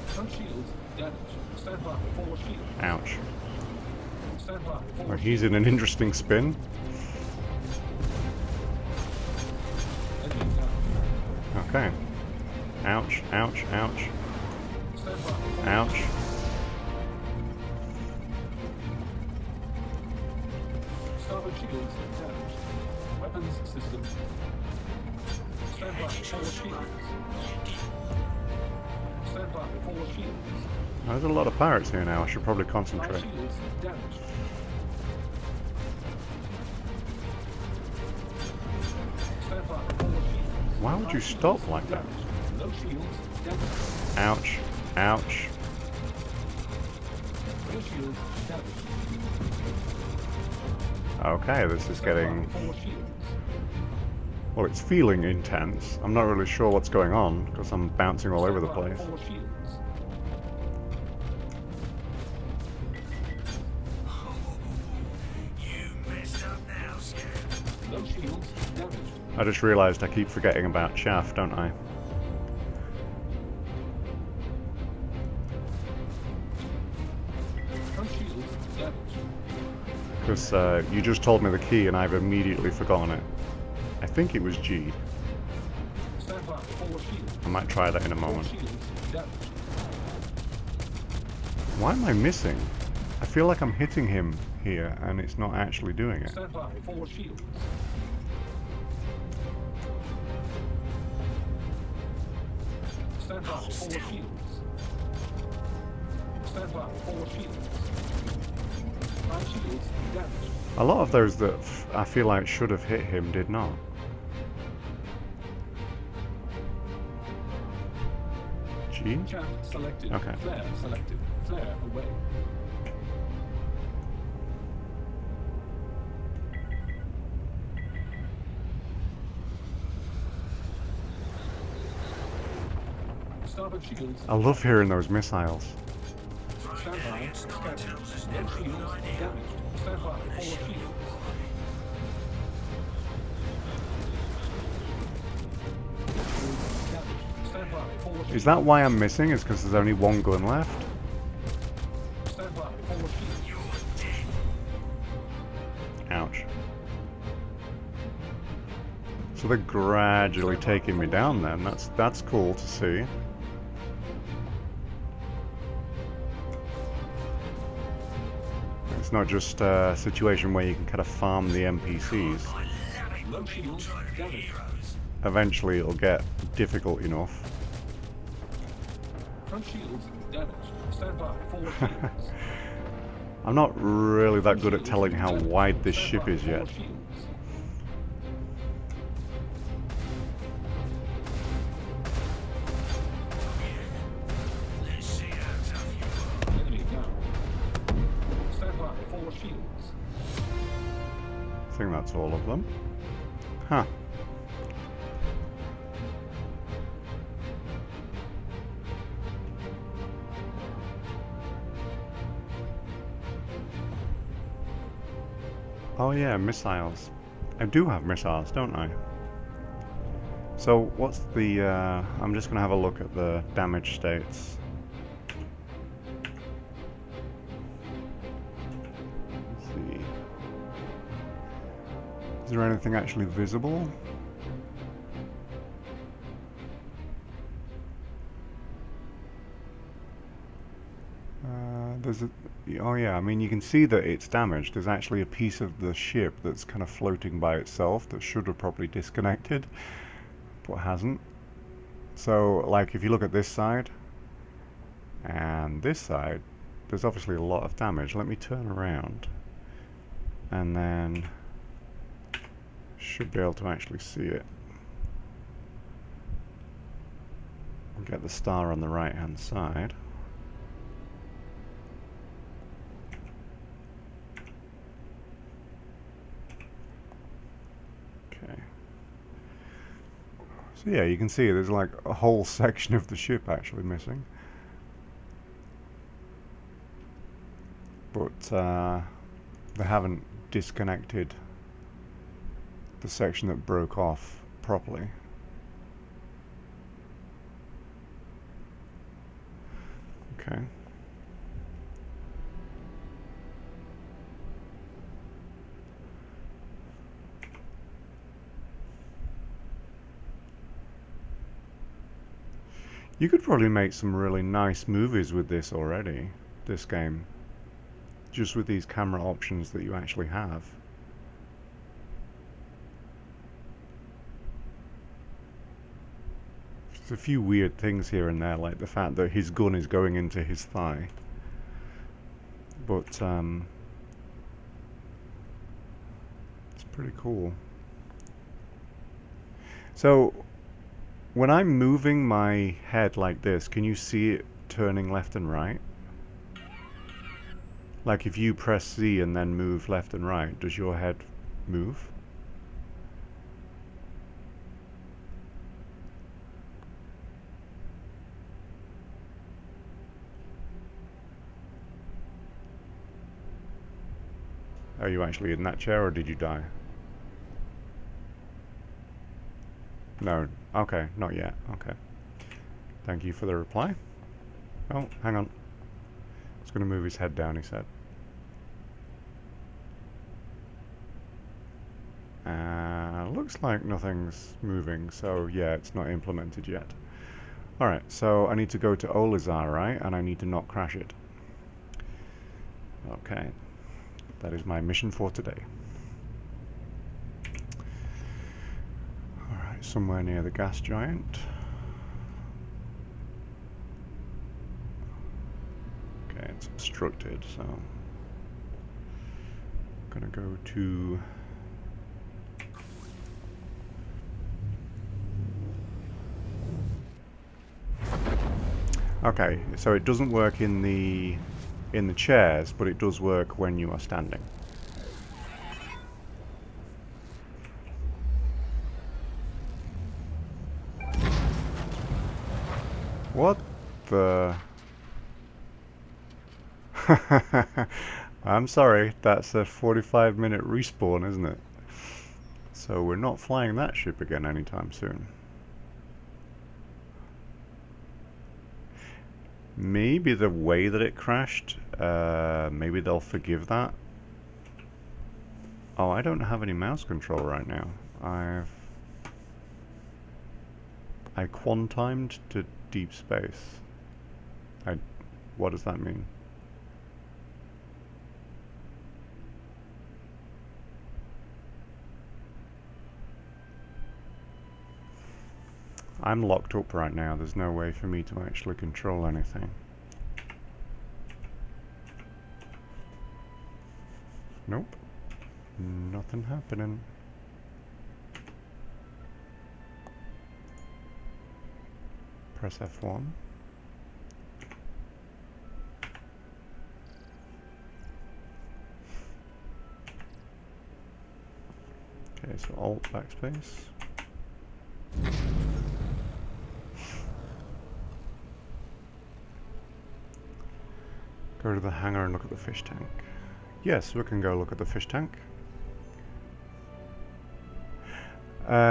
Front shields damaged. Stand by for shield. Ouch. Stand by for Well, he's in an interesting spin. Enemy down. Okay. Ouch, ouch, ouch. Stand by for Ouch. starboard shields damaged. Weapons system. Stand by for shields. Stand by for shields. There's a lot of pirates here now. I should probably Right concentrate. shields damaged. Stand by for shields. Why would you stop like that? Low shields damaged. Ouch. Ouch. Rear shields damaged. Okay, this is getting... Stand by for shields. Well, it's feeling intense. I'm not really sure what's going on, because I'm bouncing all over the Stand by place. for shields. You messed up now, Scan. Low shields damaged. I just realised I keep forgetting about chaff, don't I? Front shields damaged. Because you just told me the key and I've immediately forgotten it. I think it was G. Stand by for shields. I might try that in a moment. Shields damaged. Why am I missing? I feel like I'm hitting him here and it's not actually doing it. Stand by for shields. Stand by for shields. Stand by for shields. Right shields damaged. A lot of those that I feel like should have hit him did not. G? Chaff selected. Okay. Flare selected. Flare away. Starboard shields. I love hearing those missiles. Stand by. Scanning. Right shields damaged. Stand by. Forward shields. Shields damaged. Stand by. Forward Is shields. that why I'm missing? Is because there's only one gun left? Stand by. Forward shields. Ouch. So they're gradually taking me down then. That's cool to see. It's not just a situation where you can kind of farm the NPCs. Low shields damaged. Eventually it'll get difficult enough. Front shields damaged. Stand by. Forward shields. I'm not really that good at telling how wide this ship is yet. Let's see how tough you are. Enemy down. Stand by. Forward shields. I think that's all of them. Huh. Oh yeah, missiles. I do have missiles, don't I? So what's the... I'm just going to have a look at the damage states. Let's see. Is there anything actually visible? There's a... Oh yeah, I mean you can see that it's damaged. There's actually a piece of the ship that's kind of floating by itself that should have probably disconnected, but hasn't. So like if you look at this side and this side, there's obviously a lot of damage. Let me turn around and then should be able to actually see it. I'll get the star on the right hand side. Okay. So yeah, you can see there's like a whole section of the ship actually missing. But they haven't disconnected the section that broke off properly. Okay. You could probably make some really nice movies with this already, this game. Just with these camera options that you actually have. There's a few weird things here and there, like the fact that his gun is going into his thigh. But, it's pretty cool. So, when I'm moving my head like this, can you see it turning left and right? Like if you press Z and then move left and right, does your head move? Are you actually in that chair or did you die? No. Okay, not yet. Okay. Thank you for the reply. Oh, hang on. It's going to move his head down, he said. Looks like nothing's moving, so yeah, it's not implemented yet. Alright, so I need to go to Olazar, right? And I need to not crash it. Okay. That is my mission for today. Alright, somewhere near the gas giant. Okay, it's obstructed, so I'm gonna go to okay, so it doesn't work in the chairs, but it does work when you are standing. What the? I'm sorry, that's a 45-minute respawn, isn't it? So we're not flying that ship again anytime soon. Maybe the way that it crashed, maybe they'll forgive that. Oh, I don't have any mouse control right now. I quantimed to deep space. What does that mean? I'm locked up right now. There's no way for me to actually control anything. Nope. Nothing happening. Press F1. Okay, so Alt backspace. Go to the hangar and look at the fish tank. Yes, we can go look at the fish tank.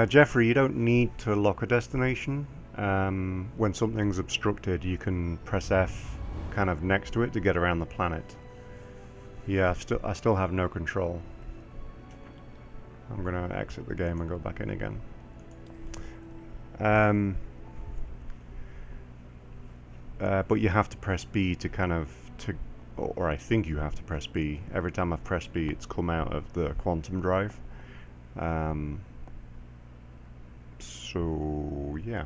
Jeffrey, you don't need to lock a destination. When something's obstructed, you can press F kind of next to it to get around the planet. Yeah, I still have no control. I'm going to exit the game and go back in again. But you have to press B to kind of, or I think you have to press B. Every time I've pressed B, it's come out of the quantum drive. So, yeah.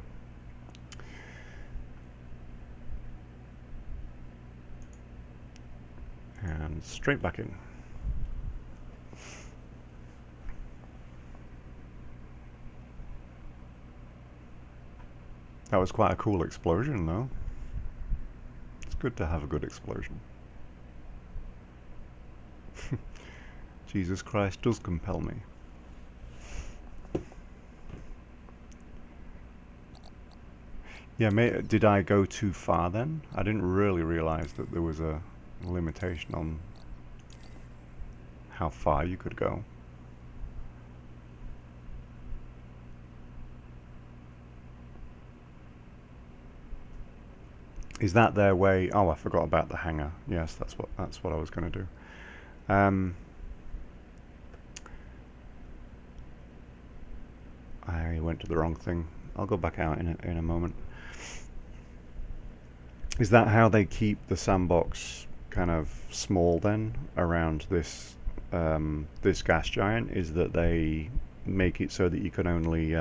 And straight back in. That was quite a cool explosion, though. It's good to have a good explosion. Jesus Christ does compel me. Yeah, did I go too far then? I didn't really realize that there was a limitation on how far you could go. Is that their way? Oh, I forgot about the hangar. Yes, that's what I was going to do. I went to the wrong thing. I'll go back out in a moment. Is that how they keep the sandbox kind of small then around this this gas giant? Is that they make it so that you can only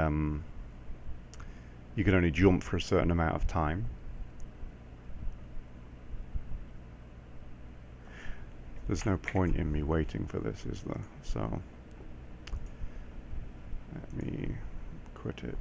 jump for a certain amount of time? There's no point in me waiting for this, is there? So let me quit it.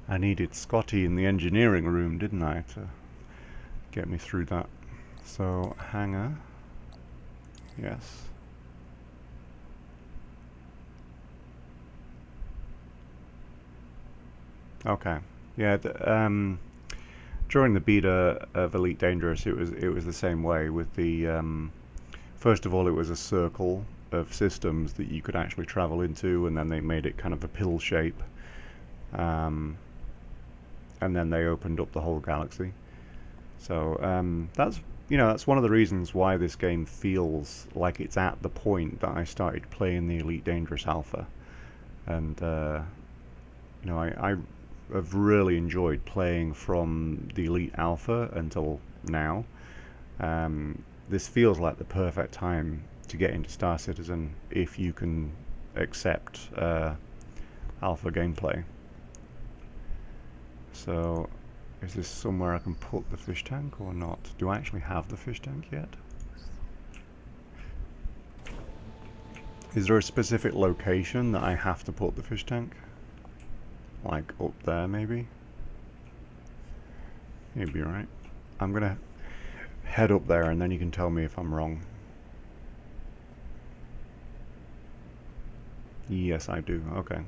I needed Scotty in the engineering room, didn't I, to get me through that. So, hangar. Yes. Okay. Yeah, during the beta of Elite Dangerous, it was the same way with the first of all, it was a circle of systems that you could actually travel into, and then they made it kind of a pill shape. And then they opened up the whole galaxy. So that's one of the reasons why this game feels like it's at the point that I started playing the Elite Dangerous Alpha, and I have really enjoyed playing from the Elite Alpha until now. This feels like the perfect time to get into Star Citizen if you can accept alpha gameplay. So, is this somewhere I can put the fish tank or not? Do I actually have the fish tank yet? Is there a specific location that I have to put the fish tank? Like up there, maybe? You'd be right. I'm gonna head up there and then you can tell me if I'm wrong. Yes, I do. Okay.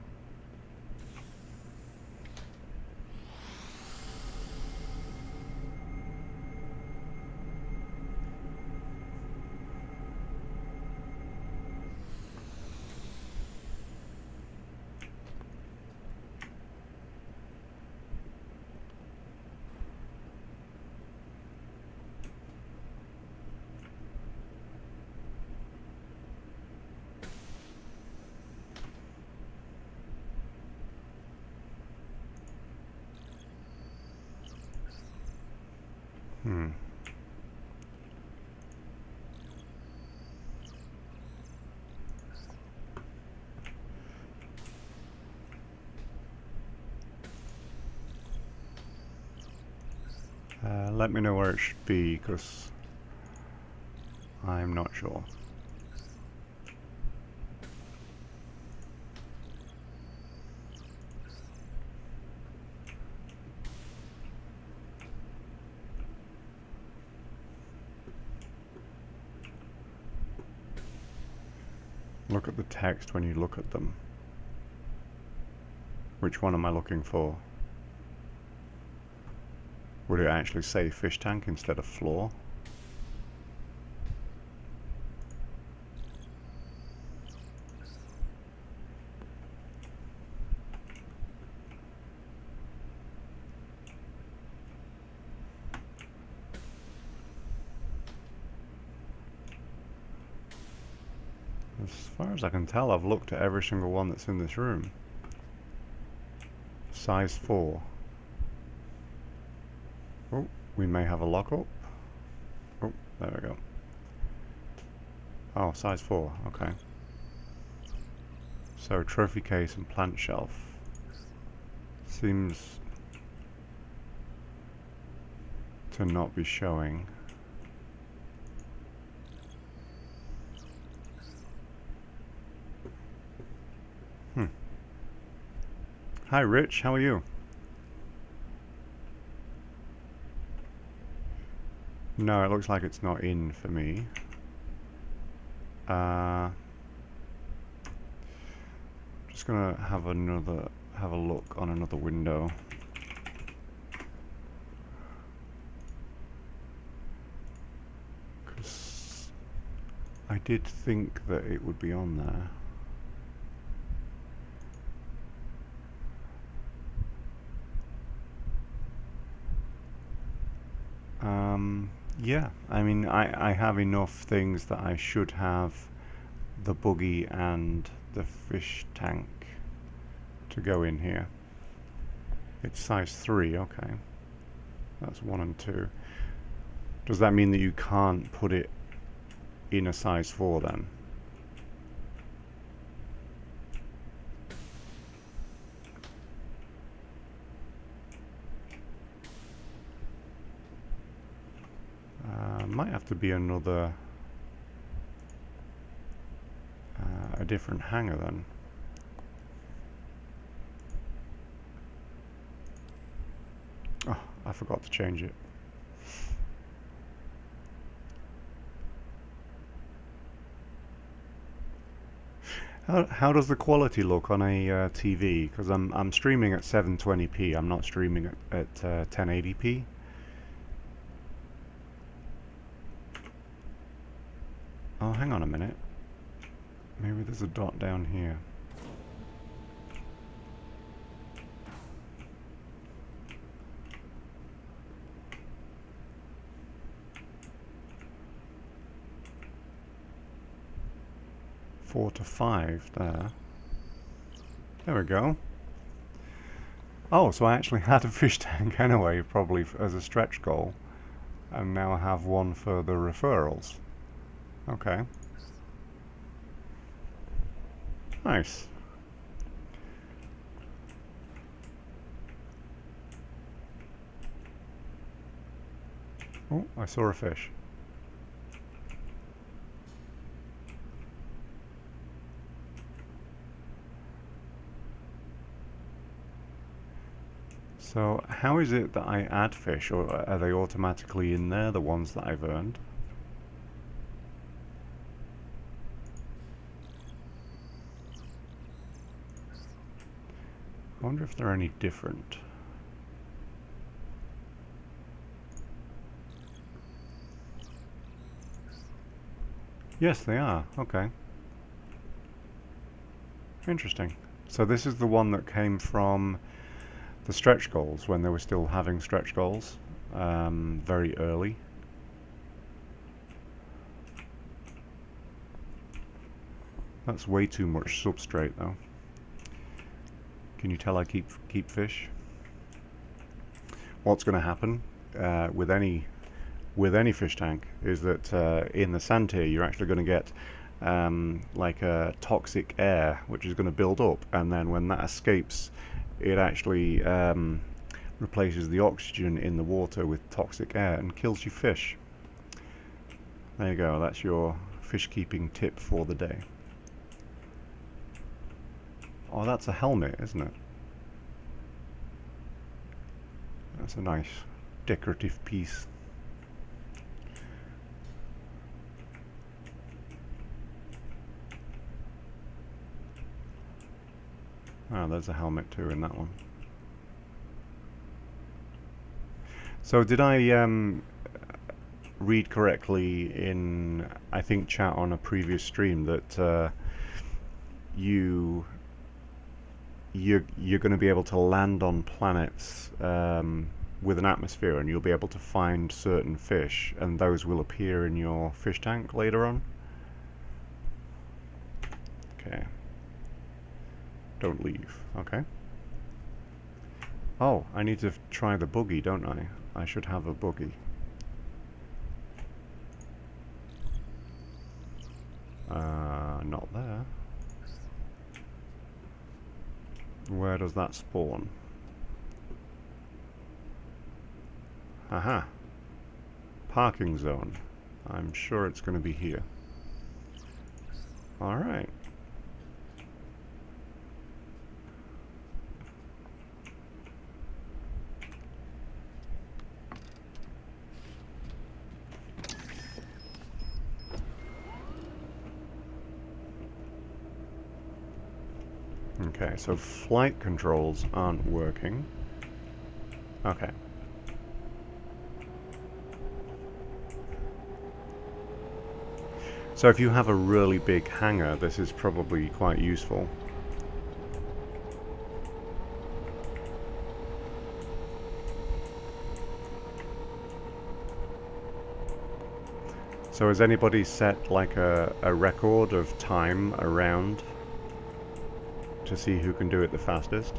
Let me know where it should be, because I'm not sure. Look at the text when you look at them. Which one am I looking for? Would it actually say fish tank instead of floor? As far as I can tell, I've looked at every single one that's in this room. Size 4. Oh, we may have a lockup. Oh, there we go. Oh, size 4, okay. So, trophy case and plant shelf. Seems to not be showing. Hi Rich, how are you? No, it looks like it's not in for me. Just gonna have a look on another window. Because I did think that it would be on there. Yeah, I mean, I have enough things that I should have the buggy and the fish tank to go in here. It's size 3, okay. That's 1 and 2. Does that mean that you can't put it in a size 4 then? Might have to be another, a different hanger then. Oh, I forgot to change it. How does the quality look on a TV? Because I'm streaming at 720p. I'm not streaming at 1080p. Oh, hang on a minute. Maybe there's a dot down here. Four to 5 there. There we go. Oh, so I actually had a fish tank anyway, probably as a stretch goal. And now I have one for the referrals. Okay. Nice. Oh, I saw a fish. So, how is it that I add fish, or are they automatically in there, the ones that I've earned? I wonder if they're any different. Yes, they are. Okay. Interesting. So this is the one that came from the stretch goals, when they were still having stretch goals, very early. That's way too much substrate though. Can you tell I keep fish? What's going to happen with any fish tank is that in the sand tier you're actually going to get like a toxic air which is going to build up, and then when that escapes it actually replaces the oxygen in the water with toxic air and kills your fish. There you go, that's your fish keeping tip for the day. Oh, that's a helmet, isn't it? That's a nice decorative piece. Oh, there's a helmet too in that one. So did I read correctly in, I think, chat on a previous stream that you're going to be able to land on planets with an atmosphere, and you'll be able to find certain fish, and those will appear in your fish tank later on? Okay. Don't leave. Okay. Oh, I need to try the buggy, don't I? I should have a buggy. Not there. Where does that spawn? Aha. Parking zone. I'm sure it's going to be here. Alright. Okay, so flight controls aren't working. Okay. So if you have a really big hangar, this is probably quite useful. So has anybody set like a record of time around to see who can do it the fastest?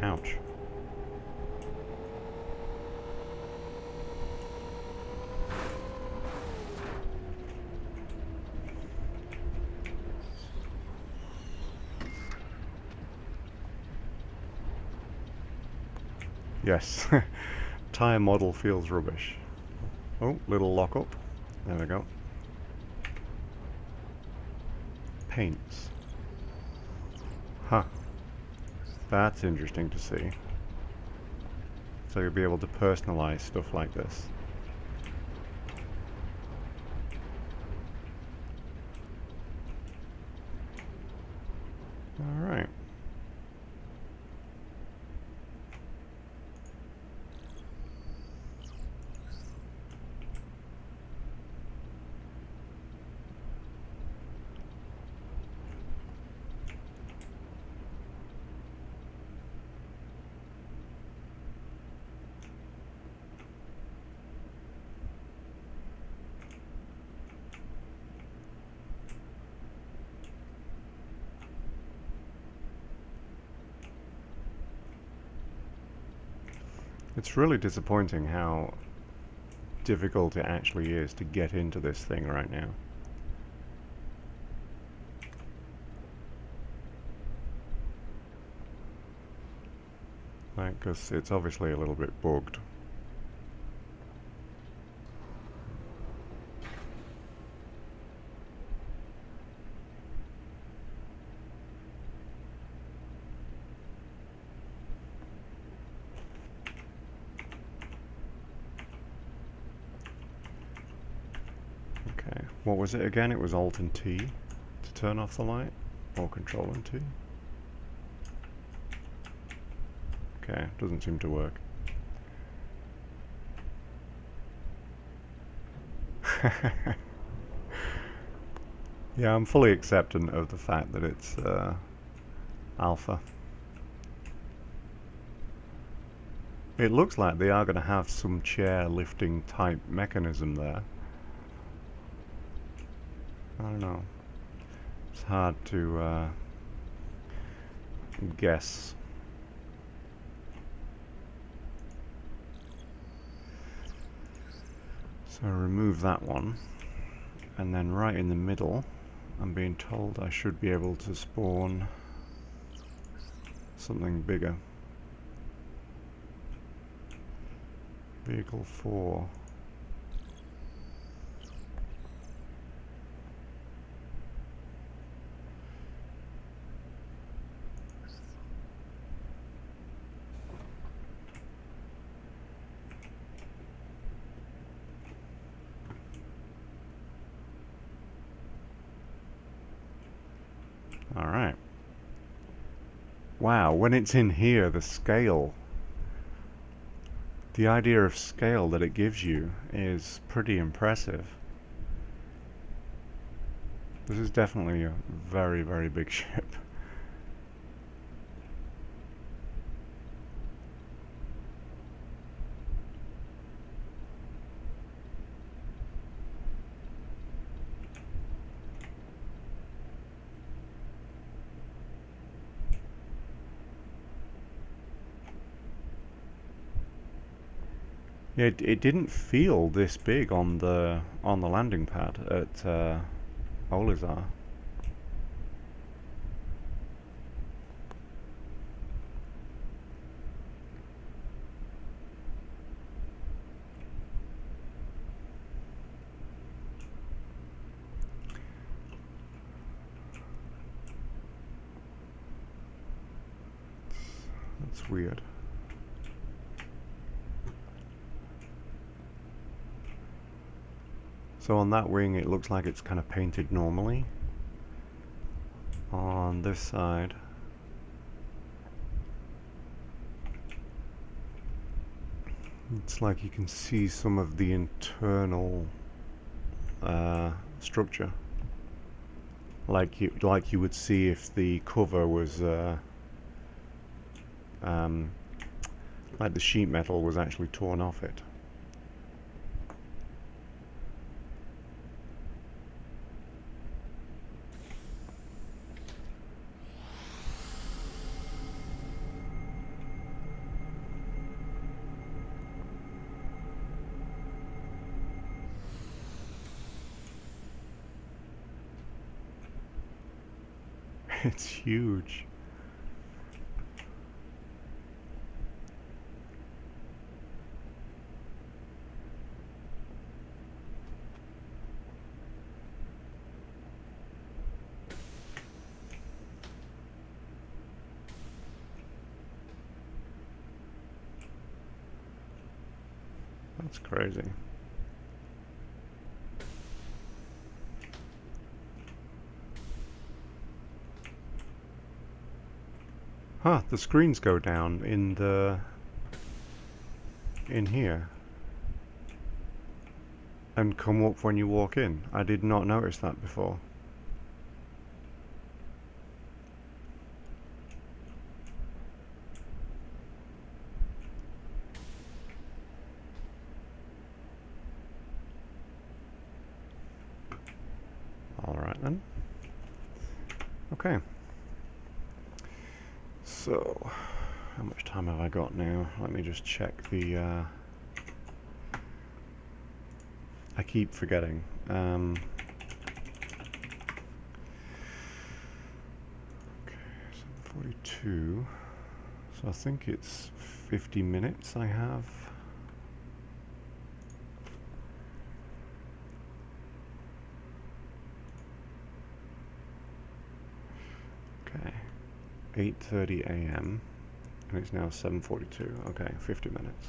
Ouch. Yes. Tire model feels rubbish. Oh, little lockup. There we go. Paints. Huh. That's interesting to see. So you'll be able to personalize stuff like this. Alright. It's really disappointing how difficult it actually is to get into this thing right now. Like, because it's obviously a little bit bugged. Okay, what was it again? It was Alt and T to turn off the light, or Control and T. Okay, doesn't seem to work. Yeah, I'm fully acceptant of the fact that it's alpha. It looks like they are going to have some chair lifting type mechanism there. I don't know. It's hard to guess. So remove that one, and then right in the middle I'm being told I should be able to spawn something bigger. Vehicle 4. Alright. Wow, when it's in here, the scale, the idea of scale that it gives you is pretty impressive. This is definitely a very, very big ship. Yeah, it didn't feel this big on the landing pad at Olizar. That's weird. So on that wing it looks like it's kind of painted normally. On this side it's like you can see some of the internal structure, like you would see if the cover was like the sheet metal was actually torn off it. It's huge. That's crazy. Huh, the screens go down in here and come up when you walk in. I did not notice that before. Alright then. Okay. So, how much time have I got now? Let me just check the... I keep forgetting. Okay, 7:42. So I think it's 50 minutes I have. Okay, 8:30 a.m. and it's now 7:42. Okay, 50 minutes.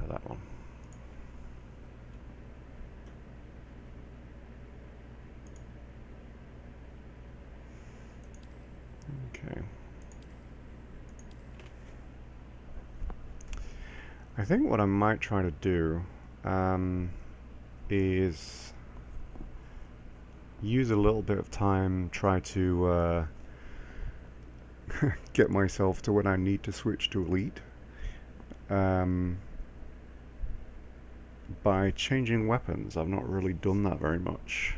That one. Okay. I think what I might try to do is use a little bit of time, try to get myself to when I need to switch to Elite by changing weapons. I've not really done that very much.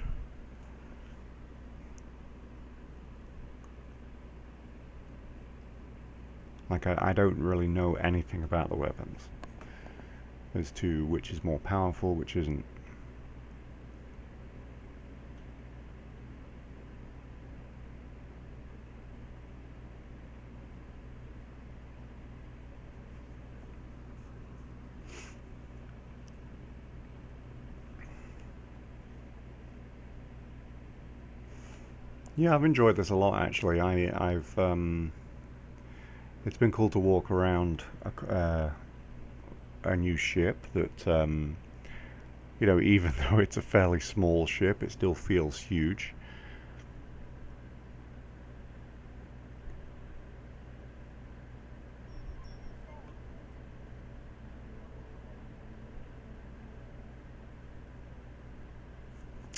Like, I don't really know anything about the weapons as to which is more powerful, which isn't. Yeah, I've enjoyed this a lot actually. I've it's been cool to walk around a new ship that you know, even though it's a fairly small ship, it still feels huge.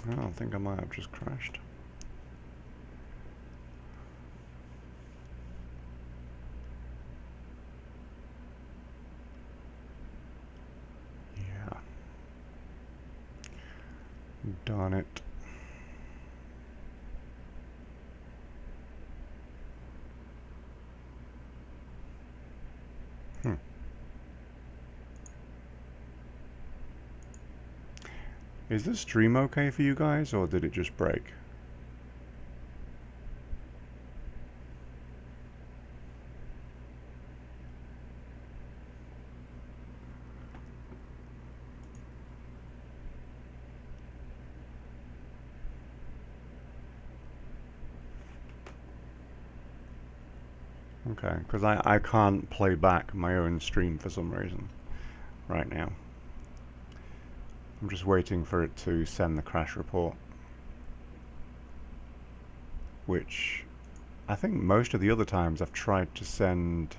I don't think I might have just crashed. Yeah. Darn it. Is this stream okay for you guys, or did it just break? Okay, because I can't play back my own stream for some reason right now. I'm just waiting for it to send the crash report, which I think most of the other times I've tried to send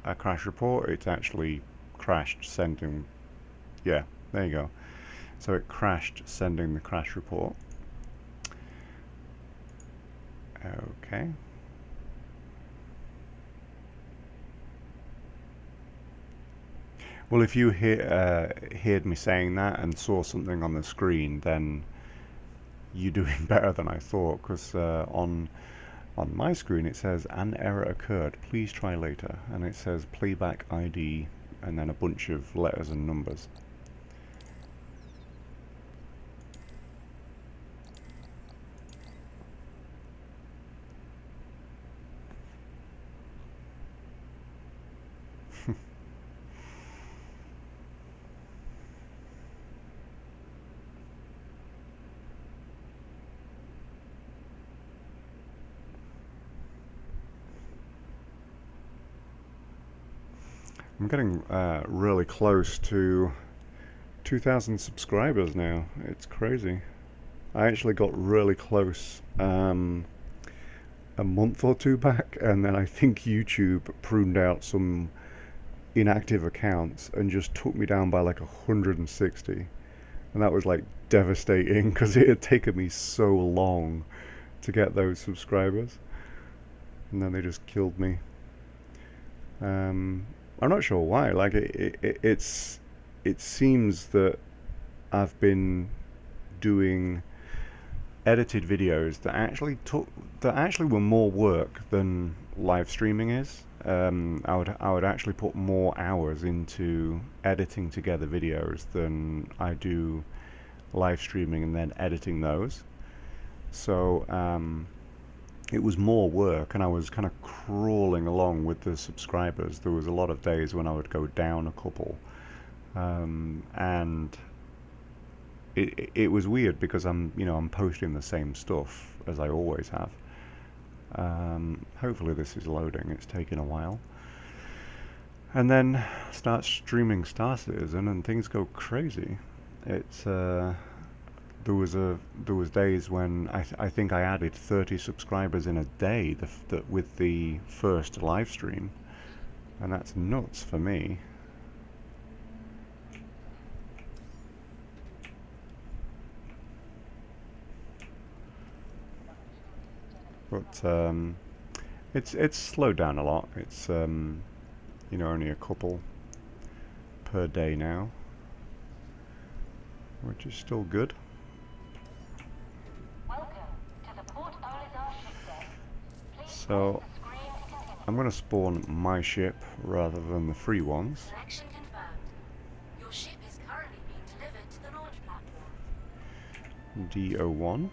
a crash report, it's actually crashed sending. Yeah, there you go. So it crashed sending the crash report. Okay. Well, if you heard me saying that and saw something on the screen, then you're doing better than I thought, because on my screen it says an error occurred, please try later, and it says playback ID and then a bunch of letters and numbers. I'm getting really close to 2,000 subscribers now. It's crazy. I actually got really close a month or two back, and then I think YouTube pruned out some inactive accounts and just took me down by like 160. And that was like devastating, because it had taken me so long to get those subscribers. And then they just killed me. I'm not sure why. Like it seems that I've been doing edited videos that actually were more work than live streaming is. I would actually put more hours into editing together videos than I do live streaming and then editing those. So it was more work, and I was kind of crawling along with the subscribers. There was a lot of days when I would go down a couple, and it was weird, because I'm posting the same stuff as I always have. Hopefully this is loading. It's taking a while. And then start streaming Star Citizen and things go crazy. It's there was days when I think I added 30 subscribers in a day with the first live stream, and that's nuts for me. But it's slowed down a lot. It's only a couple per day now, which is still good. So I'm going to spawn my ship rather than the free ones. Selection confirmed. Your ship is currently being delivered to the launch platform. DO1,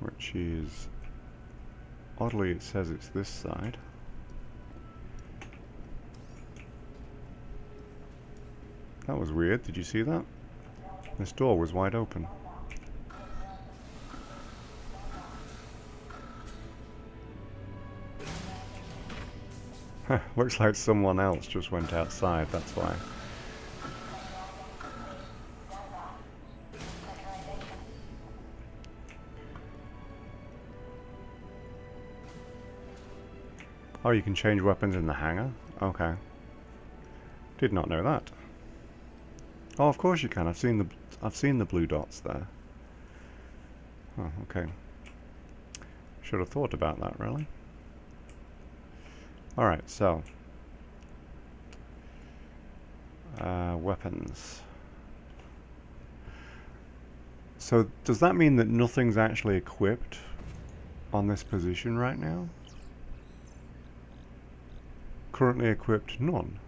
which is, oddly it says it's this side. That was weird. Did you see that? This door was wide open. Looks like someone else just went outside, that's why. Oh, you can change weapons in the hangar? Okay. Did not know that. Oh, of course you can. I've seen the blue dots there. Oh, okay. Should have thought about that, really. Alright, so weapons. So does that mean that nothing's actually equipped on this position right now? Currently equipped, none.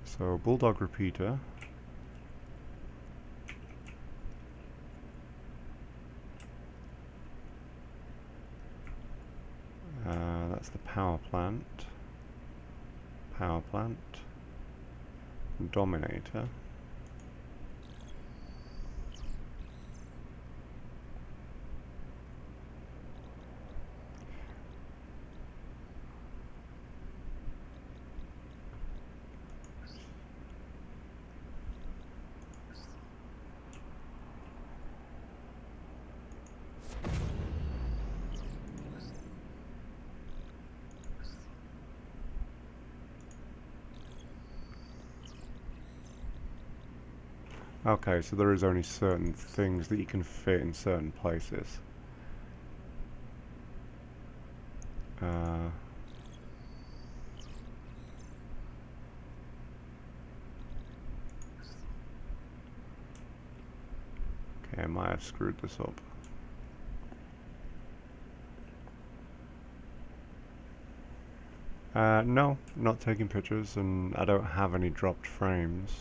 So, Bulldog repeater. plant, power plant, dominator. Okay, so there is only certain things that you can fit in certain places. Okay, I might have screwed this up. No, not taking pictures, and I don't have any dropped frames.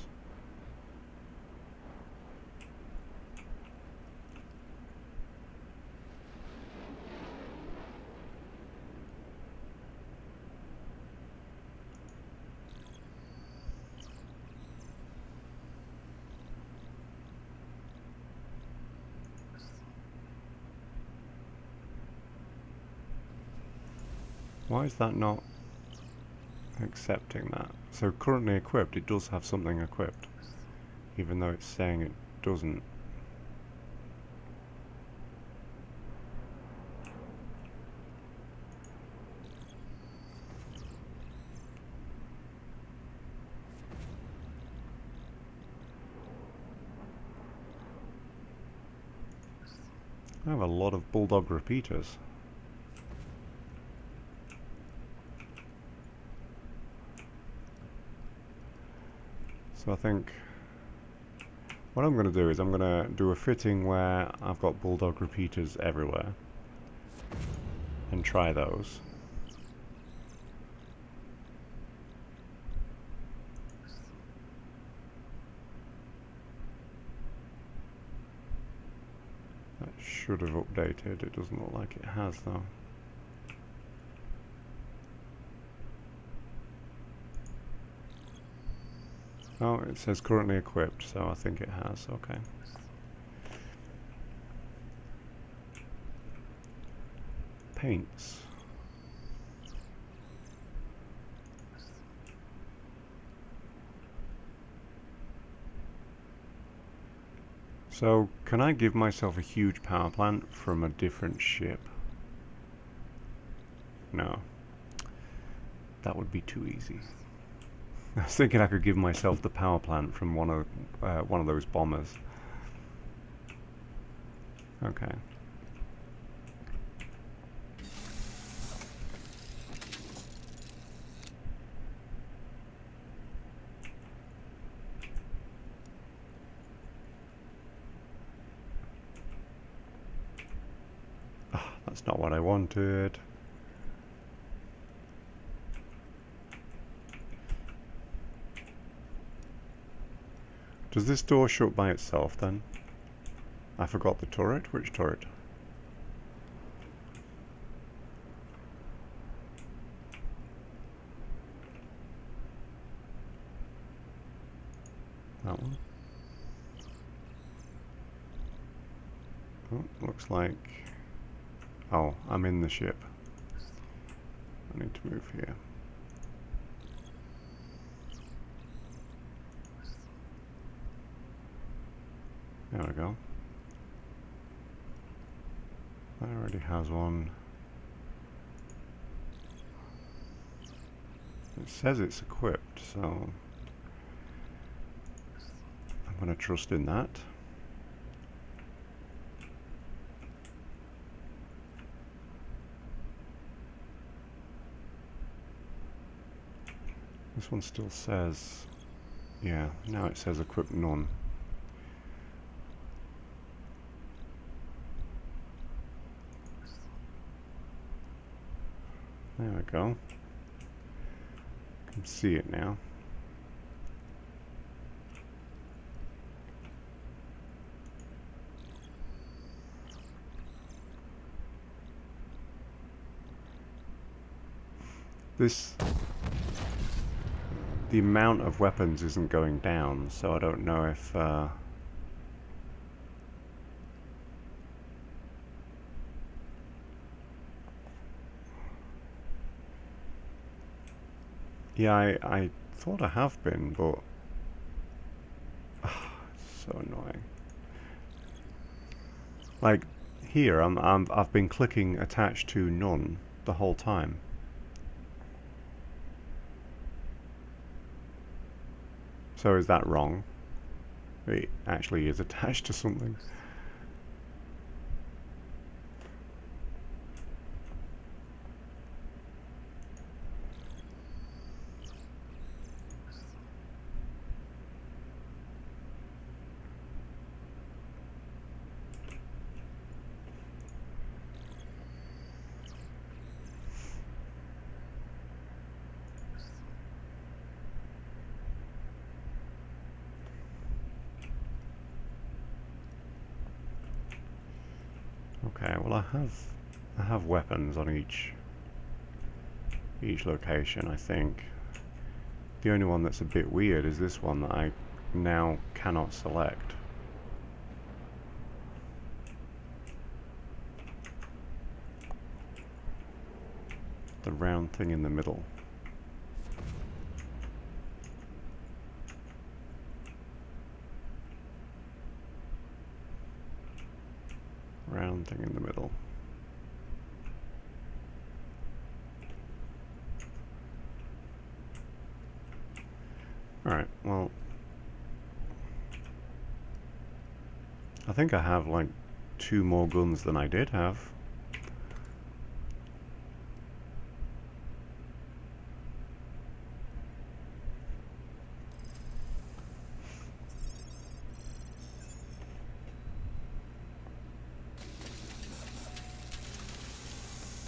Why is that not accepting that? So currently equipped, it does have something equipped, even though it's saying it doesn't. I have a lot of bulldog repeaters. So I think what I'm going to do is I'm going to do a fitting where I've got bulldog repeaters everywhere and try those. That should have updated. It doesn't look like it has though. Oh, it says currently equipped, so I think it has, okay. Paints. So, can I give myself a huge power plant from a different ship? No. That would be too easy. I was thinking I could give myself the power plant from one of those bombers. Okay. Ah, that's not what I wanted. Does this door shut by itself then? I forgot the turret. Which turret? That one. Oh, looks like... Oh, I'm in the ship. I need to move here. There we go. That already has one. It says it's equipped, so I'm going to trust in that. This one still says, yeah, now it says equipped none. There we go. You can see it now. the amount of weapons isn't going down, so I don't know if yeah, I thought I have been, but it's so annoying. Like here, I've been clicking attach to none the whole time. So is that wrong? It actually is attached to something. Okay, well I have weapons on each location, I think. The only one that's a bit weird is this one that I now cannot select. The round thing in the middle. Round thing in the middle. Alright, well, I think I have like 2 more guns than I did have.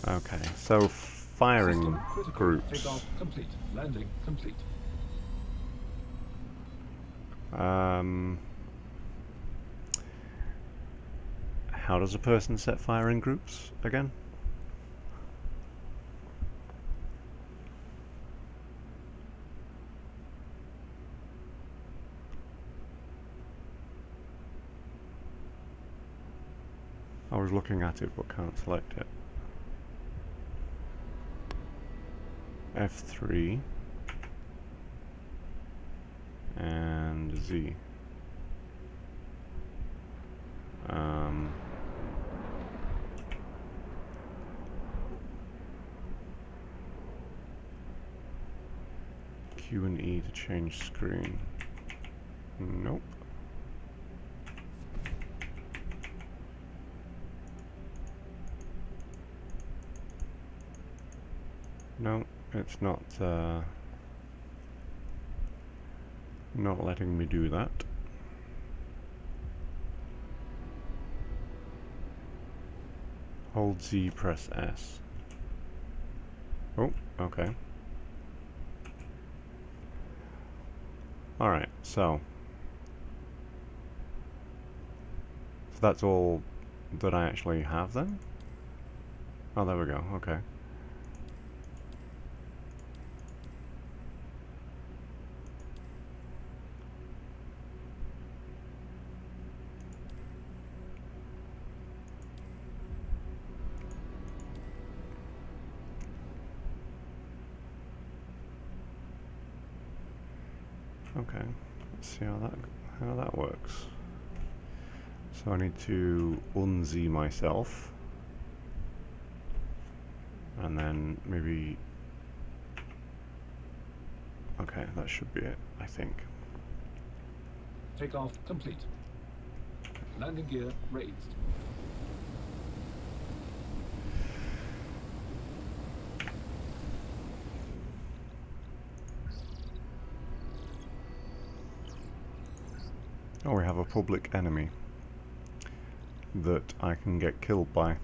Okay, so firing System critical. groups. Takeoff complete. Landing complete. How does a person set firing groups again? I was looking at it but can't select it. F3 and Z. Q and E to change screen. Nope. No, it's not letting me do that. Hold Z, press S. Oh, okay. Alright, so that's all that I actually have then? Oh, there we go, okay. Okay, let's see how that works. So I need to un-Z myself, and then maybe. Okay, that should be it, I think. Takeoff complete. Landing gear raised. Oh, we have a public enemy that I can get killed by.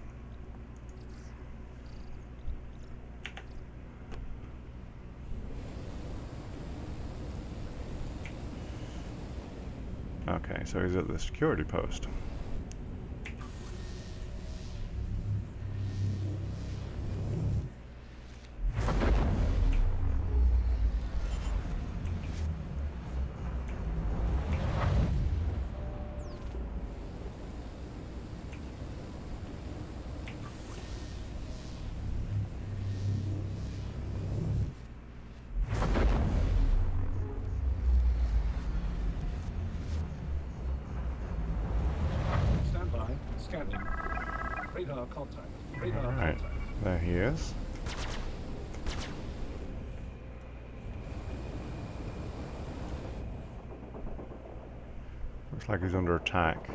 Okay, so he's at the security post. Radar contact. Radar Alright, contact. there he is. Looks like he's under attack.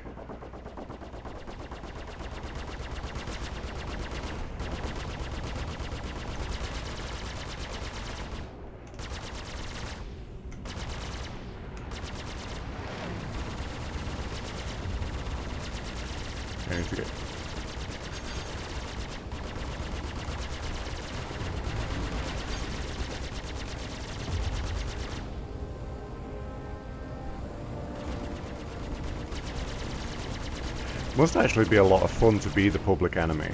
I need to get... Must actually be a lot of fun to be the public enemy.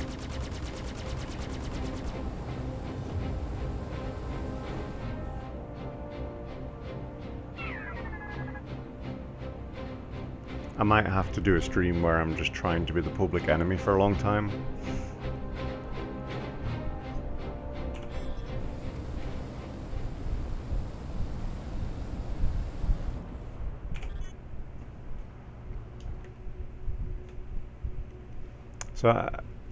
I might have to do a stream where I'm just trying to be the public enemy for a long time. So,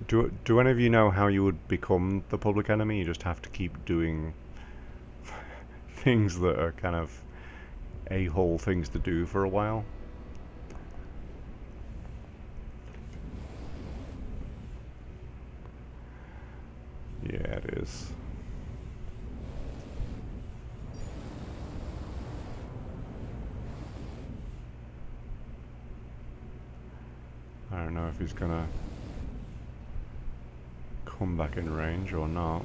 do any of you know how you would become the public enemy? You just have to keep doing things that are kind of a-hole things to do for a while. Yeah, it is. I don't know if he's gonna come back in range or not.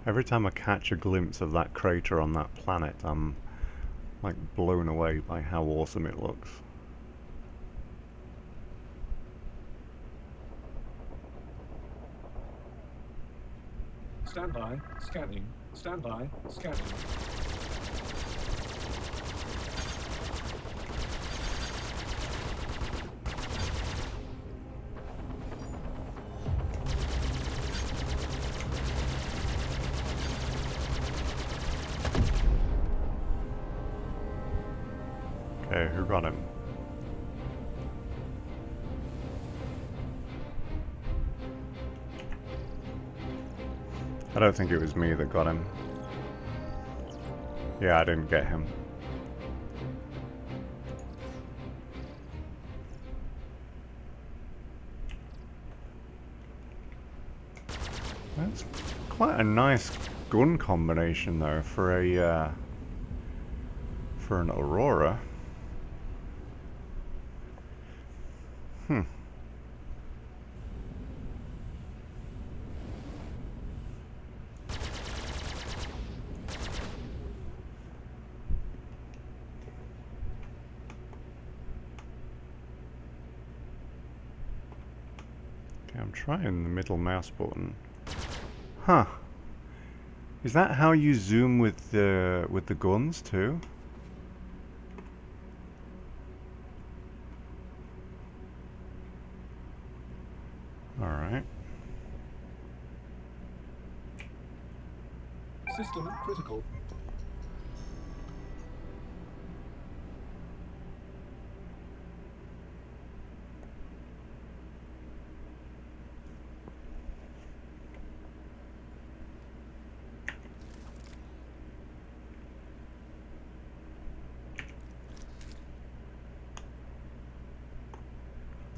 Every time I catch a glimpse of that crater on that planet, I'm like blown away by how awesome it looks. Stand by, scanning. Stand by, scanning. Okay, who got him? I don't think it was me that got him. Yeah, I didn't get him. That's quite a nice gun combination though for a for an Aurora. Hmm. Okay, I'm trying the middle mouse button. Huh. Is that how you zoom with the guns too? Alright. System critical.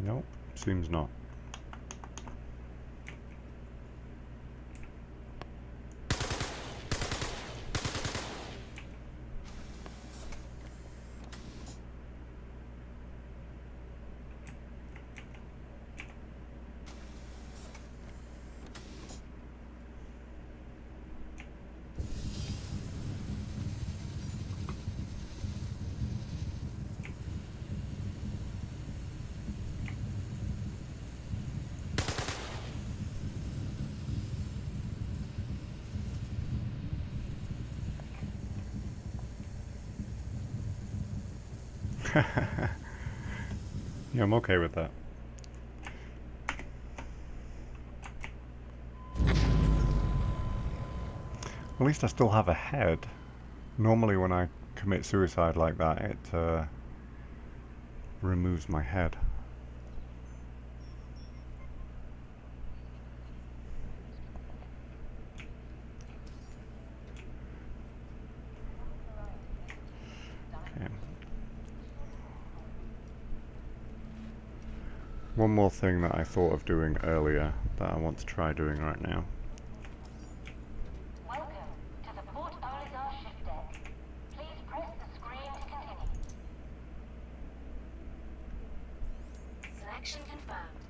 Nope, seems not. Yeah, I'm okay with that. At least I still have a head. Normally when I commit suicide like that, it removes my head. Okay. One more thing that I thought of doing earlier that I want to try doing right now. Welcome to the Port Olisar ship deck. Please press the screen to continue. Selection confirmed.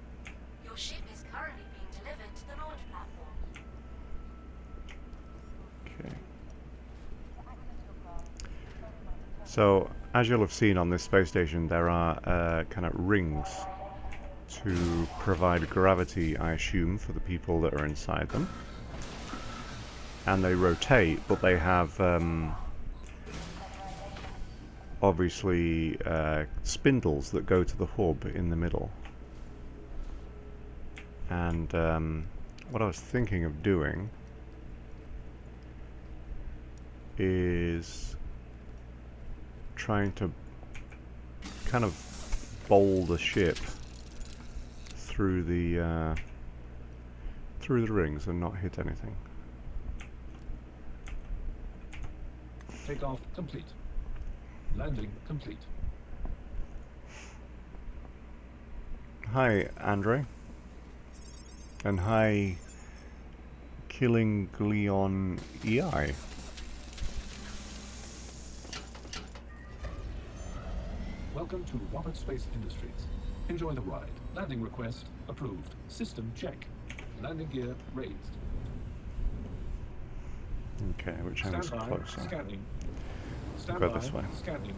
Your ship is currently being delivered to the launch platform. Okay. So, as you'll have seen on this space station, there are kind of rings to provide gravity, I assume, for the people that are inside them. And they rotate, but they have obviously spindles that go to the hub in the middle. And what I was thinking of doing is trying to kind of bowl the ship through the rings and not hit anything. Takeoff complete. Landing complete. Hi, Andre. And hi, Killing Gleon EI. Welcome to Robert Space Industries. Enjoy the ride. Landing request approved. System check. Landing gear raised. Okay, which one's Stand by. closer? Scanning. Stand Go by. this way. Scanning.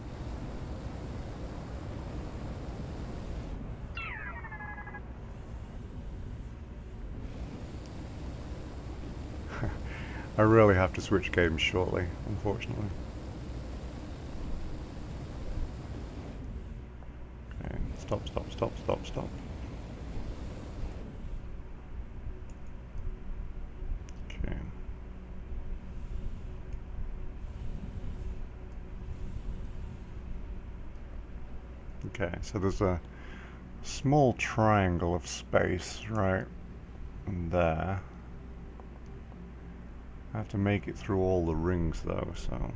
I really have to switch games shortly, unfortunately. Okay, stop, stop, stop, stop, stop. Okay. Okay, so there's a small triangle of space right there. I have to make it through all the rings though, so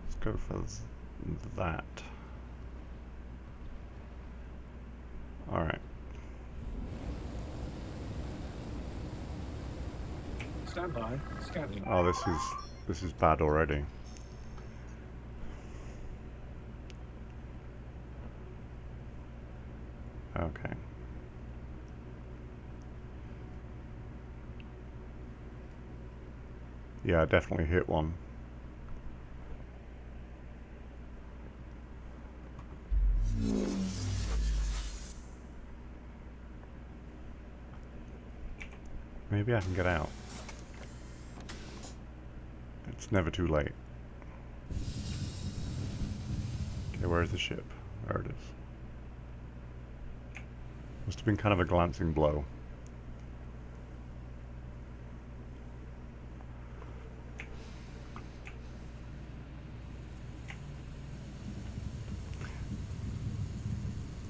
let's go for that. Alright. Stand by. Scanning. Oh, this is bad already. Okay. Yeah, I definitely hit one. Maybe I can get out. It's never too late. Okay, where's the ship? There it is. Must have been kind of a glancing blow.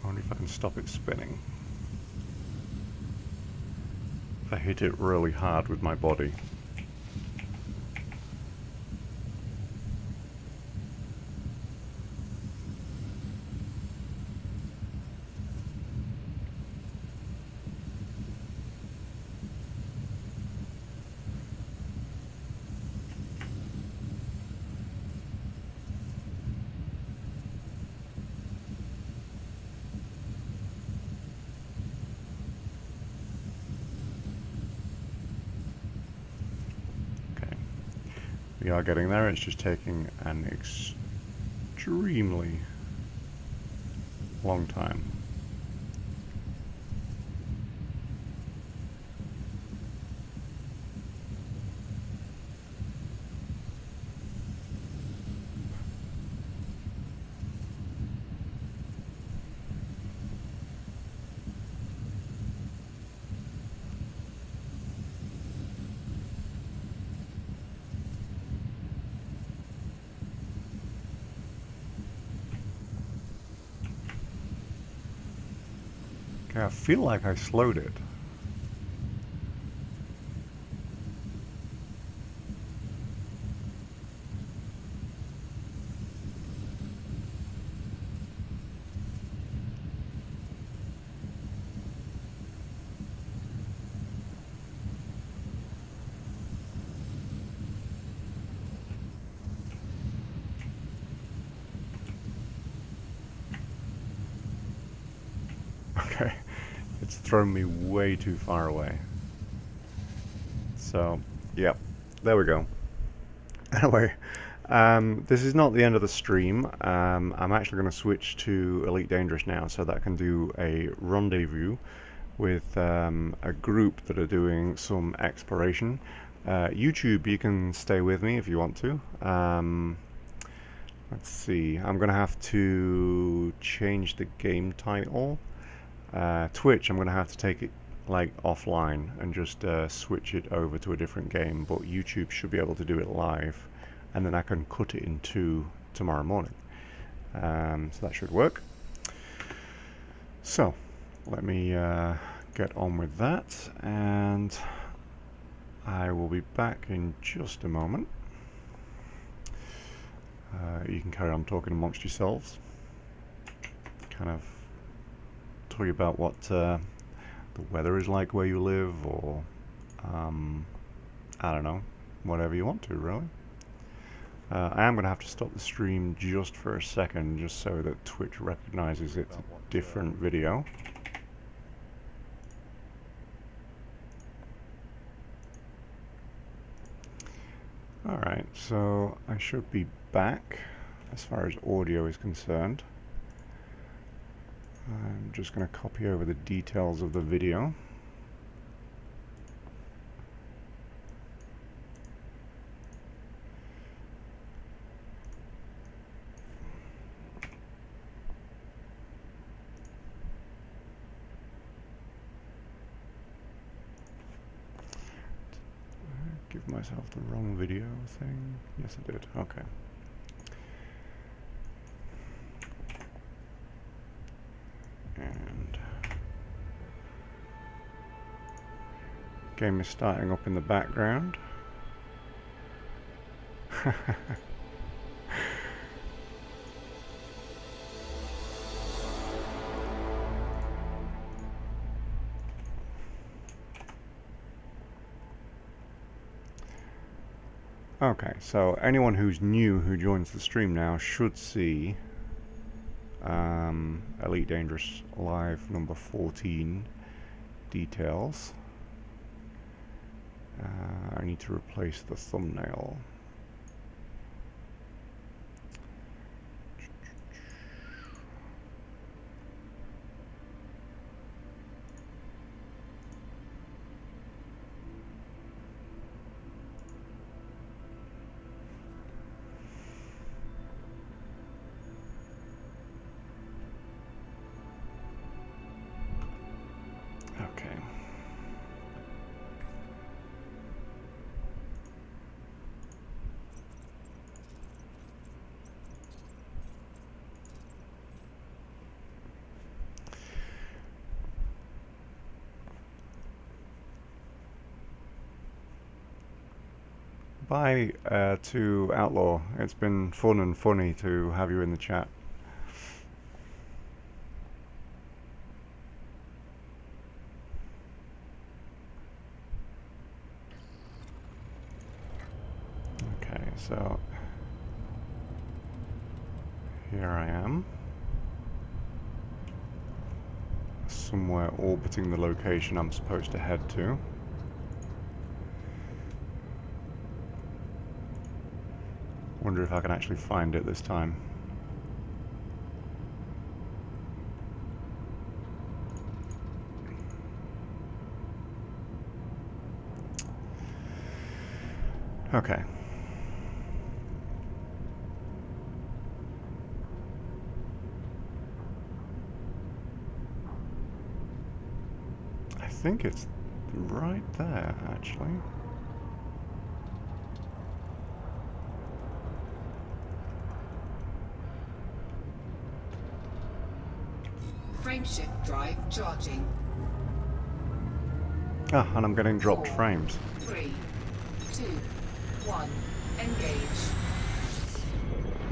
I wonder if I can stop it spinning. If I hit it really hard with my body. We are getting there, it's just taking an extremely long time. Okay, I feel like I slowed it. Okay, it's thrown me way too far away. So, yep, there we go. Anyway, this is not the end of the stream. I'm actually going to switch to Elite Dangerous now so that I can do a rendezvous with a group that are doing some exploration. YouTube, you can stay with me if you want to. Let's see, I'm going to have to change the game title. Twitch, I'm going to have to take it like offline and just switch it over to a different game, but YouTube should be able to do it live, and then I can cut it in two tomorrow morning. So that should work. So let me get on with that, and I will be back in just a moment. You can carry on talking amongst yourselves, kind of talking about what the weather is like where you live, or I don't know, whatever you want to, really. I am going to have to stop the stream just for a second, just so that Twitch recognizes it's a different video. Alright, so I should be back as far as audio is concerned. I'm just going to copy over the details of the video. Give myself the wrong video thing. Yes, I did. Okay. And game is starting up in the background. Okay, so anyone who's new who joins the stream now should see Elite Dangerous Live number 14 details. I need to replace the thumbnail. Okay. Bye to Outlaw. It's been fun and funny to have you in the chat. Okay, so here I am, somewhere orbiting the location I'm supposed to head to. Wonder if I can actually find it this time. Okay. I think it's right there, actually. Frameshift drive Charging. Ah, and I'm getting dropped 4, frames. 3, 2, 1. Engage.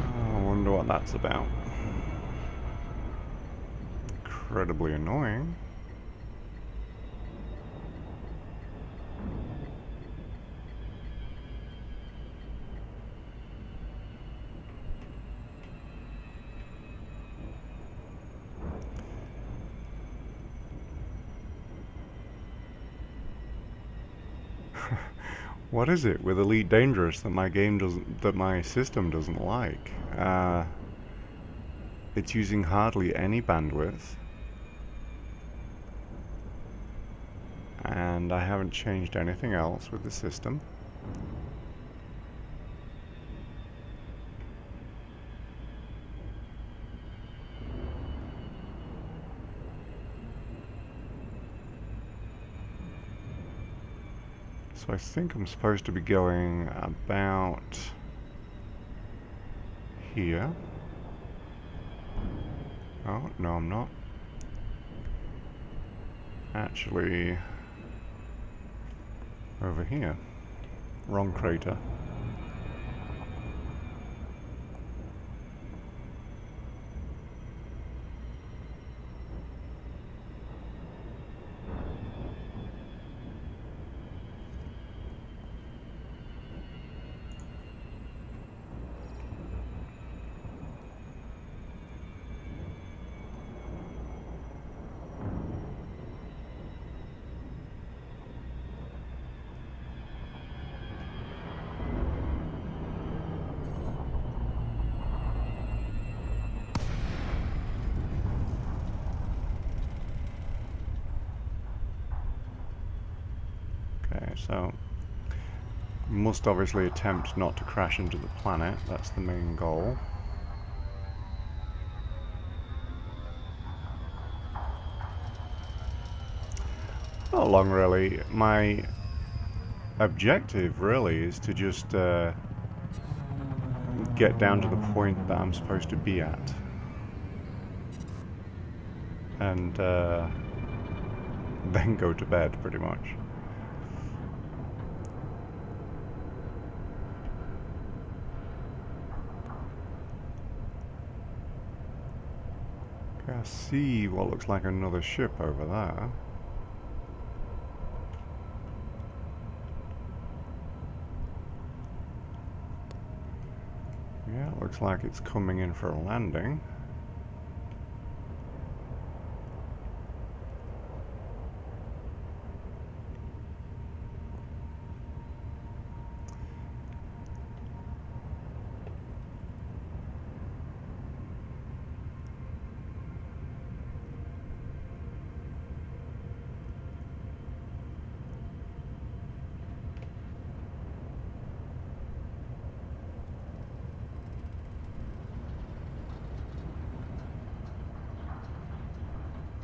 Oh, I wonder what that's about. Incredibly annoying. What is it with Elite Dangerous that my system doesn't like? It's using hardly any bandwidth, and I haven't changed anything else with the system. So I think I'm supposed to be going about here. Oh, no I'm not. Actually, over here. Wrong crater. Okay, so must obviously attempt not to crash into the planet. That's the main goal. Not long really. My objective really is to just get down to the point that I'm supposed to be at. And then go to bed, pretty much. Okay, I see what looks like another ship over there. Yeah, it looks like it's coming in for a landing.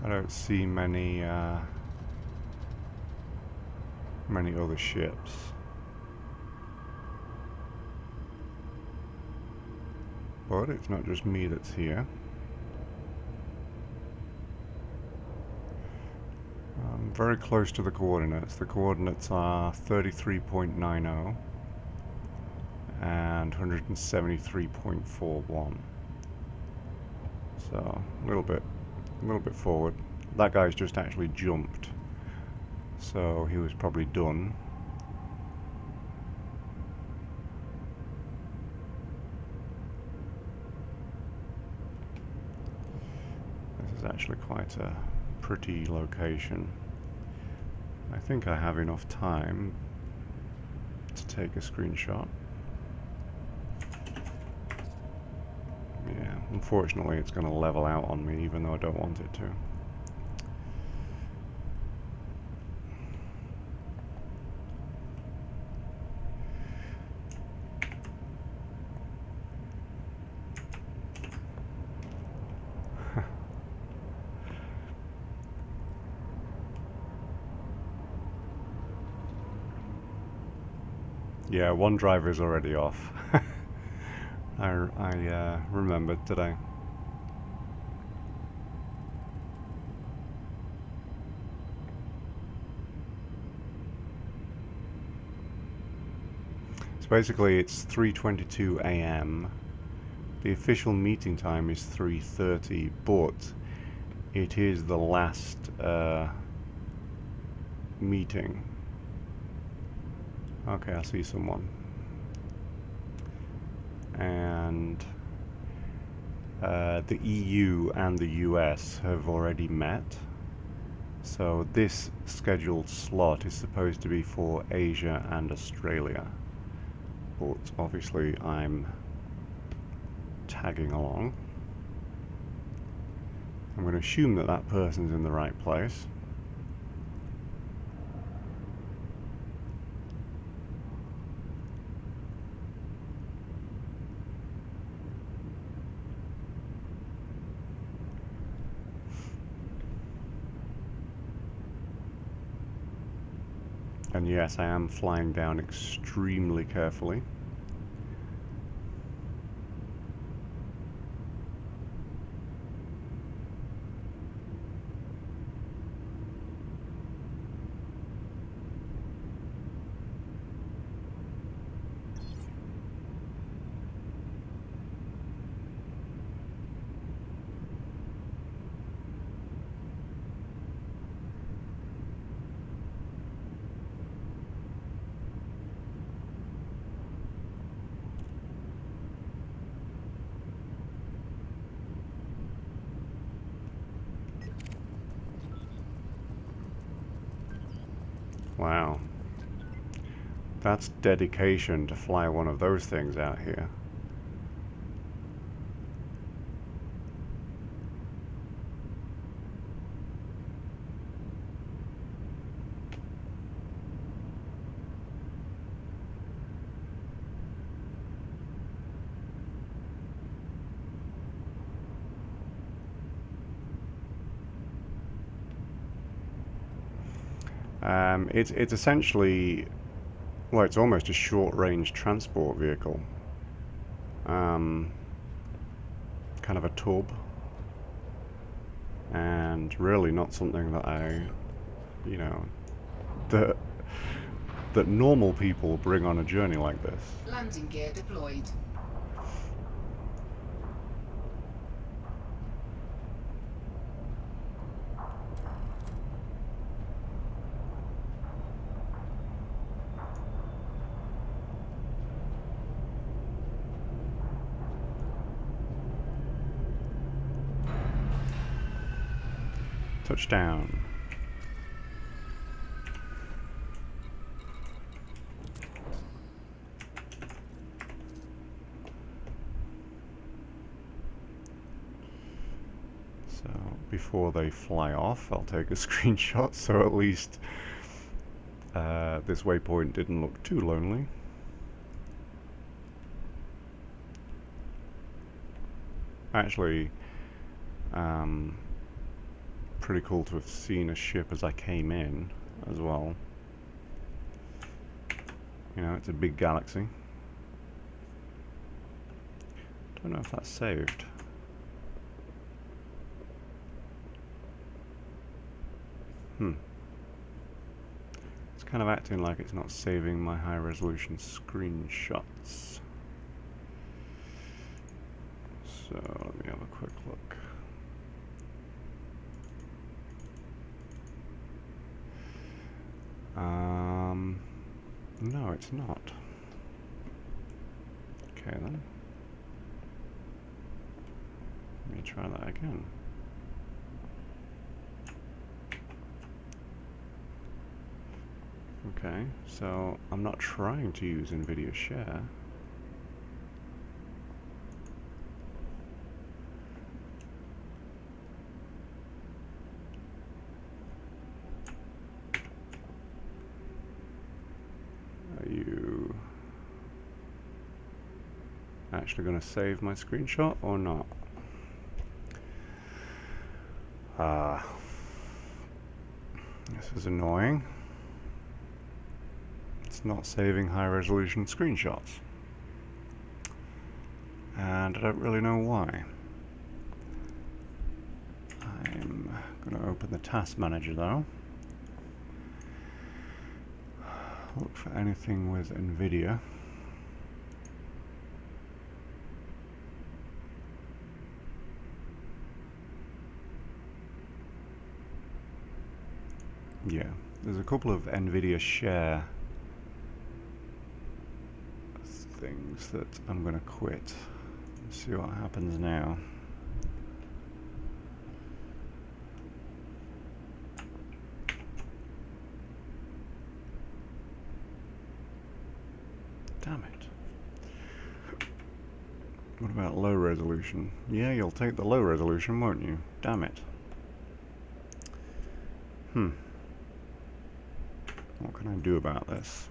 I don't see many other ships. But it's not just me that's here. I'm very close to the coordinates. The coordinates are 33.90 and 173.41. So a little bit forward. That guy's just actually jumped, so he was probably done. This is actually quite a pretty location. I think I have enough time to take a screenshot. Yeah, unfortunately it's going to level out on me even though I don't want it to. Yeah, one driver is already off. I remembered today. basically it's 3:22 a.m. The official meeting time is 3:30, but it is the last meeting. Okay, I see someone. And the EU and the US have already met. So this scheduled slot is supposed to be for Asia and Australia. But obviously I'm tagging along. I'm going to assume that that person's in the right place. And yes, I am flying down extremely carefully. Wow. That's dedication to fly one of those things out here. It's essentially, well, it's almost a short-range transport vehicle. Kind of a tub. And really not something that you know, that normal people bring on a journey like this. Landing gear deployed. Touchdown. So before they fly off, I'll take a screenshot so at least this waypoint didn't look too lonely. Actually, pretty cool to have seen a ship as I came in as well. You know, it's a big galaxy. Don't know if that's saved. It's kind of acting like it's not saving my high resolution screenshots. So let me have a quick look. No, it's not. Okay then. Let me try that again. Okay, so I'm not trying to use NVIDIA Share. Are you actually going to save my screenshot or not? This is annoying. It's not saving high resolution screenshots. And I don't really know why. I'm going to open the task manager though. Look for anything with NVIDIA. Yeah, there's a couple of NVIDIA share things that I'm going to quit. Let's see what happens now. Damn it. What about low resolution? Yeah, you'll take the low resolution, won't you? Damn it. What can I do about this?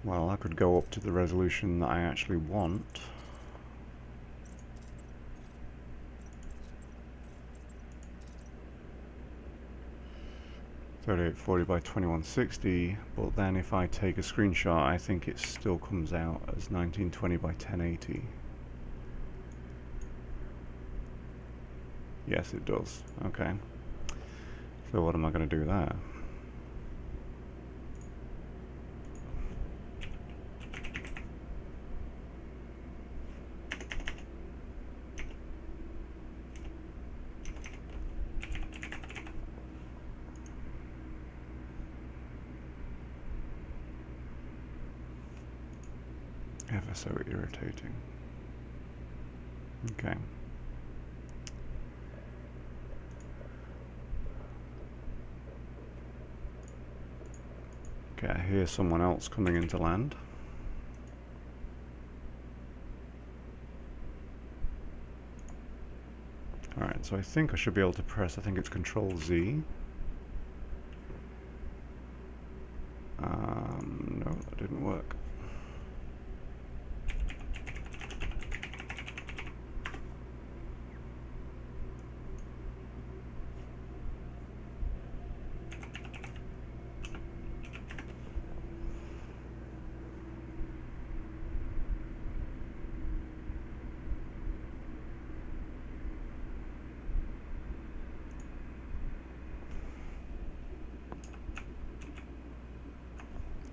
Well, I could go up to the resolution that I actually want. (3840 by 2160), but then if I take a screenshot, I think it still comes out as 1920 by 1080. Yes, it does. Okay. So what am I going to do there? Ever so irritating. Okay. Okay, I hear someone else coming into land. Alright, so I think I should be able to press, I think it's Control Z. No, that didn't work.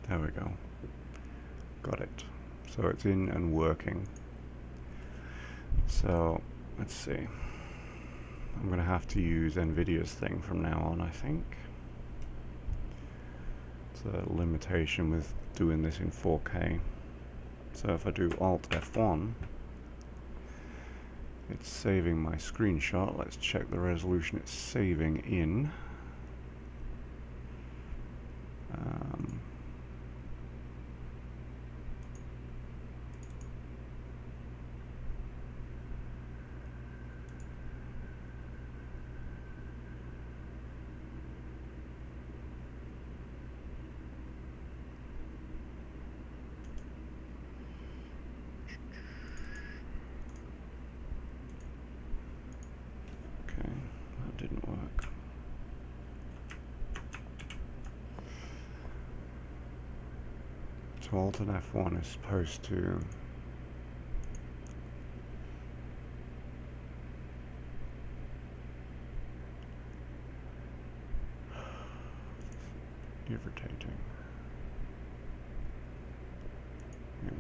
There we go. Got it. So it's in and working. So let's see. I'm going to have to use NVIDIA's thing from now on, I think. It's a limitation with doing this in 4K. So if I do Alt F1, it's saving my screenshot. Let's check the resolution it's saving in. Okay, that didn't work. So Alt and F1 is supposed to irritating. Yeah.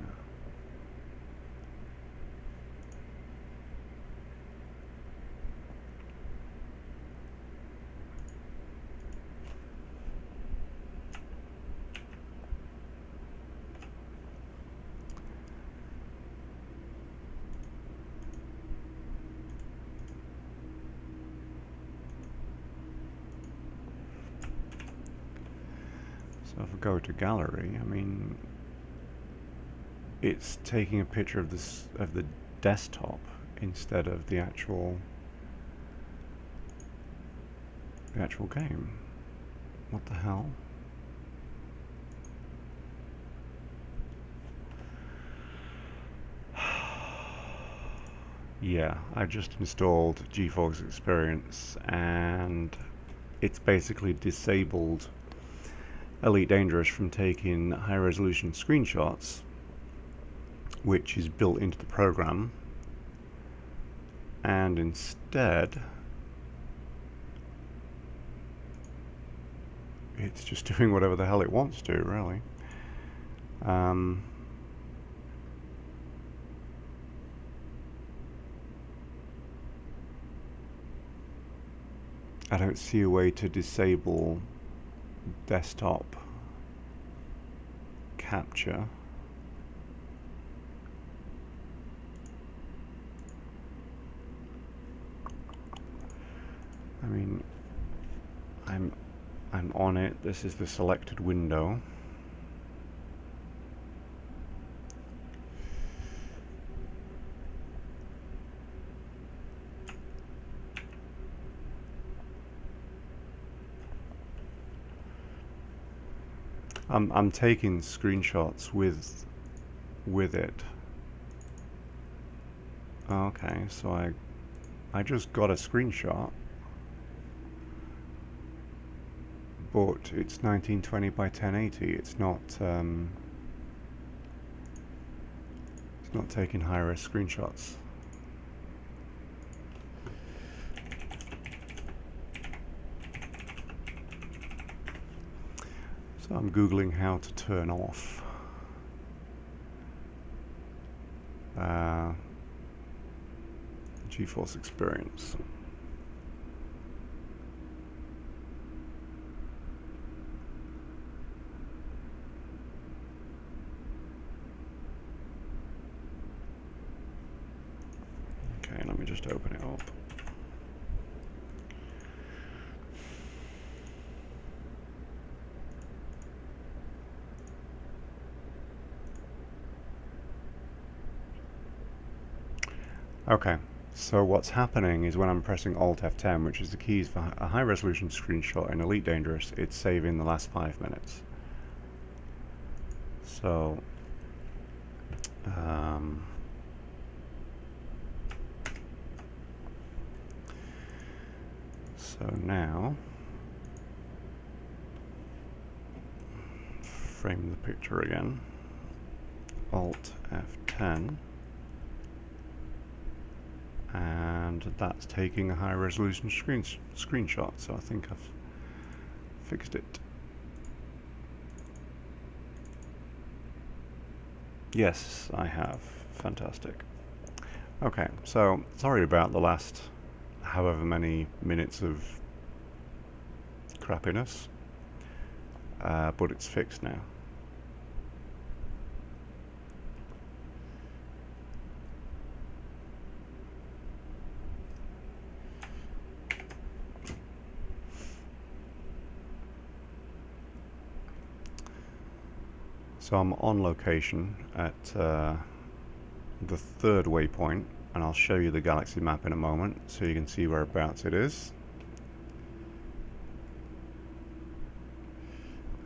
So if I go to gallery, I mean, it's taking a picture of the desktop instead of the actual game. What the hell? Yeah, I just installed GeForce Experience and it's basically disabled Elite Dangerous from taking high resolution screenshots, which is built into the program, and instead it's just doing whatever the hell it wants to, really. Um, I don't see a way to disable desktop capture. I mean, I'm on it. This is the selected window. I'm taking screenshots with it. Okay, so I just got a screenshot, but it's 1920 by 1080. It's not taking high-res screenshots. So I'm Googling how to turn off GeForce Experience. Okay, let me just open it up. Okay, so what's happening is when I'm pressing Alt F10, which is the keys for a high resolution screenshot in Elite Dangerous, it's saving the last 5 minutes. So, now, frame the picture again, Alt F10. And that's taking a high resolution screenshot, so I think I've fixed it. Yes, I have. Fantastic. Okay, so sorry about the last however many minutes of crappiness, but it's fixed now. So I'm on location at the third waypoint, and I'll show you the galaxy map in a moment so you can see whereabouts it is.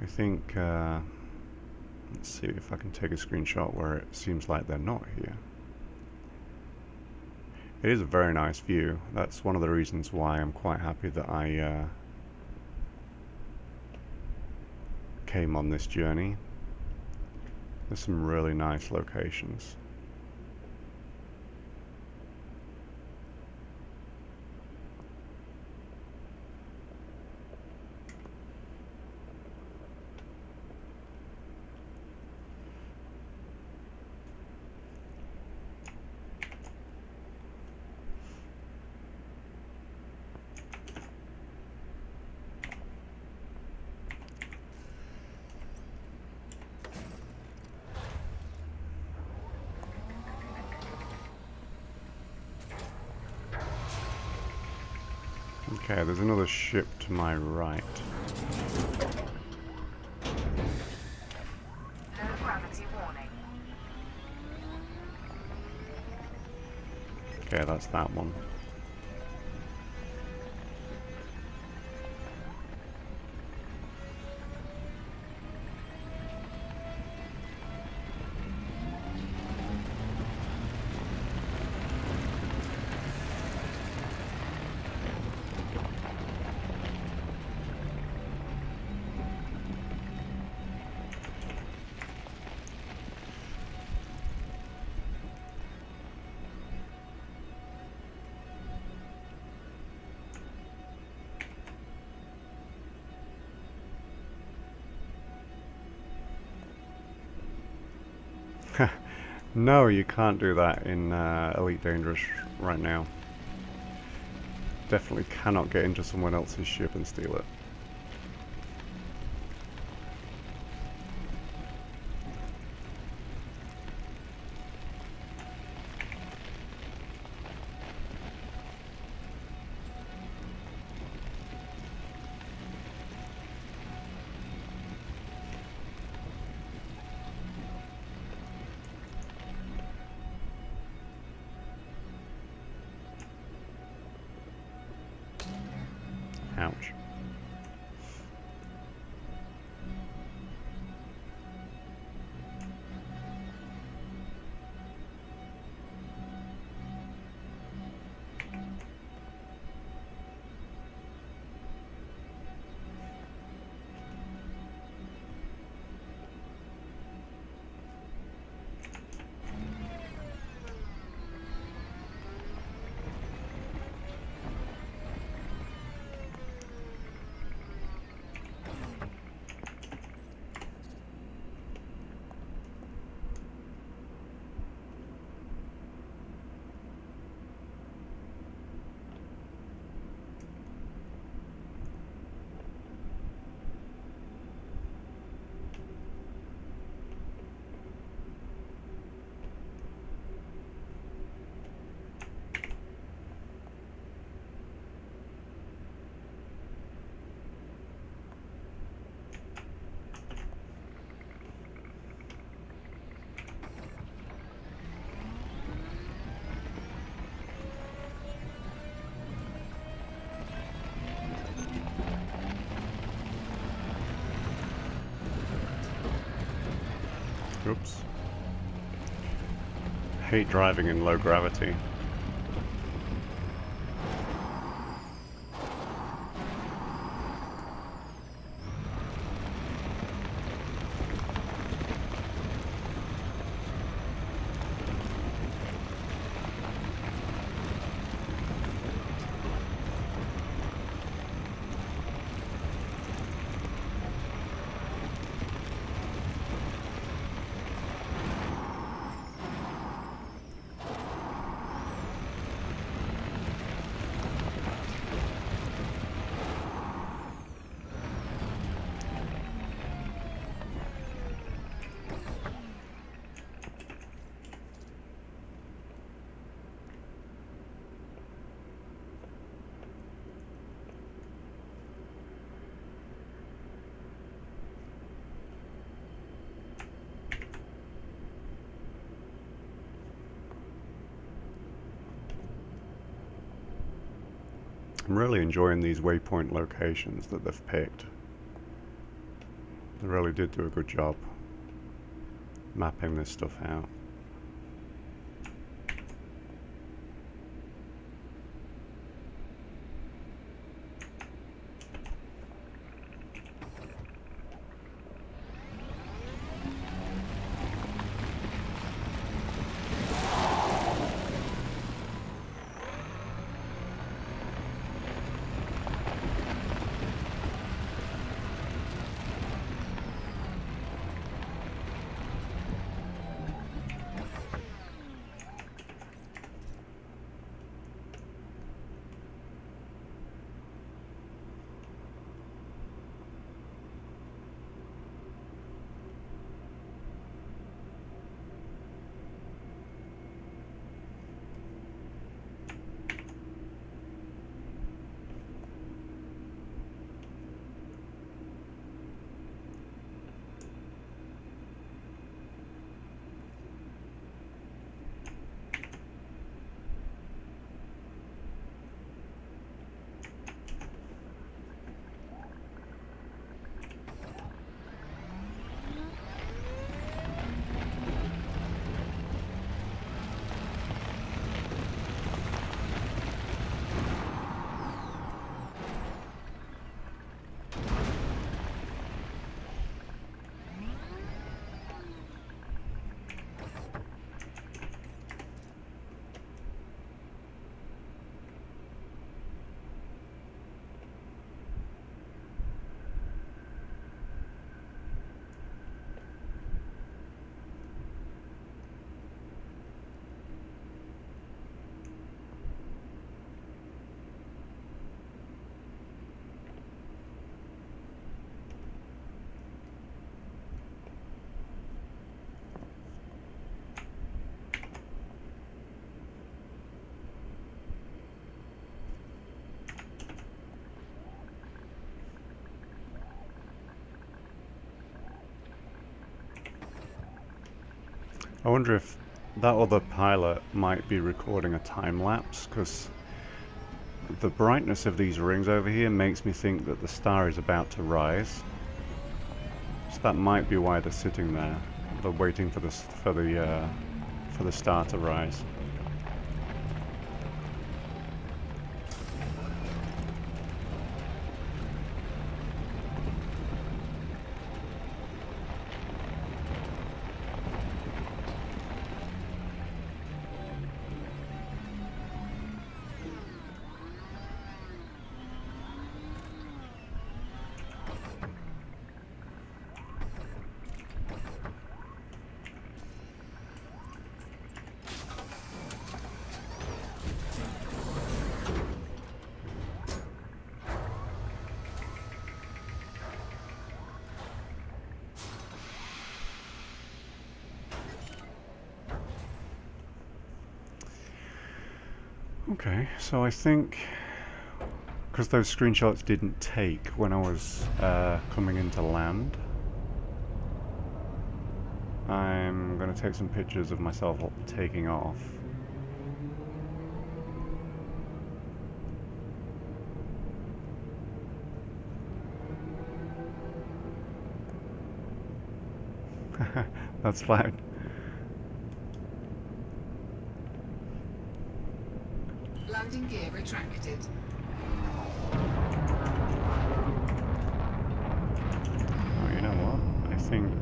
I think, let's see if I can take a screenshot where it seems like they're not here. It is a very nice view. That's one of the reasons why I'm quite happy that I came on this journey. There's some really nice locations. Okay, there's another ship to my right. Low gravity warning. Okay, that's that one. No, you can't do that in Elite Dangerous right now. Definitely cannot get into someone else's ship and steal it. Ouch. Oops. Hate driving in low gravity. I'm really enjoying these waypoint locations that they've picked. They really did do a good job mapping this stuff out. I wonder if that other pilot might be recording a time lapse, because the brightness of these rings over here makes me think that the star is about to rise. So that might be why they're sitting there. They're waiting for the star to rise. Okay, so I think, because those screenshots didn't take when I was coming into land, I'm going to take some pictures of myself taking off. That's fine. Landing gear retracted. Oh, you know what? I think...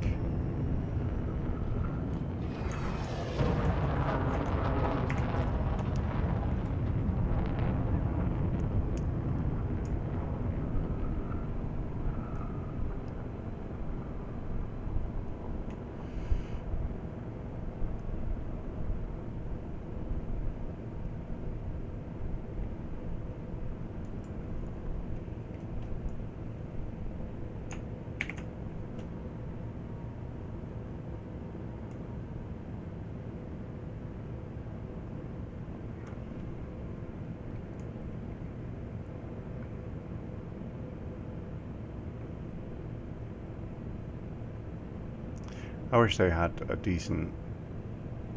I wish they had a decent,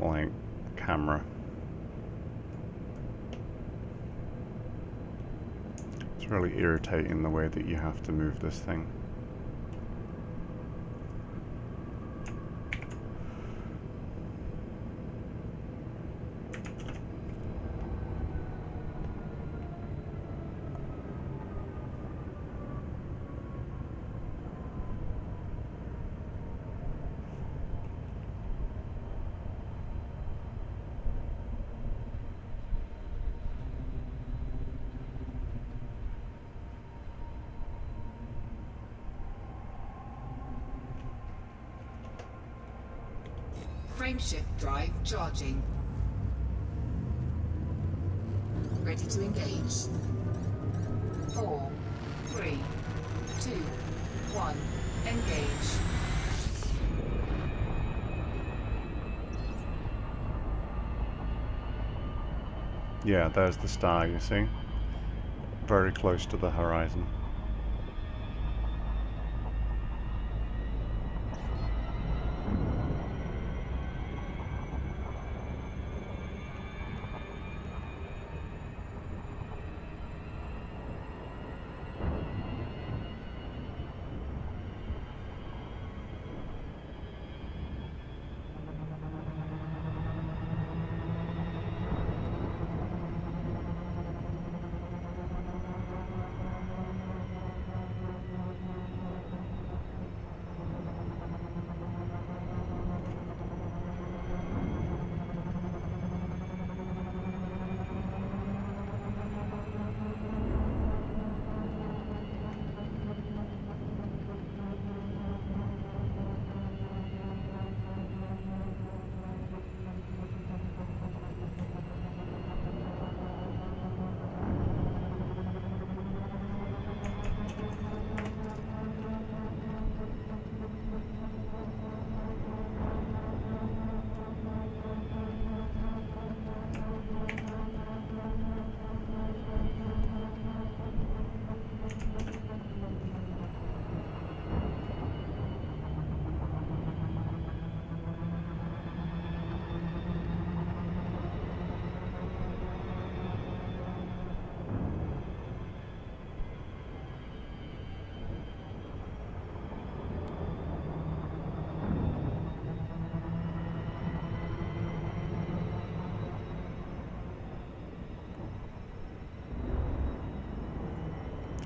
like, camera. It's really irritating the way that you have to move this thing. Frameshift drive charging. Ready to engage. 4, 3, 2, 1, engage. Yeah, there's the star, you see? Very close to the horizon.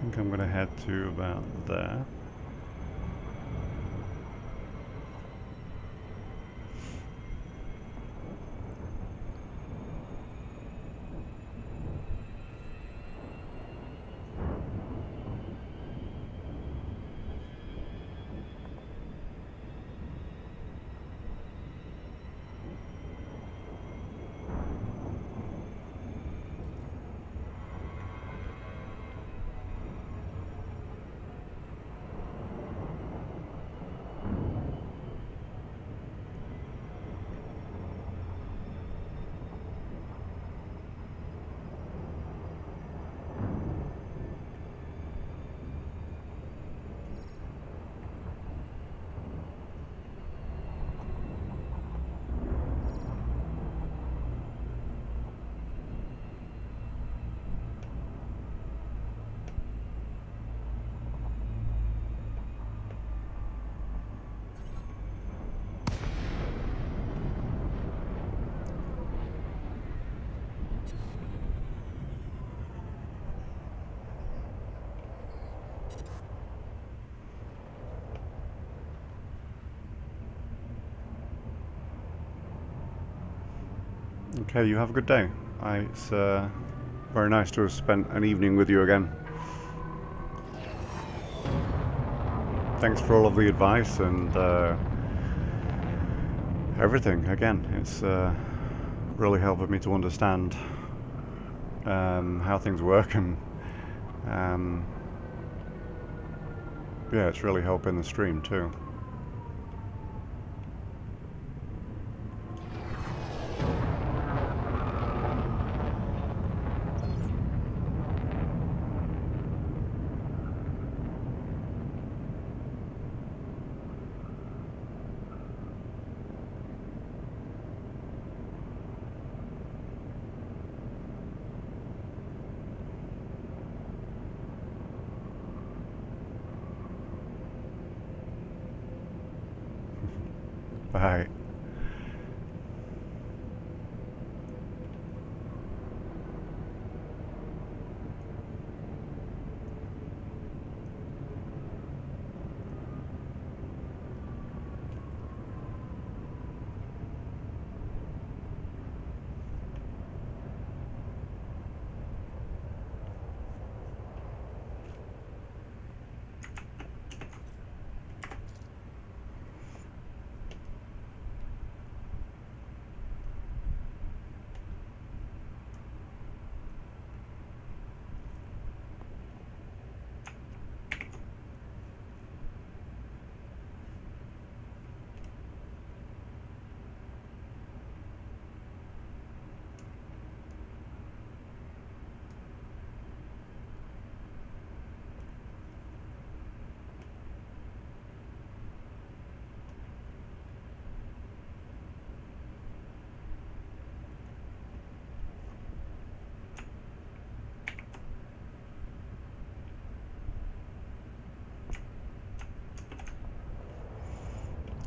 think I'm going to head to about there. Okay, you have a good day. It's very nice to have spent an evening with you again. Thanks for all of the advice and everything. Again, it's really helping me to understand how things work, and yeah, it's really helping the stream too. Bye.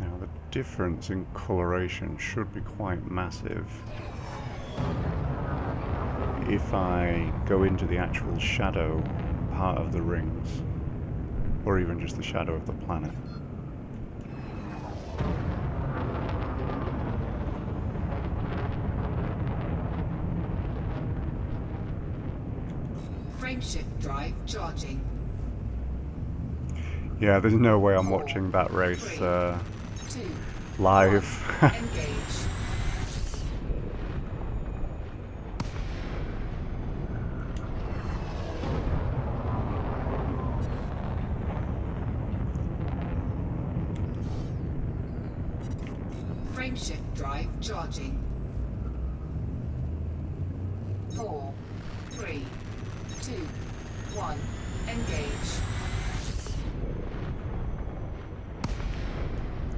Now the difference in coloration should be quite massive if I go into the actual shadow part of the rings, or even just the shadow of the planet. Frameshift drive charging. Yeah, there's no way I'm watching that race live. Engage. Frameshift drive charging. 4, 3, 2, 1. Engage.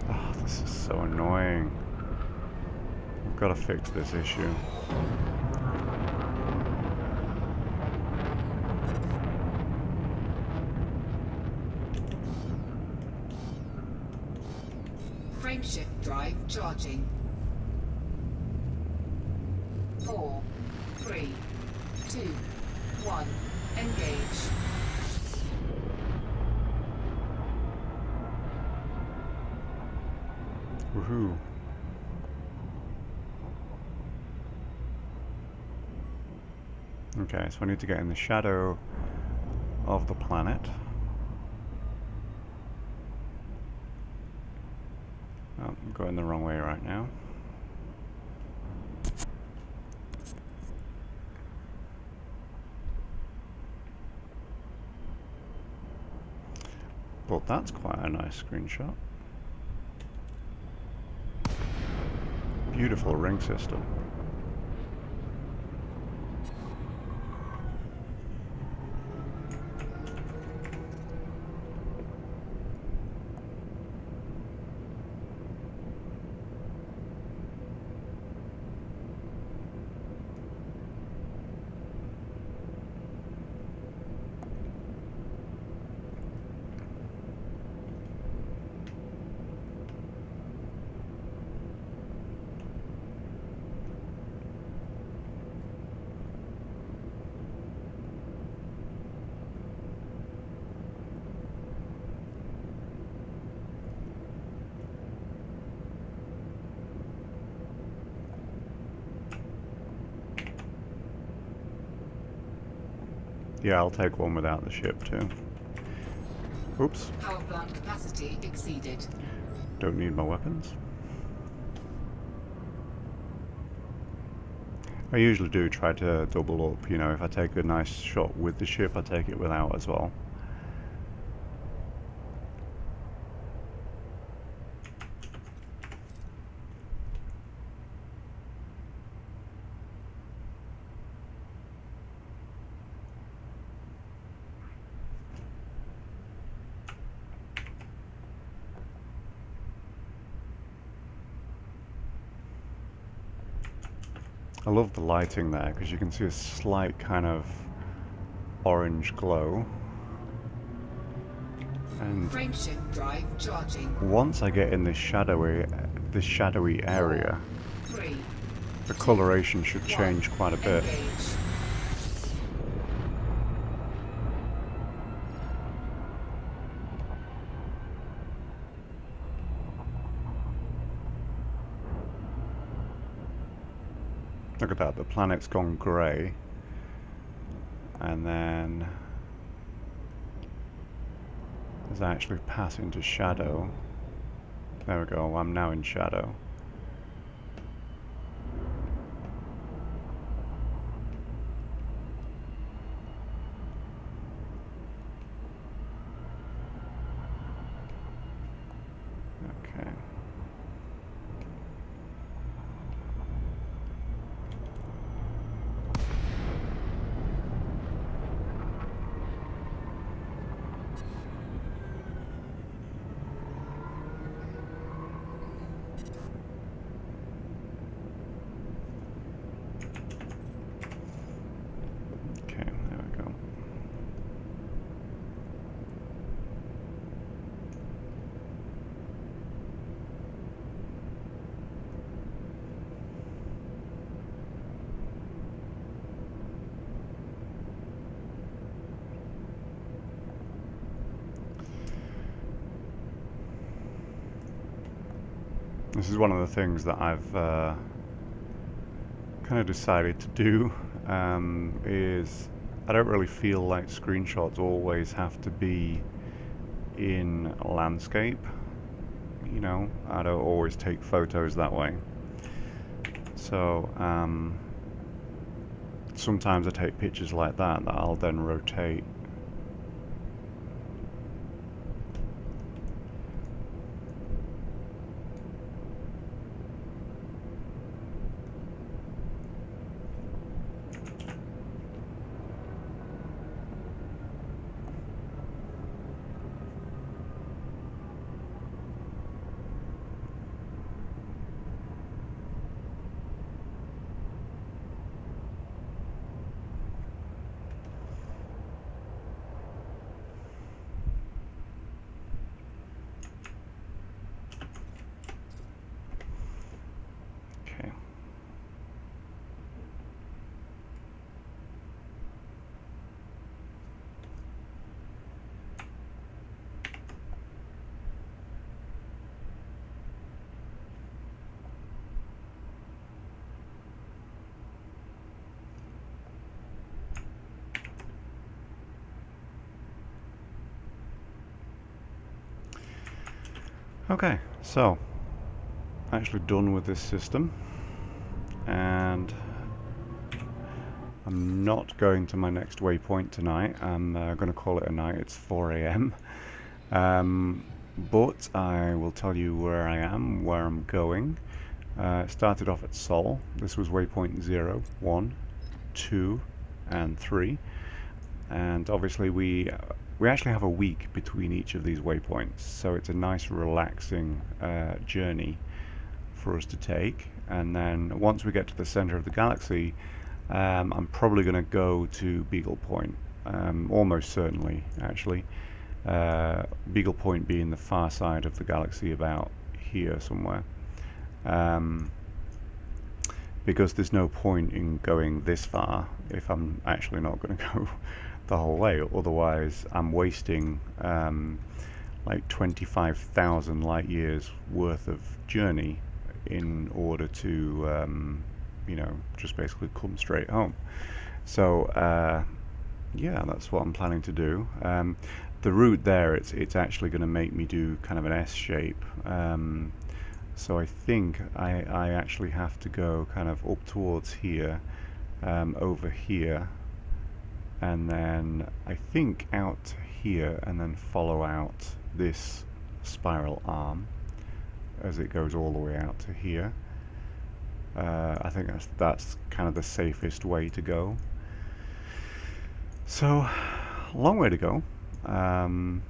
Oh, this is so annoying. I've got to fix this issue. Frameshift drive charging. 4, 3, 2, 1. Engage. Woohoo. Okay, so I need to get in the shadow of the planet. Oh, I'm going the wrong way right now. But that's quite a nice screenshot. Beautiful ring system. Yeah, I'll take one without the ship too. Oops. Power plant capacity exceeded. Don't need my weapons. I usually do try to double up, you know, if I take a nice shot with the ship, I take it without as well. I love the lighting there because you can see a slight kind of orange glow. And Frameshift drive charging. once I get in this shadowy area, 3, the coloration should change quite a bit. engage. Look at that, the planet's gone grey. And then as I actually pass into shadow, there we go, I'm now in shadow. Okay. Okay, there we go. This is one of the things that I've kind of decided to do, is I don't really feel like screenshots always have to be in landscape. You know, I don't always take photos that way. So sometimes I take pictures like that I'll then rotate. Okay, so actually done with this system, and I'm not going to my next waypoint tonight. I'm going to call it a night. It's 4 a.m. But I will tell you where I am, where I'm going. It started off at Sol. This was waypoint 0, 1, 2, and 3. And obviously we actually have a week between each of these waypoints, so it's a nice relaxing journey for us to take. And then once we get to the center of the galaxy, I'm probably going to go to Beagle Point, almost certainly actually. Beagle Point being the far side of the galaxy, about here somewhere. Because there's no point in going this far if I'm actually not going to go the whole way. Otherwise, I'm wasting like 25,000 light years worth of journey in order to, you know, just basically come straight home. So, yeah, that's what I'm planning to do. The route there, it's actually going to make me do kind of an S shape. So I think I actually have to go kind of up towards here, over here, and then I think out here, and then follow out this spiral arm as it goes all the way out to here. I think that's kind of the safest way to go. So, long way to go. I'm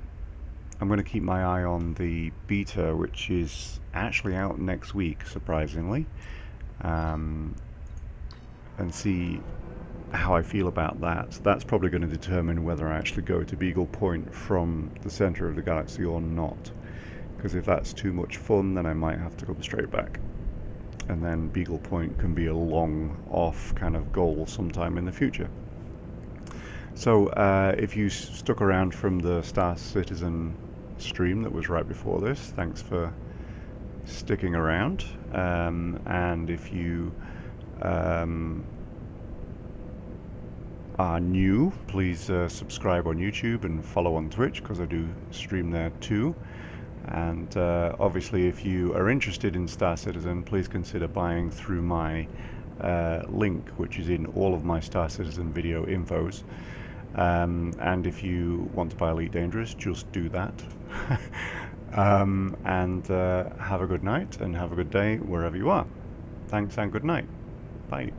going to keep my eye on the beta, which is actually out next week, surprisingly, and see how I feel about that. That's probably going to determine whether I actually go to Beagle Point from the center of the galaxy or not. Because if that's too much fun, then I might have to come straight back. And then Beagle Point can be a long off kind of goal sometime in the future. So if you stuck around from the Star Citizen stream that was right before this, thanks for sticking around. And if you are new, please subscribe on YouTube and follow on Twitch, because I do stream there too. And obviously, if you are interested in Star Citizen, please consider buying through my link, which is in all of my Star Citizen video infos. And if you want to buy Elite Dangerous, just do that. And have a good night and have a good day wherever you are. Thanks and good night. Bye.